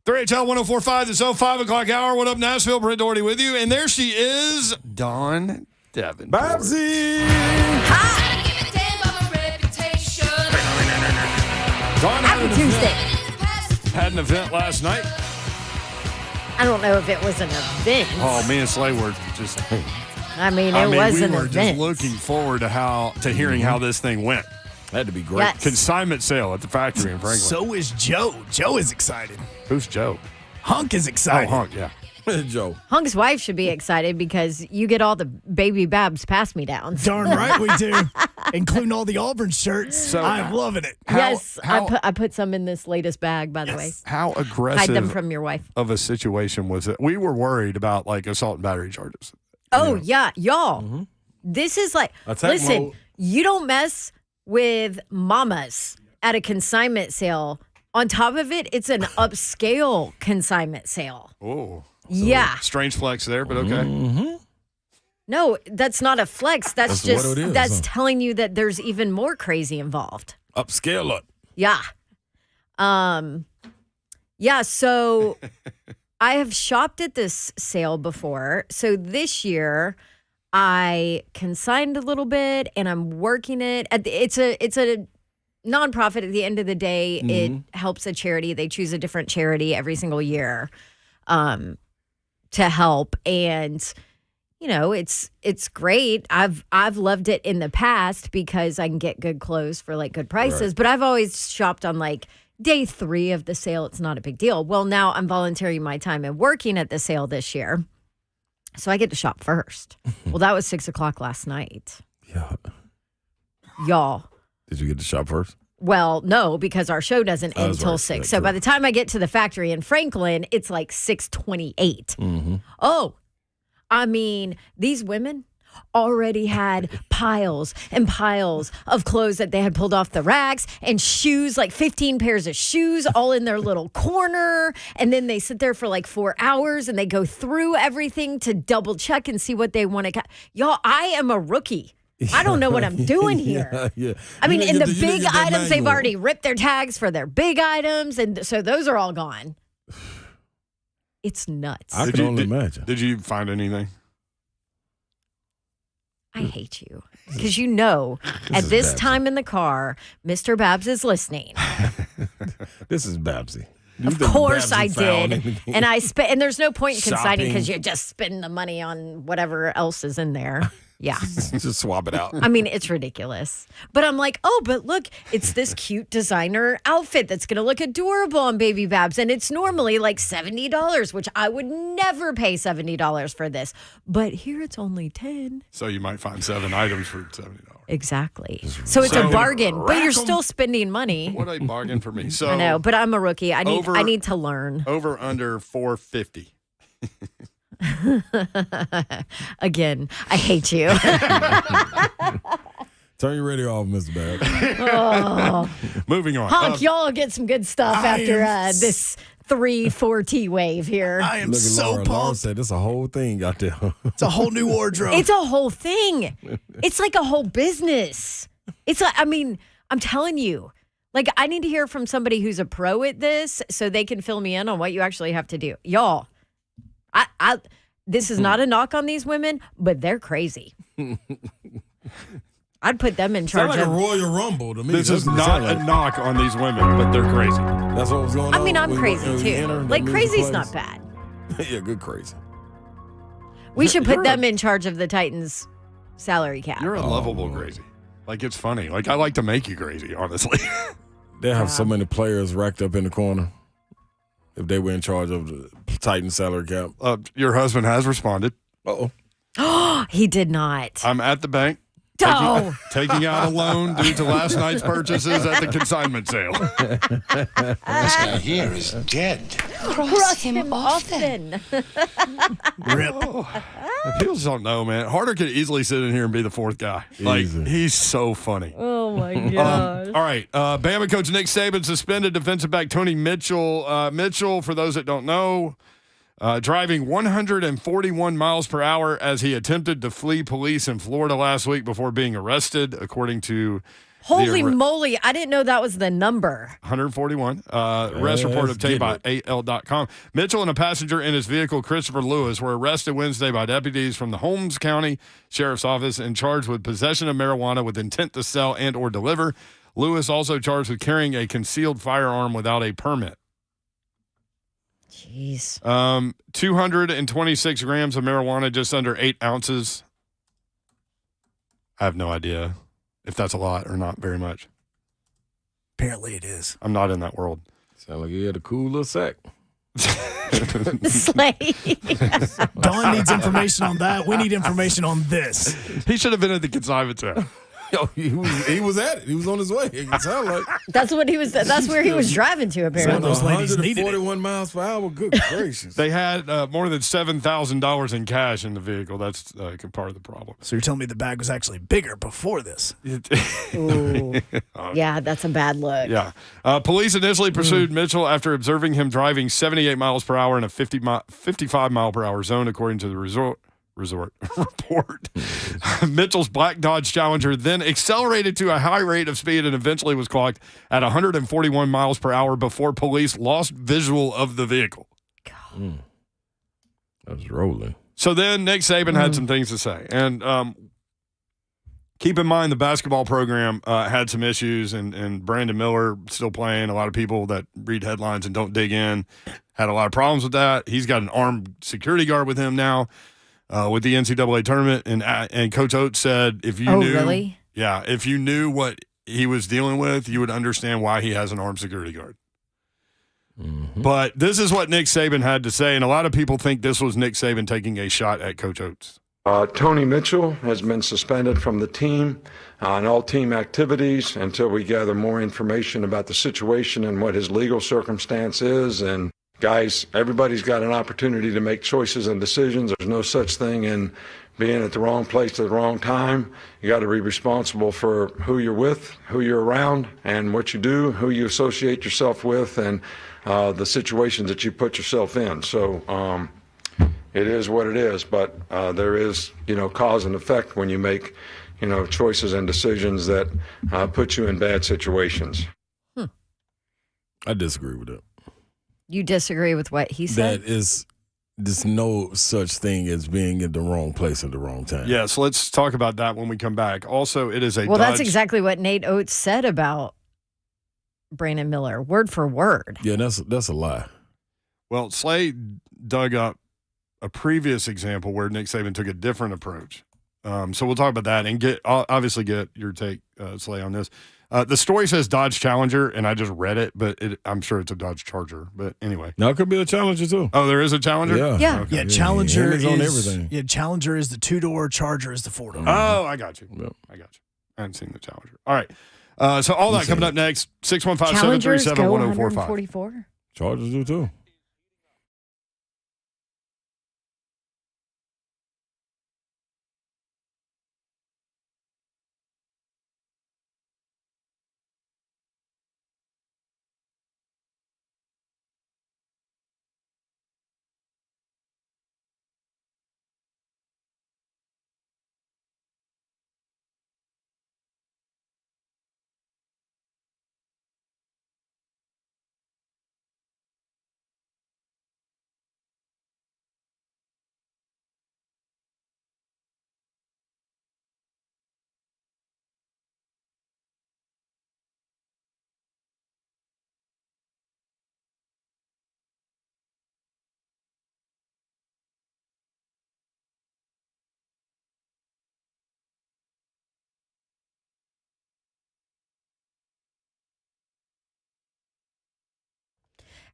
HL 104.5, the Zone 5 o'clock hour. What up, Nashville? Brent Doherty with you. And there she is, Dawn Devin. Babsy! Dawn Happy Tuesday. Had an event last night. I don't know if it was an event. Oh, me and Slay were just... I mean, it was we an were event. just looking forward to hearing how this thing went. Had to be great. Yes. Consignment sale at the factory in Franklin. So is Joe. Joe is excited. Who's Joe? Hunk is excited. Oh, Hunk, yeah. Joe. Hunk's wife should be excited because you get all the baby Babs pass-me-downs. Darn right we do. Including all the Auburn shirts. So, I'm loving it. I put some in this latest bag, by the way. How Hide aggressive them from your wife. of a situation was it? We were worried about like assault and battery charges. Oh, yeah. Y'all, this is like, Attack listen, mode. you don't mess with mamas at a consignment sale. On top of it, it's an upscale consignment sale. Oh. Yeah. Strange flex there, but okay. No, that's not a flex. That's That's what just, it is, that's huh? telling you that there's even more crazy involved. Upscale it. Yeah. Yeah, so I have shopped at this sale before. So this year I consigned a little bit and I'm working it. It's a nonprofit at the end of the day. It helps a charity. They choose a different charity every single year to help. And you know, it's great. I've loved it in the past because I can get good clothes for like good prices, Right. but I've always shopped on like day 3 of the sale. It's not a big deal. Well, now I'm volunteering my time and working at the sale this year. So I get to shop first. Well, that was 6 o'clock last night. Yeah. Y'all. Did you get to shop first? Well, no, because our show doesn't end That's till right. 6. That's So true. by the time I get to the factory in Franklin, it's like 6:28. Oh, I mean, these women already had piles and piles of clothes that they had pulled off the racks and shoes, like 15 pairs of shoes all in their little corner. And then they sit there for like 4 hours and they go through everything to double check and see what they want to. Y'all, I am a rookie. I don't know what I'm doing here. Yeah. I mean, in the You didn't big get that items, they've manual. already ripped their tags for their big items. And so those are all gone. It's nuts. I can only imagine. Did you find anything? I hate you because you know at is this Babsy. time in the car, Mr. Babs is listening. This is Babsy. You Of think course Babsy I found did. anything? And I spent, and there's no point in consigning because Shopping. you're just spending the money on whatever else is in there. Yeah. Just swap it out. I mean, it's ridiculous. But I'm like, oh, but look, it's this cute designer outfit that's going to look adorable on Baby Babs. And it's normally like $70, which I would never pay $70 for this. But here it's only $10. So you might find 7 items for $70. Exactly. So it's a bargain, but you're still spending money. What a bargain for me. So I know, but I'm a rookie. I need Over- to learn. over under 450. Again, I hate you. Turn your radio off, Mr. Babb. Oh. Moving on. Honk, y'all get some good stuff after this 3-4T wave here. I am Look at so Laura. pumped. Laura said there's a whole thing out there. It's a whole new wardrobe. It's a whole thing. It's like a whole business. It's like, I mean, I'm telling you, like, I need to hear from somebody who's a pro at this so they can fill me in on what you actually have to do. Y'all, this is not a knock on these women, but they're crazy. I'd put them in charge Sound like of a Royal Rumble to me. This is not a knock on these women, but they're crazy. That's what was going on. I mean, I'm when crazy we too. enter Like, the crazy's music not plays. bad. Yeah, good crazy. We should put You're them in charge of the Titans' salary cap. You're a lovable crazy. Like, it's funny. Like, I like to make you crazy, honestly. They have so many players racked up in the corner. If they were in charge of the Titan salary cap. Your husband has responded. Oh, he did not. I'm at the bank. Oh. Taking out a loan due to last night's purchases at the consignment sale. This guy here is dead. Cross him often. Rip. People just don't know, man. Harder could easily sit in here and be the fourth guy. Like, he's so funny. Oh, my gosh. All right. Bama coach Nick Saban suspended defensive back Tony Mitchell. Mitchell, for those that don't know, driving 141 miles per hour as he attempted to flee police in Florida last week before being arrested, according to Holy moly. I didn't know that was the number. 141. Arrest report obtained by AL.com. Mitchell and a passenger in his vehicle, Christopher Lewis, were arrested Wednesday by deputies from the Holmes County Sheriff's Office and charged with possession of marijuana with intent to sell and or deliver. Lewis also charged with carrying a concealed firearm without a permit. Jeez. 226 grams of marijuana, just under 8 ounces. I have no idea if that's a lot or not very much. Apparently it is. I'm not in that world. Sound like he had a cool little sack. Slay. Dawn needs information on that. We need information on this. He should have been at the consignment sale. Yo, he was at it. He was on his way. It sound like That's what he was. That's where he was driving to, apparently. Those ladies needed it. 141 miles per hour. Good gracious. They had more than $7,000 in cash in the vehicle. That's part of the problem. So you're telling me the bag was actually bigger before this? Ooh. Yeah, that's a bad look. Yeah. Police initially pursued Mitchell after observing him driving 78 miles per hour in a 55 mile per hour zone, according to the resort report. Mitchell's black Dodge Challenger then accelerated to a high rate of speed and eventually was clocked at 141 miles per hour before police lost visual of the vehicle. That was rolling. So then Nick Saban had some things to say. And keep in mind the basketball program had some issues, and Brandon Miller still playing. A lot of people that read headlines and don't dig in had a lot of problems with that. He's got an armed security guard with him now. With the NCAA tournament, and Coach Oates said, if you knew, really? Yeah, if you knew what he was dealing with, you would understand why he has an armed security guard. Mm-hmm. But this is what Nick Saban had to say, and a lot of people think this was Nick Saban taking a shot at Coach Oates. Tony Mitchell has been suspended from the team and all team activities until we gather more information about the situation and what his legal circumstance is. And guys, everybody's got an opportunity to make choices and decisions. There's no such thing in being at the wrong place at the wrong time. You got to be responsible for who you're with, who you're around, and what you do, who you associate yourself with, and the situations that you put yourself in. So it is what it is, but there is, cause and effect when you make, choices and decisions that put you in bad situations. I disagree with it. You disagree with what he said? There's no such thing as being in the wrong place at the wrong time. Yeah, so let's talk about that when we come back. Also, it is a that's exactly what Nate Oates said about Brandon Miller, word for word. Yeah, that's a lie. Well, Slay dug up a previous example where Nick Saban took a different approach. So we'll talk about that and obviously get your take, Slay, on this. The story says Dodge Challenger, and I just read it, but I'm sure it's a Dodge Charger. But anyway. Now it could be a Challenger, too. Oh, there is a Challenger? Yeah. Okay. Yeah, Challenger is on everything. Yeah, Challenger is the 2-door, Charger is the 4-door. Oh, I got you. Yep. I got you. I haven't seen the Challenger. All right. So all that coming up next, 615-737-1045. Challengers go 144? Chargers do, too.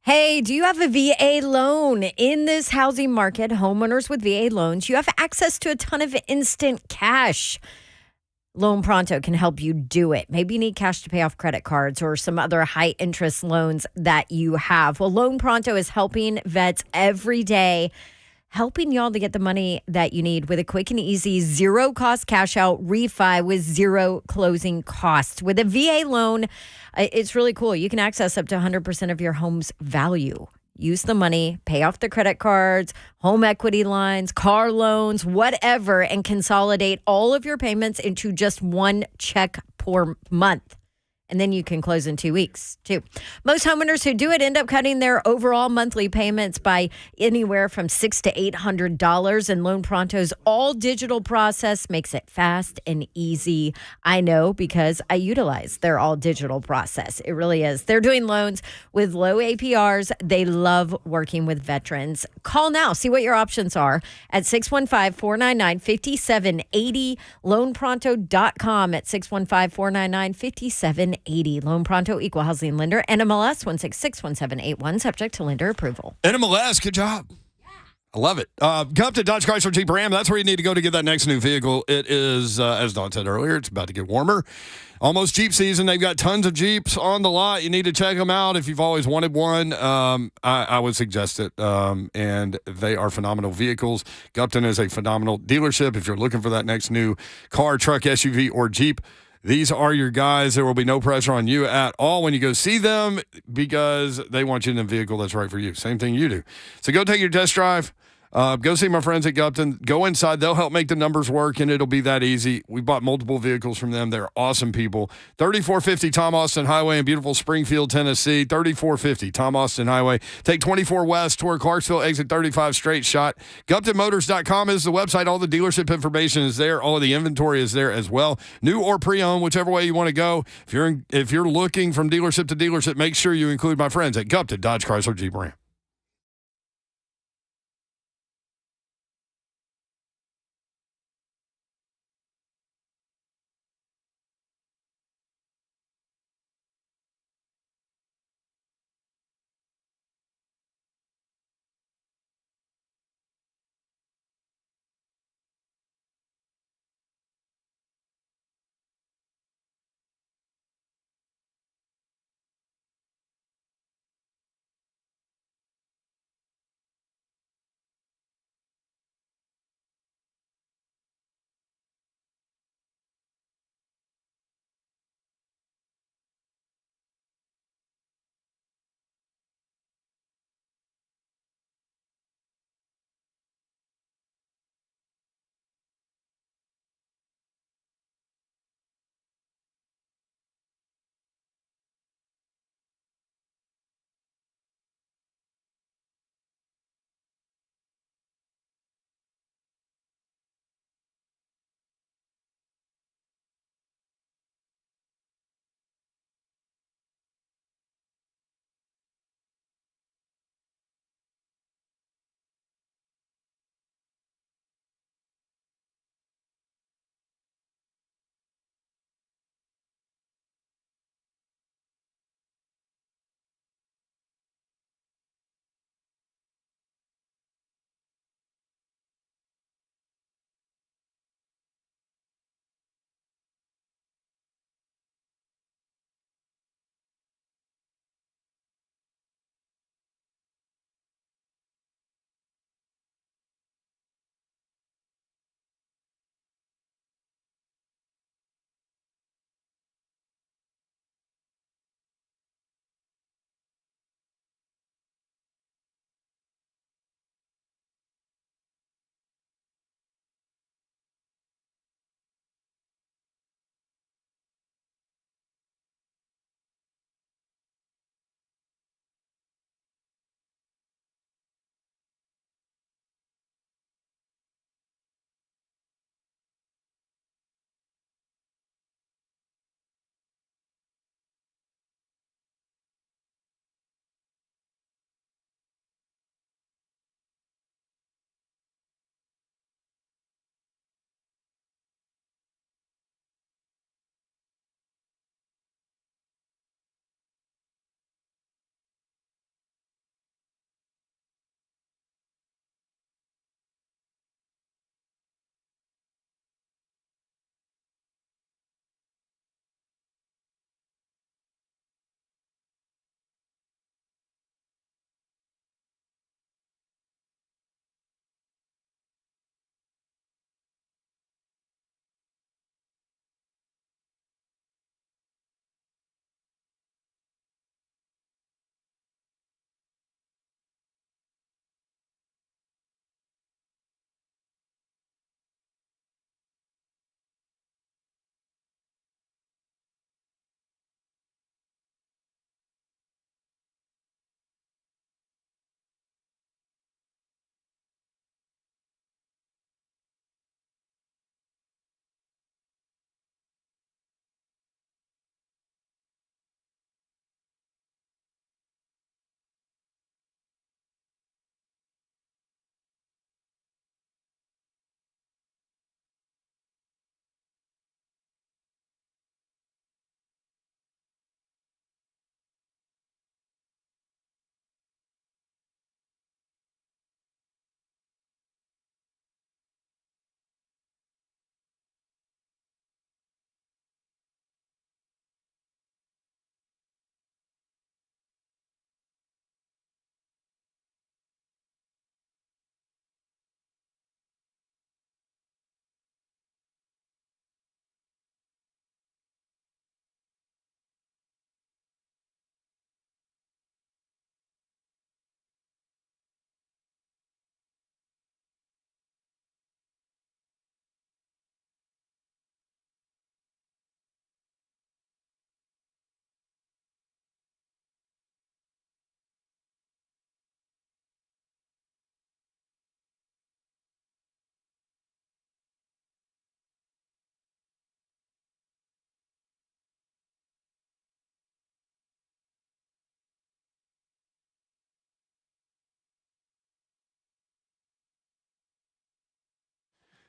Hey, do you have a VA loan? In this housing market, homeowners with VA loans, you have access to a ton of instant cash. Loan Pronto can help you do it. Maybe you need cash to pay off credit cards or some other high interest loans that you have. Well, Loan Pronto is helping vets every day, helping y'all to get the money that you need with a quick and easy zero cost cash out refi with zero closing costs. With a VA loan, it's really cool. You can access up to 100% of your home's value. Use the money, pay off the credit cards, home equity lines, car loans, whatever, and consolidate all of your payments into just one check per month. And then you can close in 2 weeks, too. Most homeowners who do it end up cutting their overall monthly payments by anywhere from $600 to $800. And Loan Pronto's all-digital process makes it fast and easy. I know because I utilize their all-digital process. It really is. They're doing loans with low APRs. They love working with veterans. Call now. See what your options are at 615-499-5780. LoanPronto.com at 615-499-5780. Loan Pronto, equal housing lender, NMLS 1661781, subject to lender approval. NMLS, good job. I love it. Come to Dodge Chrysler Jeep Ram. That's where you need to go to get that next new vehicle. It is, as Don said earlier, it's about to get warmer. Almost Jeep season. They've got tons of Jeeps on the lot. You need to check them out if you've always wanted one. I would suggest it. And they are phenomenal vehicles. Gupton is a phenomenal dealership. If you're looking for that next new car, truck, SUV, or Jeep, these are your guys. There will be no pressure on you at all when you go see them because they want you in a vehicle that's right for you. Same thing you do. So go take your test drive. Go see my friends at Gupton. Go inside. They'll help make the numbers work, and it'll be that easy. We bought multiple vehicles from them. They're awesome people. 3450 Tom Austin Highway in beautiful Springfield, Tennessee. 3450 Tom Austin Highway. Take 24 west toward Clarksville, exit 35 straight shot. GuptonMotors.com is the website. All the dealership information is there. All of the inventory is there as well. New or pre-owned, whichever way you want to go. If you're looking from dealership to dealership, make sure you include my friends at Gupton Dodge Chrysler Jeep Ram.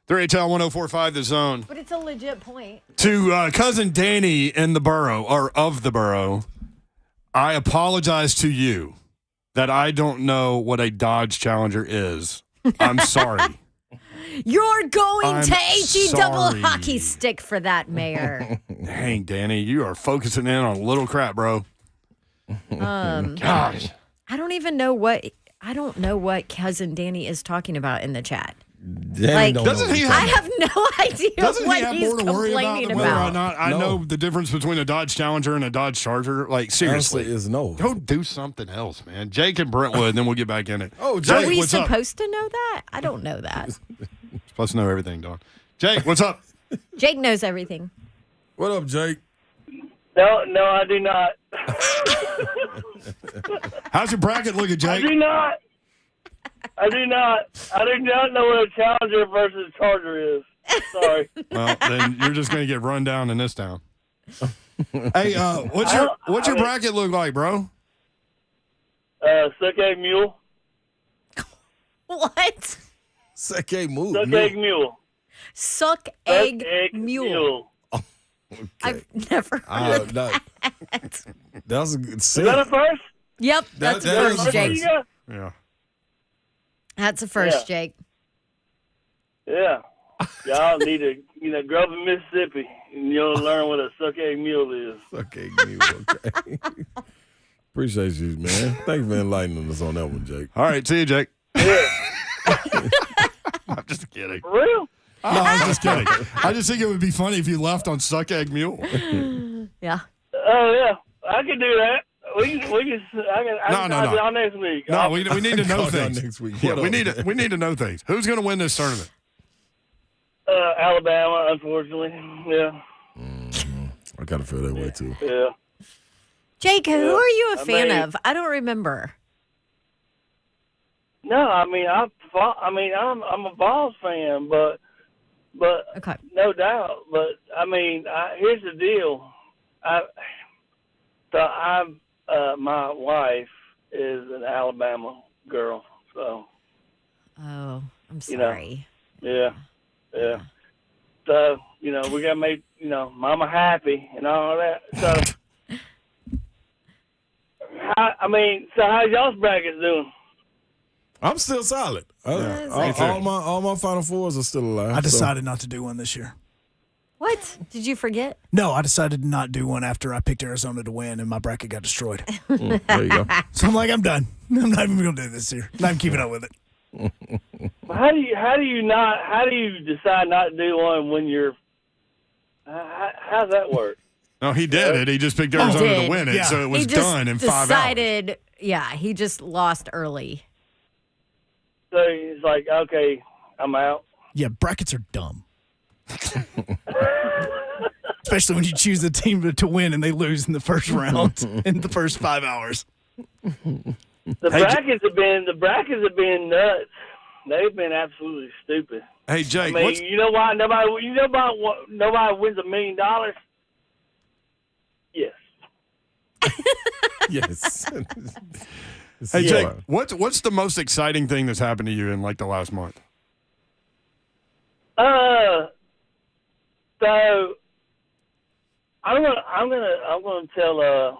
3HL 1045 The Zone. But it's a legit point. To cousin Danny in the borough, or of the borough, I apologize to you that I don't know what a Dodge Challenger is. I'm sorry. You're going to HE double sorry. hockey stick for that, Mayor. Dang, Danny, you are focusing in on little crap, bro. Gosh. I don't know what cousin Danny is talking about in the chat. Like, doesn't he have, I have no idea what he he's more to worry complaining about. Whether or about. not I know the difference between a Dodge Challenger and a Dodge Charger. Like, seriously. is no. Go do something else, man. Jake and Brentwood, and then we'll get back in it. Oh, Are Jake, we what's up? supposed to know that? I don't know that. Supposed to know everything, Dawn. Jake, what's up? Jake knows everything. What up, Jake? No, I do not. How's your bracket looking, Jake? I do not. I do not know what a Challenger versus a Charger is. Sorry. Well, then you're just going to get run down in this town. Hey, what's your bracket look like, bro? Suck egg mule. What? Suck egg mule. Suck egg mule. Suck egg mule. Okay. I've never heard of that. That was a good Is that a first? Yep, that's a is first, a Jake. first. Yeah. That's a first, Jake. Yeah. Y'all need to, grow up in Mississippi, and you'll learn what a suck egg mule is. Suck egg mule, okay. Appreciate you, man. Thanks for enlightening us on that one, Jake. All right, see you, Jake. Yeah. I'm just kidding. For real? No, I was just kidding. I just think it would be funny if you left on Suck Egg Mule. Yeah. Oh, yeah. I can do that. I can No. y'all next week. No, we need to know Call y'all things. next week. Yeah, What we up? need to know things. Who's going to win this tournament? Alabama, unfortunately. Yeah. I kind of feel that way, too. Yeah. Jake, who are you a I fan mean- of? I don't remember. No, I mean, I'm a Vols fan, but Okay. no doubt. But I mean, here's the deal. My wife is an Alabama girl, so Oh, I'm You know. sorry. yeah. So we gotta make Mama happy and all that. So how's y'all's brackets doing? I'm still solid. Yeah. All my Final Fours are still alive. I decided not to do one this year. What? Did you forget? No, I decided to not do one after I picked Arizona to win and my bracket got destroyed. There you go. So I'm like, I'm done. I'm not even going to do this year. Not even keeping up with it. How do you decide not to do one when you're? How's that work? No, he did it. He just picked Arizona to did. win it, Yeah. so it was He just done in 5 hours. decided, yeah, he just lost early. So it's like, okay, I'm out. Yeah, brackets are dumb. Especially when you choose a team to win and they lose in the first round in the first 5 hours. The brackets have been nuts. They've been absolutely stupid. Hey, Jake, I mean, you know why nobody wins $1 million? Yes. Yes. hey, Yeah. Jake, what's the most exciting thing that's happened to you in like the last month? So I'm gonna tell a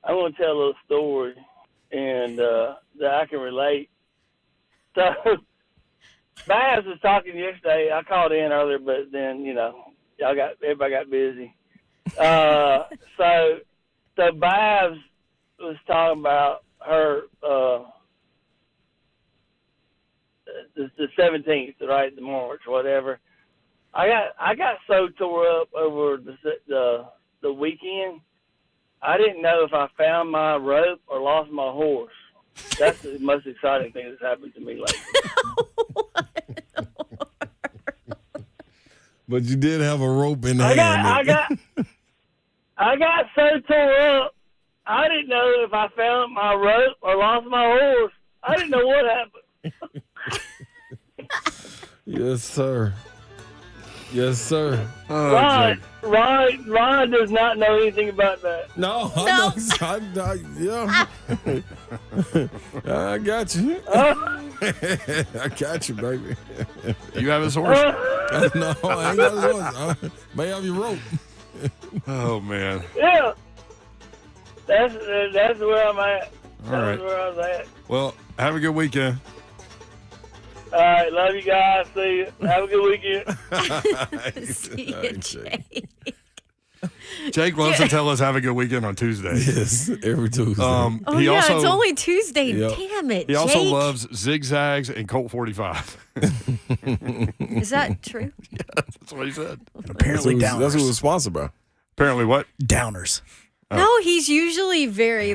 little story, and that I can relate. So Babs was talking yesterday. I called in earlier, but then everybody got busy. So Babs was talking about her the 17th, right, the March, whatever. I got so tore up over the weekend. I didn't know if I found my rope or lost my horse. That's the most exciting thing that's happened to me lately. But you did have a rope in hand. I got so tore up. I didn't know if I found my rope or lost my horse. I didn't know what happened. Yes, sir. Yes, sir. Oh, Ron does not know anything about that. No, I know. Yeah. I got you. I got you, baby. You have a source? No, I ain't got a source. May have your rope. Oh, man. Yeah. That's where I'm at. All right. That's where I was at. Well, have a good weekend. All right, love you guys. See you. Have a good weekend. See you, Jake. Jake loves to tell us have a good weekend on Tuesday. Yes, every Tuesday. It's only Tuesday. Yep. Damn it, He also Jake. loves zigzags and Colt 45. Is that true? Yeah, that's what he said. And apparently that's downers. who was sponsored by. Apparently what? Downers. No, he's usually very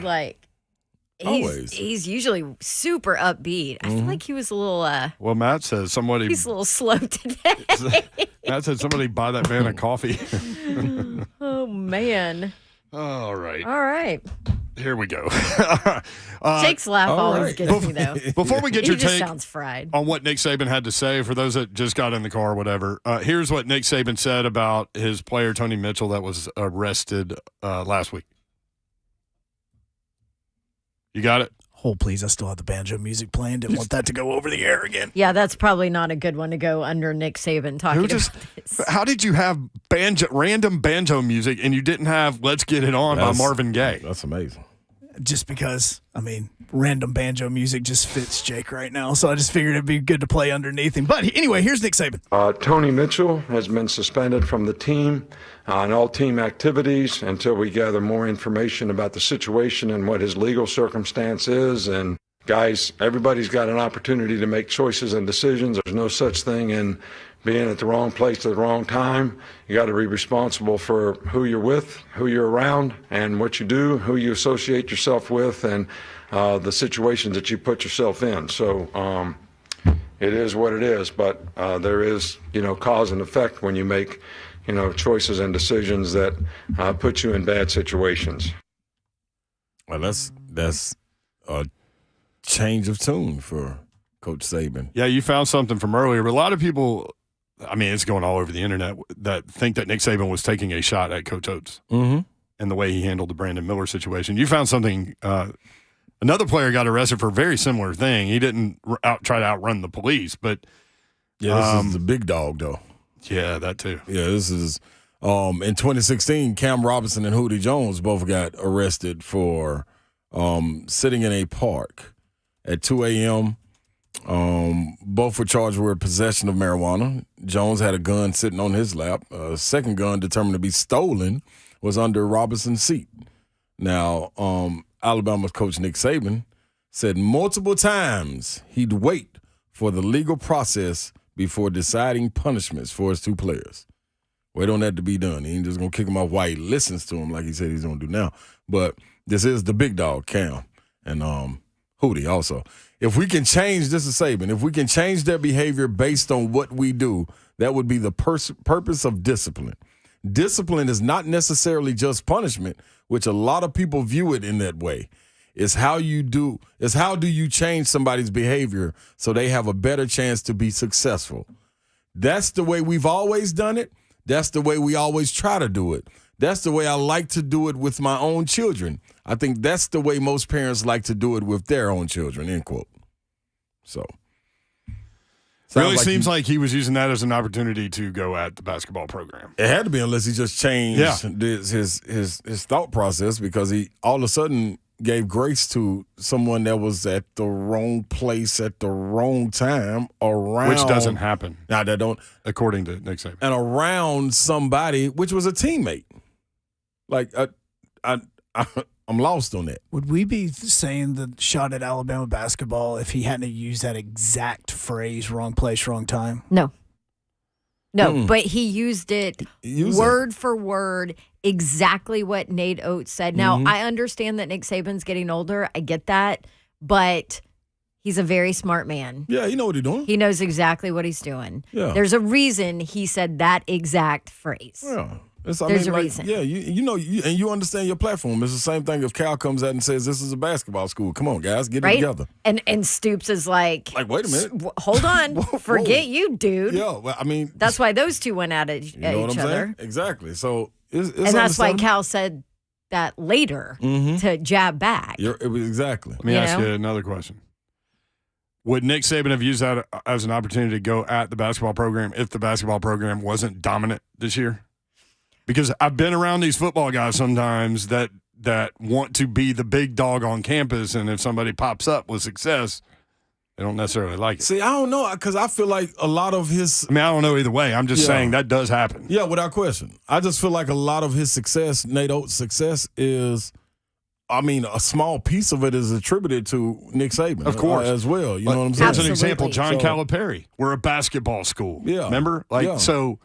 Always. He's usually super upbeat. I feel like he was a little Well, Matt says somebody. he's a little slow today. Matt said somebody buy that man a coffee. Oh man. All right. All right. Here we go. Jake's laugh always right. gets me though. Before we get He your just take sounds fried. on what Nick Saban had to say, for those that just got in the car or whatever, here's what Nick Saban said about his player, Tony Mitchell, that was arrested last week. You got it? Oh, please. I still have the banjo music playing. Didn't want that to go over the air again. Yeah, that's probably not a good one to go under Nick Saban talking about this. How did you have random banjo music and you didn't have Let's Get It On by Marvin Gaye? That's amazing. Just because, random banjo music just fits Jake right now. So I just figured it'd be good to play underneath him. But anyway, here's Nick Saban. Tony Mitchell has been suspended from the team and all team activities until we gather more information about the situation and what his legal circumstance is. And guys, everybody's got an opportunity to make choices and decisions. There's no such thing in being at the wrong place at the wrong time. You got to be responsible for who you're with, who you're around, and what you do, who you associate yourself with, and the situations that you put yourself in. So it is what it is, but there is, cause and effect when you make, choices and decisions that put you in bad situations. Well, that's a change of tune for Coach Saban. Yeah, you found something from earlier, but a lot of people, it's going all over the internet, that think that Nick Saban was taking a shot at Coach Oates and the way he handled the Brandon Miller situation. You found something. Another player got arrested for a very similar thing. He didn't try to outrun the police, but this is the big dog, though. Yeah, that too. Yeah, this is in 2016. Cam Robinson and Hootie Jones both got arrested for sitting in a park at 2 a.m. Both were charged with possession of marijuana. Jones had a gun sitting on his lap. A second gun, determined to be stolen, was under Robinson's seat. Now, Alabama's coach Nick Saban said multiple times he'd wait for the legal process before deciding punishments for his two players. Wait on that to be done. He ain't just going to kick him off while he listens to him like he said he's going to do now. But this is the big dog, Cam, and Hootie also. If we can change, this is Saban, if we can change their behavior based on what we do, that would be the purpose of discipline. Discipline is not necessarily just punishment, which a lot of people view it in that way. It's how do you change somebody's behavior so they have a better chance to be successful. That's the way we've always done it. That's the way we always try to do it. That's the way I like to do it with my own children. I think that's the way most parents like to do it with their own children, end quote. So. Really seems like he was using that as an opportunity to go at the basketball program. It had to be, unless he just changed his thought process, because he all of a sudden gave grace to someone that was at the wrong place at the wrong time around. Which doesn't happen. Now, that don't. According to Nick Saban. And around somebody, which was a teammate. Like, I'm lost on that. Would we be saying the shot at Alabama basketball if he hadn't used that exact phrase, wrong place, wrong time? No, but he used it word for word, exactly what Nate Oates said. Now, I understand that Nick Saban's getting older. I get that. But he's a very smart man. Yeah, you know what he's doing. He knows exactly what he's doing. Yeah. There's a reason he said that exact phrase. Yeah. There's a reason. Yeah, and you understand your platform. It's the same thing if Cal comes out and says this is a basketball school. Come on, guys, get it together. And Stoops is like, wait a minute. Hold on. Forget you, dude. Yeah, well, that's why those two went at each other. Saying? Exactly. So it's and that's why Cal said that later to jab back. Exactly. Let me ask you another question. would Nick Saban have used that as an opportunity to go at the basketball program if the basketball program wasn't dominant this year? Because I've been around these football guys sometimes that want to be the big dog on campus, and if somebody pops up with success, they don't necessarily like it. See, I don't know, because I feel like a lot of his – I mean, I don't know either way. I'm just saying that does happen. Yeah, without question. I just feel like a lot of his success, Nate Oates' success, is – I mean, a small piece of it is attributed to Nick Saban, of course, as well. You know what I'm saying? As an example, John Calipari. We're a basketball school. Yeah, remember? So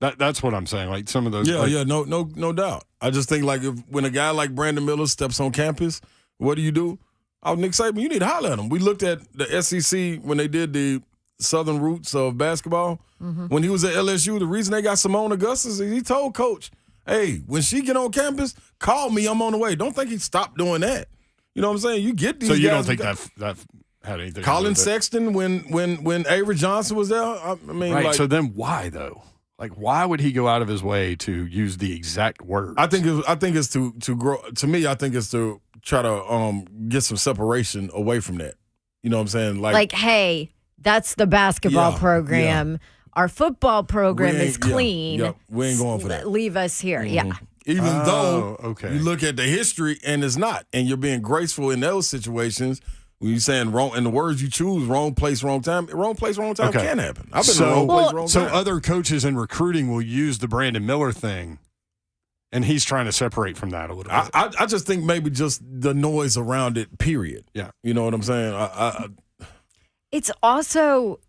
that's what I'm saying. Like some of those. Yeah, no doubt. I just think like when a guy like Brandon Miller steps on campus, what do? Oh, Nick Saban, you need to holler at him. We looked at the SEC when they did the Southern Roots of basketball. Mm-hmm. When he was at LSU, the reason they got Simone Augustus is he told Coach, hey, when she get on campus, call me. I'm on the way. Don't think he stopped doing that. You know what I'm saying? You get these guys. So you don't think that had anything Colin to do with Sexton, when Avery Johnson was there, I mean. Right, like, so then why, though? Like, why would he go out of his way to use the exact words? I think it's to grow. To me, I think it's to try to get some separation away from that. You know what I'm saying? Like hey, that's the basketball program. Yeah. Our football program is clean. Yeah, we ain't going for that. Leave us here. Mm-hmm. Yeah. Even though you look at the history and it's not, and you're being graceful in those situations. When you're saying wrong, and the words you choose, wrong place, wrong time. Wrong place, wrong time can happen. I've been in the wrong place, wrong time. So other coaches in recruiting will use the Brandon Miller thing, and he's trying to separate from that a little bit. I just think maybe just the noise around it, period. Yeah. You know what I'm saying? It's also,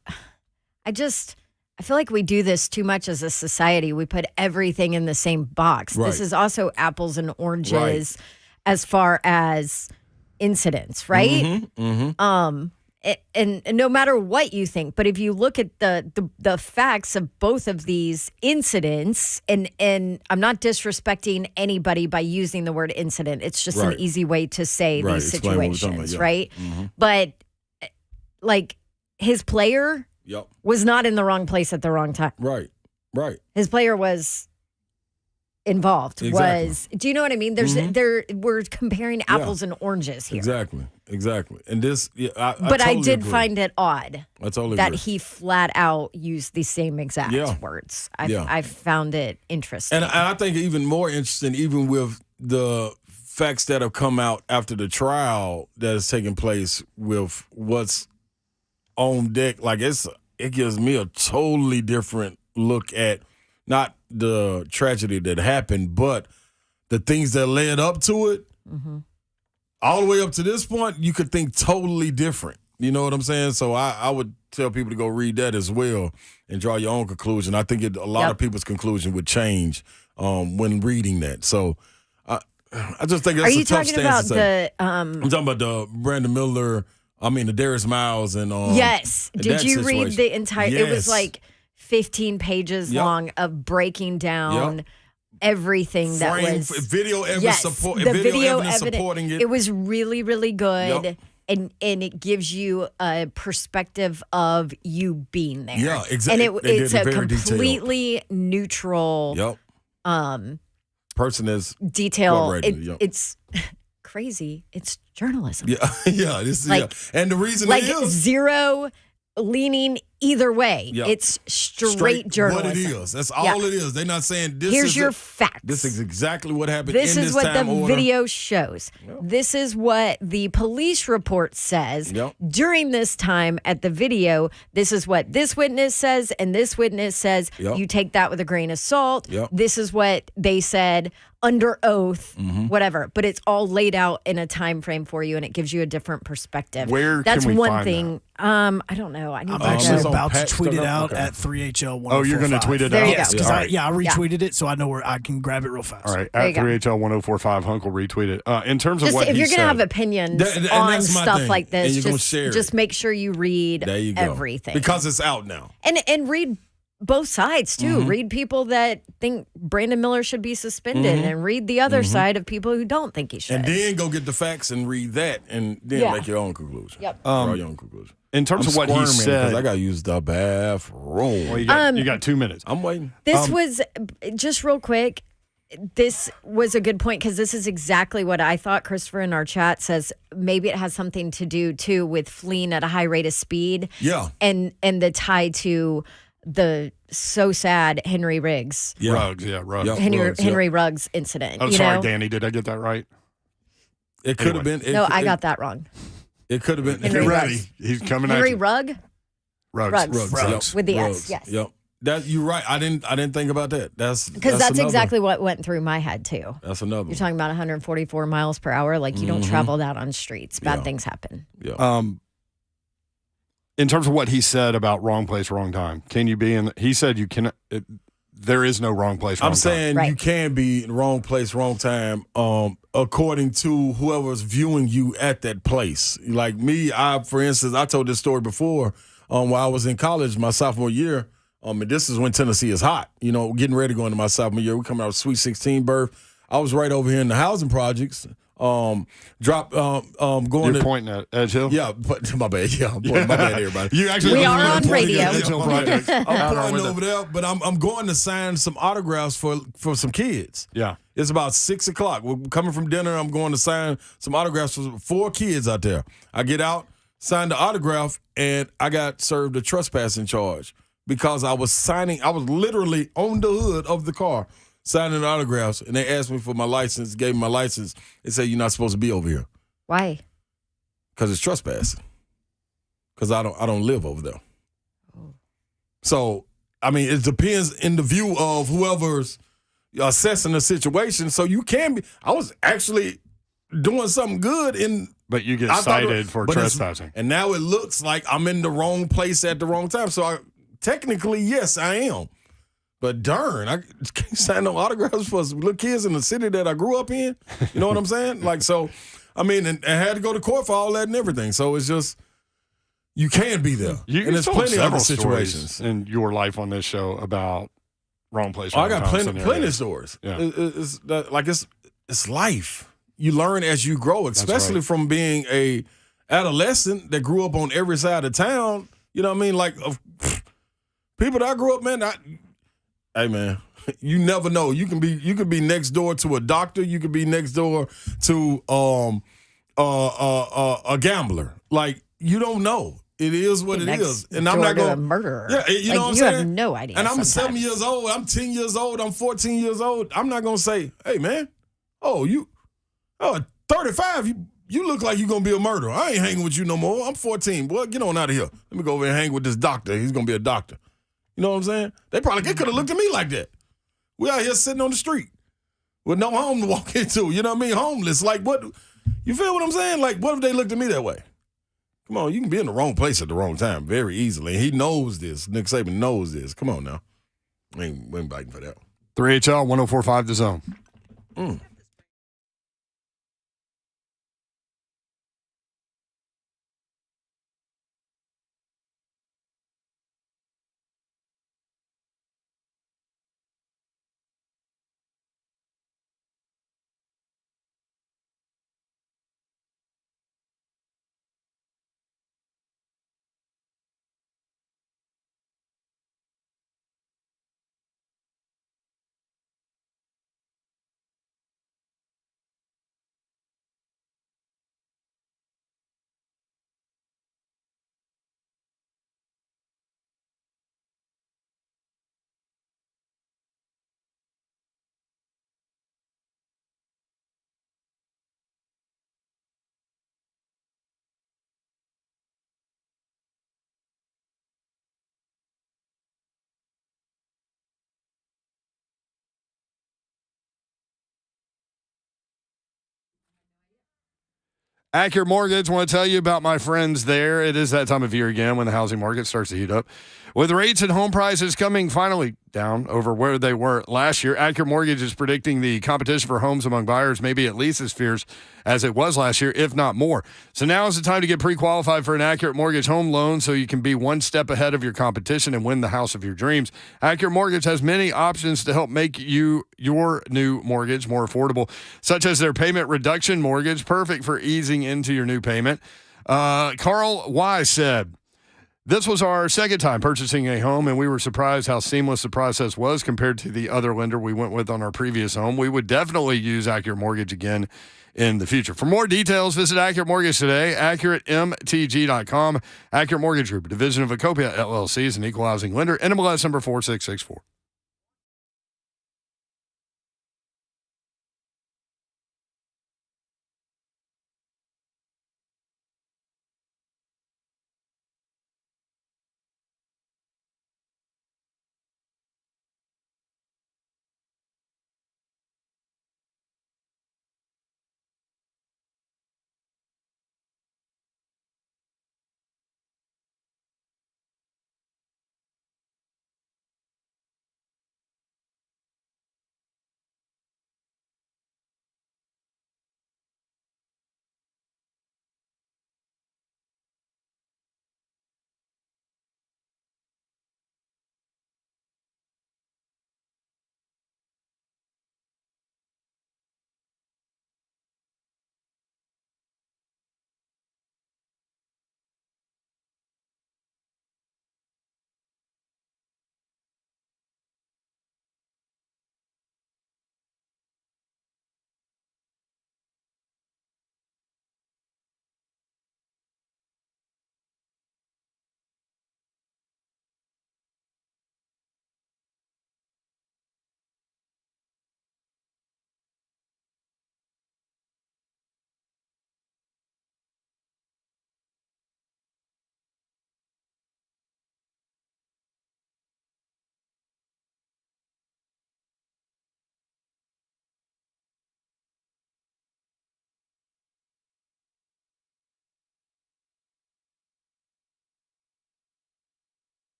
I feel like we do this too much as a society. We put everything in the same box. Right. This is also apples and oranges as far as incidents, right? Mm-hmm, mm-hmm. And no matter what you think, but if you look at the facts of both of these incidents, and I'm not disrespecting anybody by using the word incident. It's just an easy way to say these situations, right? Mm-hmm. But like his player was not in the wrong place at the wrong time. Right. His player was involved. Exactly. Do you know what I mean? We're comparing apples and oranges here. Exactly. And this, I did find it odd that he flat out used the same exact words. I found it interesting. And I think even more interesting, even with the facts that have come out after the trial that has taken place with what's on deck, like it gives me a totally different look at not the tragedy that happened, but the things that led up to it. Mm-hmm. All the way up to this point, you could think totally different. You know what I'm saying? So I would tell people to go read that as well and draw your own conclusion. I think a lot of people's conclusion would change when reading that. So I just think that's a tough stance to say. I'm talking about the Brandon Miller, the Darius Miles and yes. Did you read the entire? Yes. It was like 15 pages long of breaking down everything that was video evidence supporting it. It was really, really good. And it gives you a perspective of you being there. Yeah, exactly. And it's a completely neutral person is detail. It's crazy. It's journalism. Yeah. And the reason is zero leaning either way. It's straight journalism. What it is. That's all it is. They're not saying this Here's your facts. This is exactly what happened. This in is this what time the order. video shows. This is what the police report says. During this time at the video, this is what this witness says, and this witness says. You take that with a grain of salt. This is what they said under oath, whatever. But it's all laid out in a time frame for you, and it gives you a different perspective. That's one find thing. That? I don't know. I need I'm to actually go. about to tweet it out at 3HL 104.5. Oh, you're going to tweet it there out? You yes, go. because I retweeted it, so I know where I can grab it real fast. All right, at 3HL 104.5 Hunk will retweet it. In terms of what if he you're going to have opinions on stuff thing. like this, and just make sure you read everything. Because it's out now. And read both sides, too. Read people that think Brandon Miller should be suspended and read the other side of people who don't think he should. And then go get the facts and read that and then make your own conclusion. Yep. Draw your own conclusion. In terms of what he said, I got to use the bathroom. Well, you got 2 minutes. I'm waiting. This was just real quick. this was a good point because this is exactly what I thought. Christopher in our chat says maybe it has something to do too with fleeing at a high rate of speed. Yeah. And the tie to the so sad Henry Ruggs. Yeah. Ruggs. Yep, Henry Ruggs incident. I'm sorry, Danny. Did I get that right? It could have been. I got that wrong. It could have been. Henry Ruggs. He's coming Henry at you. Ruggs? Ruggs. With the Ruggs. S, yes. Yep. That you're right. I didn't think about that. That's exactly what went through my head too. That's another. You're talking about 144 miles per hour. Like you don't travel that on streets. Bad things happen. Yeah. In terms of what he said about wrong place, wrong time, can you be in? He said you cannot. There is no wrong place, wrong time. I'm saying you can be in the wrong place, wrong time. According to whoever's viewing you at that place. Like me, for instance, I told this story before. While I was in college, my sophomore year. And this is when Tennessee is hot. You know, getting ready to go into my sophomore year. We coming out of Sweet 16 berth. I was right over here in the housing projects. Going You're to pointing at Edge Hill? Yeah, but my bad. Yeah, my bad, everybody. We are on radio. I'm pointing over there, but I'm going to sign some autographs for some kids. Yeah. It's about 6:00. We're coming from dinner. I'm going to sign some autographs for 4 kids out there. I get out, sign the autograph, and I got served a trespassing charge. Because I was literally on the hood of the car signing autographs, and they asked me for my license, gave me my license. They said, you're not supposed to be over here. Why? Because it's trespassing. Because I don't live over there. Oh. So, I mean, it depends in the view of whoever's assessing the situation. So you can be, I was actually doing something good But you get cited for trespassing. And now it looks like I'm in the wrong place at the wrong time. So technically, yes, I am. But darn, I can't sign no autographs for some little kids in the city that I grew up in. You know what I'm saying? Like, so, I mean, and I had to go to court for all that and everything. So it's just, you can be there. And there's plenty of other situations in your life on this show about wrong place, wrong I got time plenty of stories. Yeah. It's life. You learn as you grow, especially from being a adolescent that grew up on every side of town. You know what I mean? Like, people that I grew up, man, hey, man, you never know. You can be next door to a doctor. You could be next door to a gambler. Like, you don't know. It is what it is. And I'm not going to a murderer. Yeah, you know what I'm saying? You have no idea. And I'm 7 years old. I'm 10 years old. I'm 14 years old. I'm not going to say, hey, man, 35, you look like you're going to be a murderer. I ain't hanging with you no more. I'm 14. Boy, get on out of here. Let me go over and hang with this doctor. He's going to be a doctor. You know what I'm saying? They could have looked at me like that. We out here sitting on the street with no home to walk into. You know what I mean? Homeless. Like, what? You feel what I'm saying? Like, what if they looked at me that way? Come on, you can be in the wrong place at the wrong time very easily. He knows this. Nick Saban knows this. Come on now. We ain't biting for that. 3HL 104.5 The Zone. Accurate Mortgage, want to tell you about my friends there. It is that time of year again when the housing market starts to heat up. With rates and home prices coming finally down over where they were last year, Accurate Mortgage is predicting the competition for homes among buyers may be at least as fierce as it was last year, if not more. So now is the time to get pre-qualified for an Accurate Mortgage home loan so you can be one step ahead of your competition and win the house of your dreams. Accurate Mortgage has many options to help make your new mortgage more affordable, such as their payment reduction mortgage, perfect for easing into your new payment. Carl Wise said, This was our second time purchasing a home, and we were surprised how seamless the process was compared to the other lender we went with on our previous home. We would definitely use Accurate Mortgage again in the future. For more details, visit Accurate Mortgage today, AccurateMTG.com. Accurate Mortgage Group, a division of Acopia LLC, is an equal housing lender, NMLS number 4664.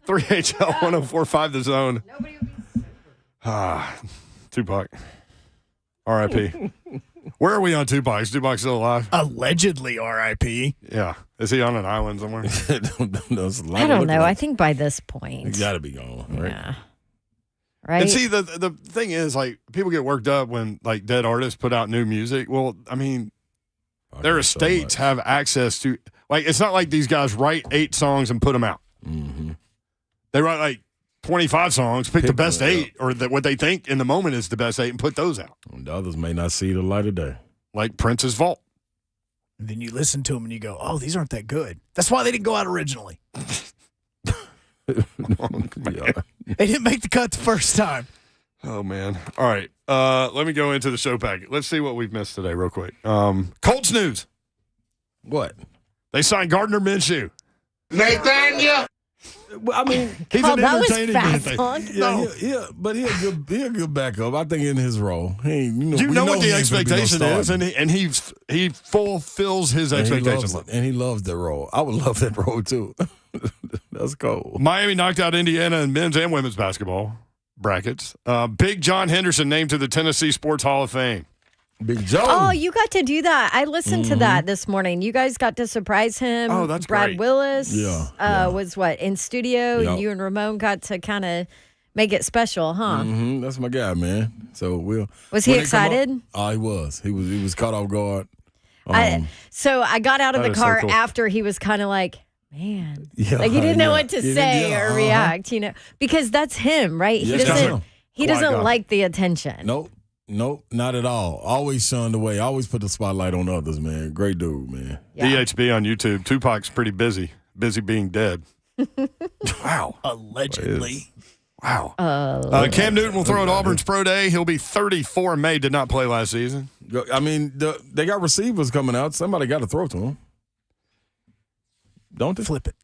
3HL 104.5 The Zone. Tupac. R.I.P. Where are we on Tupac? Is Tupac still alive? Allegedly R.I.P. Yeah. Is he on an island somewhere? I don't know. I think by this point. He got to be gone, right? Yeah. Right. And see, the thing is, like, people get worked up when, like, dead artists put out new music. Well, I mean, their estates have access to, like, it's not like these guys write 8 songs and put them out. Mm-hmm. They write, like, 25 songs, pick the best 8, or what they think in the moment is the best 8, and put those out. And the others may not see the light of day. Like Prince's Vault. And then you listen to them and you go, oh, these aren't that good. That's why they didn't go out originally. They didn't make the cut the first time. Oh, man. All right. Let me go into the show packet. Let's see what we've missed today real quick. Colts news. What? They signed Gardner Minshew. Nathaniel. I mean, he's an entertaining but he'll a good backup. I think in his role, we know what the expectation is, and he fulfills his expectations, and he loves that role. I would love that role too. That's cool. Miami knocked out Indiana in men's and women's basketball brackets. Big John Henderson named to the Tennessee Sports Hall of Fame. Big Joe. Oh, you got to do that. I listened to that this morning. You guys got to surprise him. Oh, that's Brad great. Willis Yeah. was in studio. Yep. You and Ramon got to kind of make it special, huh? Mm-hmm. That's my guy, man. So Was he excited? Oh, he was. He was caught off guard. So I got out of the car cool. after he was kind of like, man, Yeah, like he didn't know what to say or react, because that's him, right? He doesn't like the attention. Nope, not at all. Always shunned away. Always put the spotlight on others, man. Great dude, man. Yeah. DHB on YouTube. Tupac's pretty busy being dead. Wow. Allegedly. Wow. Cam Newton will throw at Auburn's Pro Day. He'll be 34 in May. Did not play last season. I mean, they got receivers coming out. Somebody got to throw to him. Don't they? Flip it.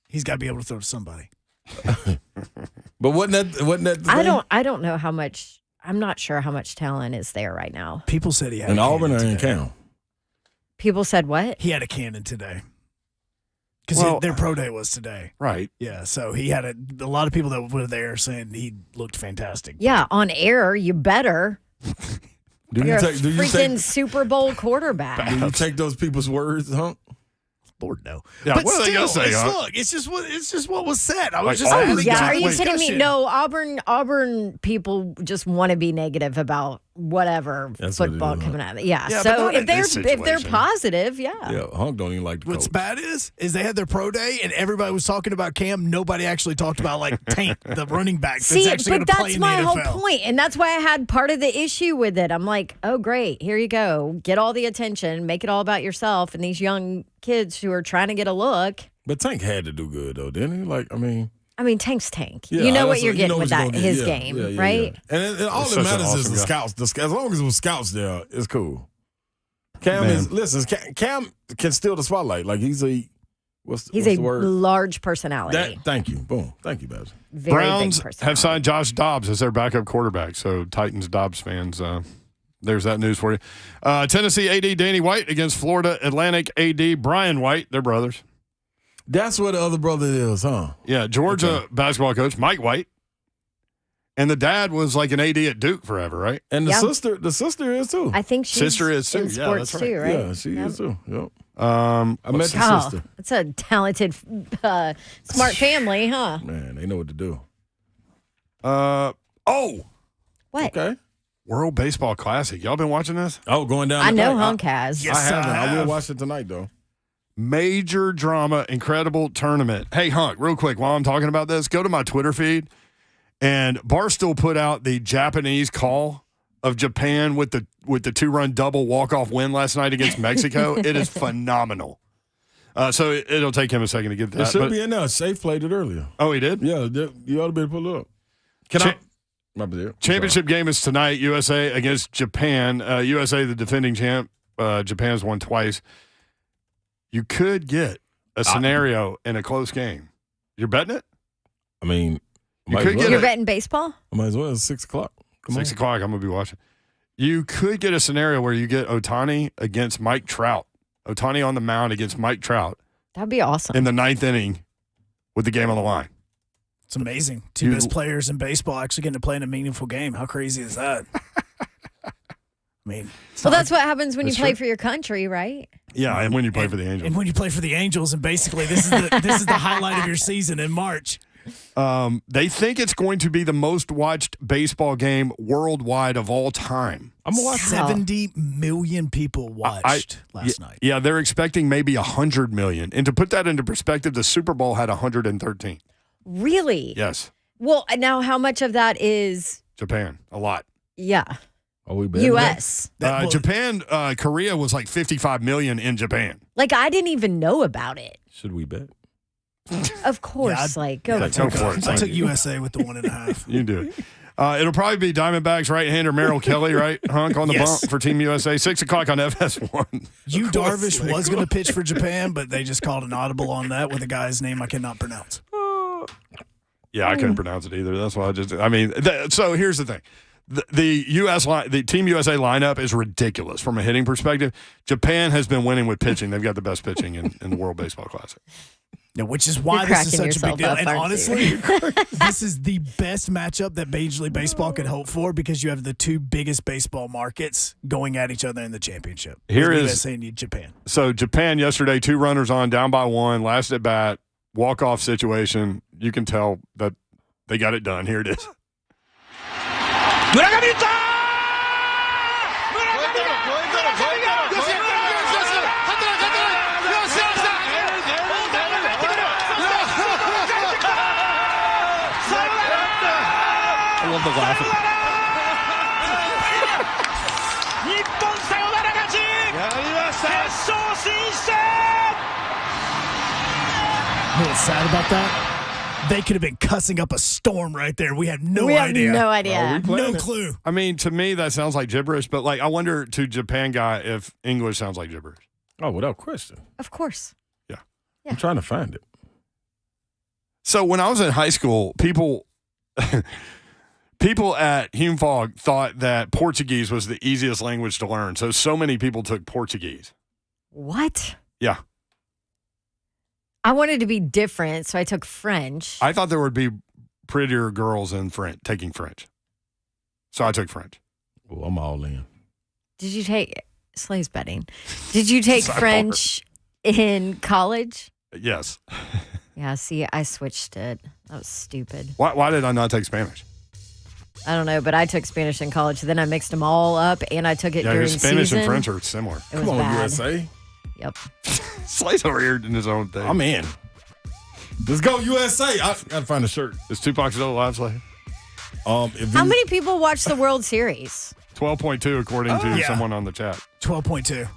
He's got to be able to throw to somebody. But wasn't that the thing? I don't know how much. I'm not sure how much talent is there right now. People said he had in a Auburn or cannon in today. Cam? People said what? He had a cannon today. Because their pro day was today. Right. Yeah, so he had a lot of people that were there saying he looked fantastic. Yeah, on air, you better. You're a freaking Super Bowl quarterback. Do you take those people's words, huh? Lord, no. Yeah, but what are they gonna say, look, it's just what was said. I was Like, just oh, adding Yeah, to are the you kidding me? discussion. No, Auburn people just want to be negative about whatever That's what it football is, coming out of it. Yeah, Yeah, but so not in if they're this positive, yeah. Yeah, Hunk don't even like the What's coach. bad is they had their pro day and everybody was talking about Cam. Nobody actually talked about like Tank, the running back. That's See, actually but going to play that's in my the whole NFL. point, and that's why I had part of the issue with it. I'm like, oh, great, here you go, get all the attention, make it all about yourself, and these young kids who are trying to get a look. But Tank had to do good though, didn't he? Like, I mean, Tank's Tank. yeah, You know what that's you're you getting know with what you're that gonna get. his Yeah, game, yeah, right? Yeah. And all He's that such an matters is awesome the guy. scouts. As long as it was scouts there, it's cool. Cam can steal the spotlight. Like he's a what's He's the a word? large personality. Thank you. Boom. Thank you, Babs. Very Browns big personality. have signed Josh Dobbs as their backup quarterback. So Titans Dobbs fans, there's that news for you. Tennessee AD Danny White against Florida Atlantic AD Brian White. They're brothers. That's where the other brother is, huh? Yeah, Georgia basketball coach Mike White. And the dad was like an AD at Duke forever, right? And the Yeah. sister is too. I think she's Sister is too. in Yeah, sports that's right. too, right? Yeah, she is too. Yep. I I met the Oh, sister. it's a talented, smart family, huh? Man, they know what to do. What? Okay. World Baseball Classic. Y'all been watching this? Oh, going down. I know tonight. Hunk has. Yes, I haven't. I will have. watch it tonight though. Major drama, incredible tournament. Hey, Hunk, real quick, while I'm talking about this, go to my Twitter feed, and Barstool put out the Japanese call of Japan with the 2-run double walk-off win last night against Mexico. It is phenomenal. So it'll take him a second to get that. It should but- be in there. Safe played it earlier. Oh, he did? Yeah, you ought to be able to pull it up. My bad. Championship game is tonight, USA against Japan. USA, the defending champ. Japan's won twice. You could get a scenario in a close game. You're betting it? I mean, You could get You're it. betting baseball? I might as well. It's 6 o'clock. Come 6 on. o'clock, I'm going to be watching. You could get a scenario where you get Ohtani against Mike Trout. Ohtani on the mound against Mike Trout That'd be awesome. in the 9th inning with the game on the line. It's amazing. Two best players in baseball actually getting to play in a meaningful game. How crazy is that? I mean, that's what happens when you play for your country, right? Yeah, and when you play for the Angels. And when you play for the Angels, and basically this is the highlight of your season in March. They think it's going to be the most watched baseball game worldwide of all time. I'm gonna watch 70 million people watched last night. Yeah, they're expecting maybe 100 million. And to put that into perspective, the Super Bowl had 113. Really? Yes. Well, now how much of that is Japan? A lot. Yeah. Are we bad? U.S. Japan, Korea was like 55 million in Japan. Like, I didn't even know about it. Should we bet? Of course. Go for it. I took USA with the 1.5. You do it. It'll probably be Diamondbacks right-hander Merrill Kelly, right? Hunk on the bump for Team USA. 6 o'clock on FS1. Yu Darvish was going to pitch for Japan, but they just called an audible on that with a guy's name I cannot pronounce. Yeah, I couldn't pronounce it either. That's why so here's the thing. The Team USA lineup is ridiculous from a hitting perspective. Japan has been winning with pitching. They've got the best pitching in the World Baseball Classic. Yeah, which is why this is such a big deal. And honestly, this is the best matchup that Major League Baseball could hope for because you have the two biggest baseball markets going at each other in the championship. Here is USA and Japan. So Japan yesterday, 2 runners on, down by 1, last at bat, walk-off situation. You can tell that they got it done. Here it is. I love the laughing. You know what's sad about that? They could have been cussing up a storm right there. We have no idea. No idea. No clue. I mean, to me, that sounds like gibberish, but I wonder to Japan guy if English sounds like gibberish. Oh, without question. Of course. Yeah. I'm trying to find it. So when I was in high school, people at Heupel thought that Portuguese was the easiest language to learn. So many people took Portuguese. What? Yeah. I wanted to be different, so I took French. I thought there would be prettier girls in taking French. So I took French. Oh, I'm all in. Did you take Slay's betting? Did you take French in college? Yes. Yeah, see, I switched it. That was stupid. Why did I not take Spanish? I don't know, but I took Spanish in college. Then I mixed them all up, and I took it during Spanish season. and French are similar. It was Come on, bad. USA. Yep. Slay's over here in his own thing. I'm in. Let's go, USA. I got to find a shirt. Is Tupac still alive, Slay? How many people watch the World Series? 12.2 according to someone on the chat. 12.2.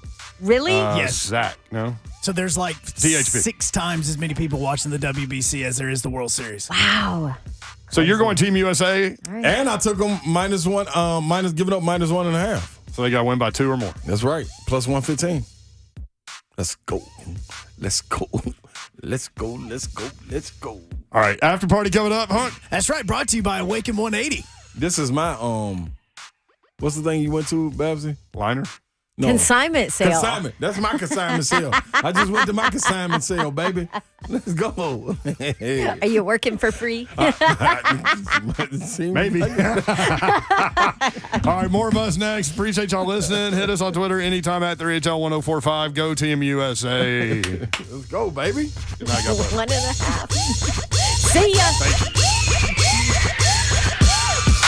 Really? Yes. Zach, no? So there's like DHP. 6 times as many people watching the WBC as there is the World Series. Wow. So you're going Team USA? Right. And I took them -1, giving up -1.5. So they got to win by 2 or more. That's right. Plus 115. Let's go. Let's go. Let's go. Let's go. Let's go. All right. After party coming up, Hunt. That's right. Brought to you by Awaken 180. This is my, what's the thing you went to, Babsy? Liner? No. Consignment sale. Consignment. That's my consignment sale. I just went to my consignment sale, baby. Let's go. Are you working for free? Maybe. All right, more of us next. Appreciate y'all listening. Hit us on Twitter anytime at 3HL1045. Go Team USA. Let's go, baby. Good night, God bless. 1.5. See ya. Thank you.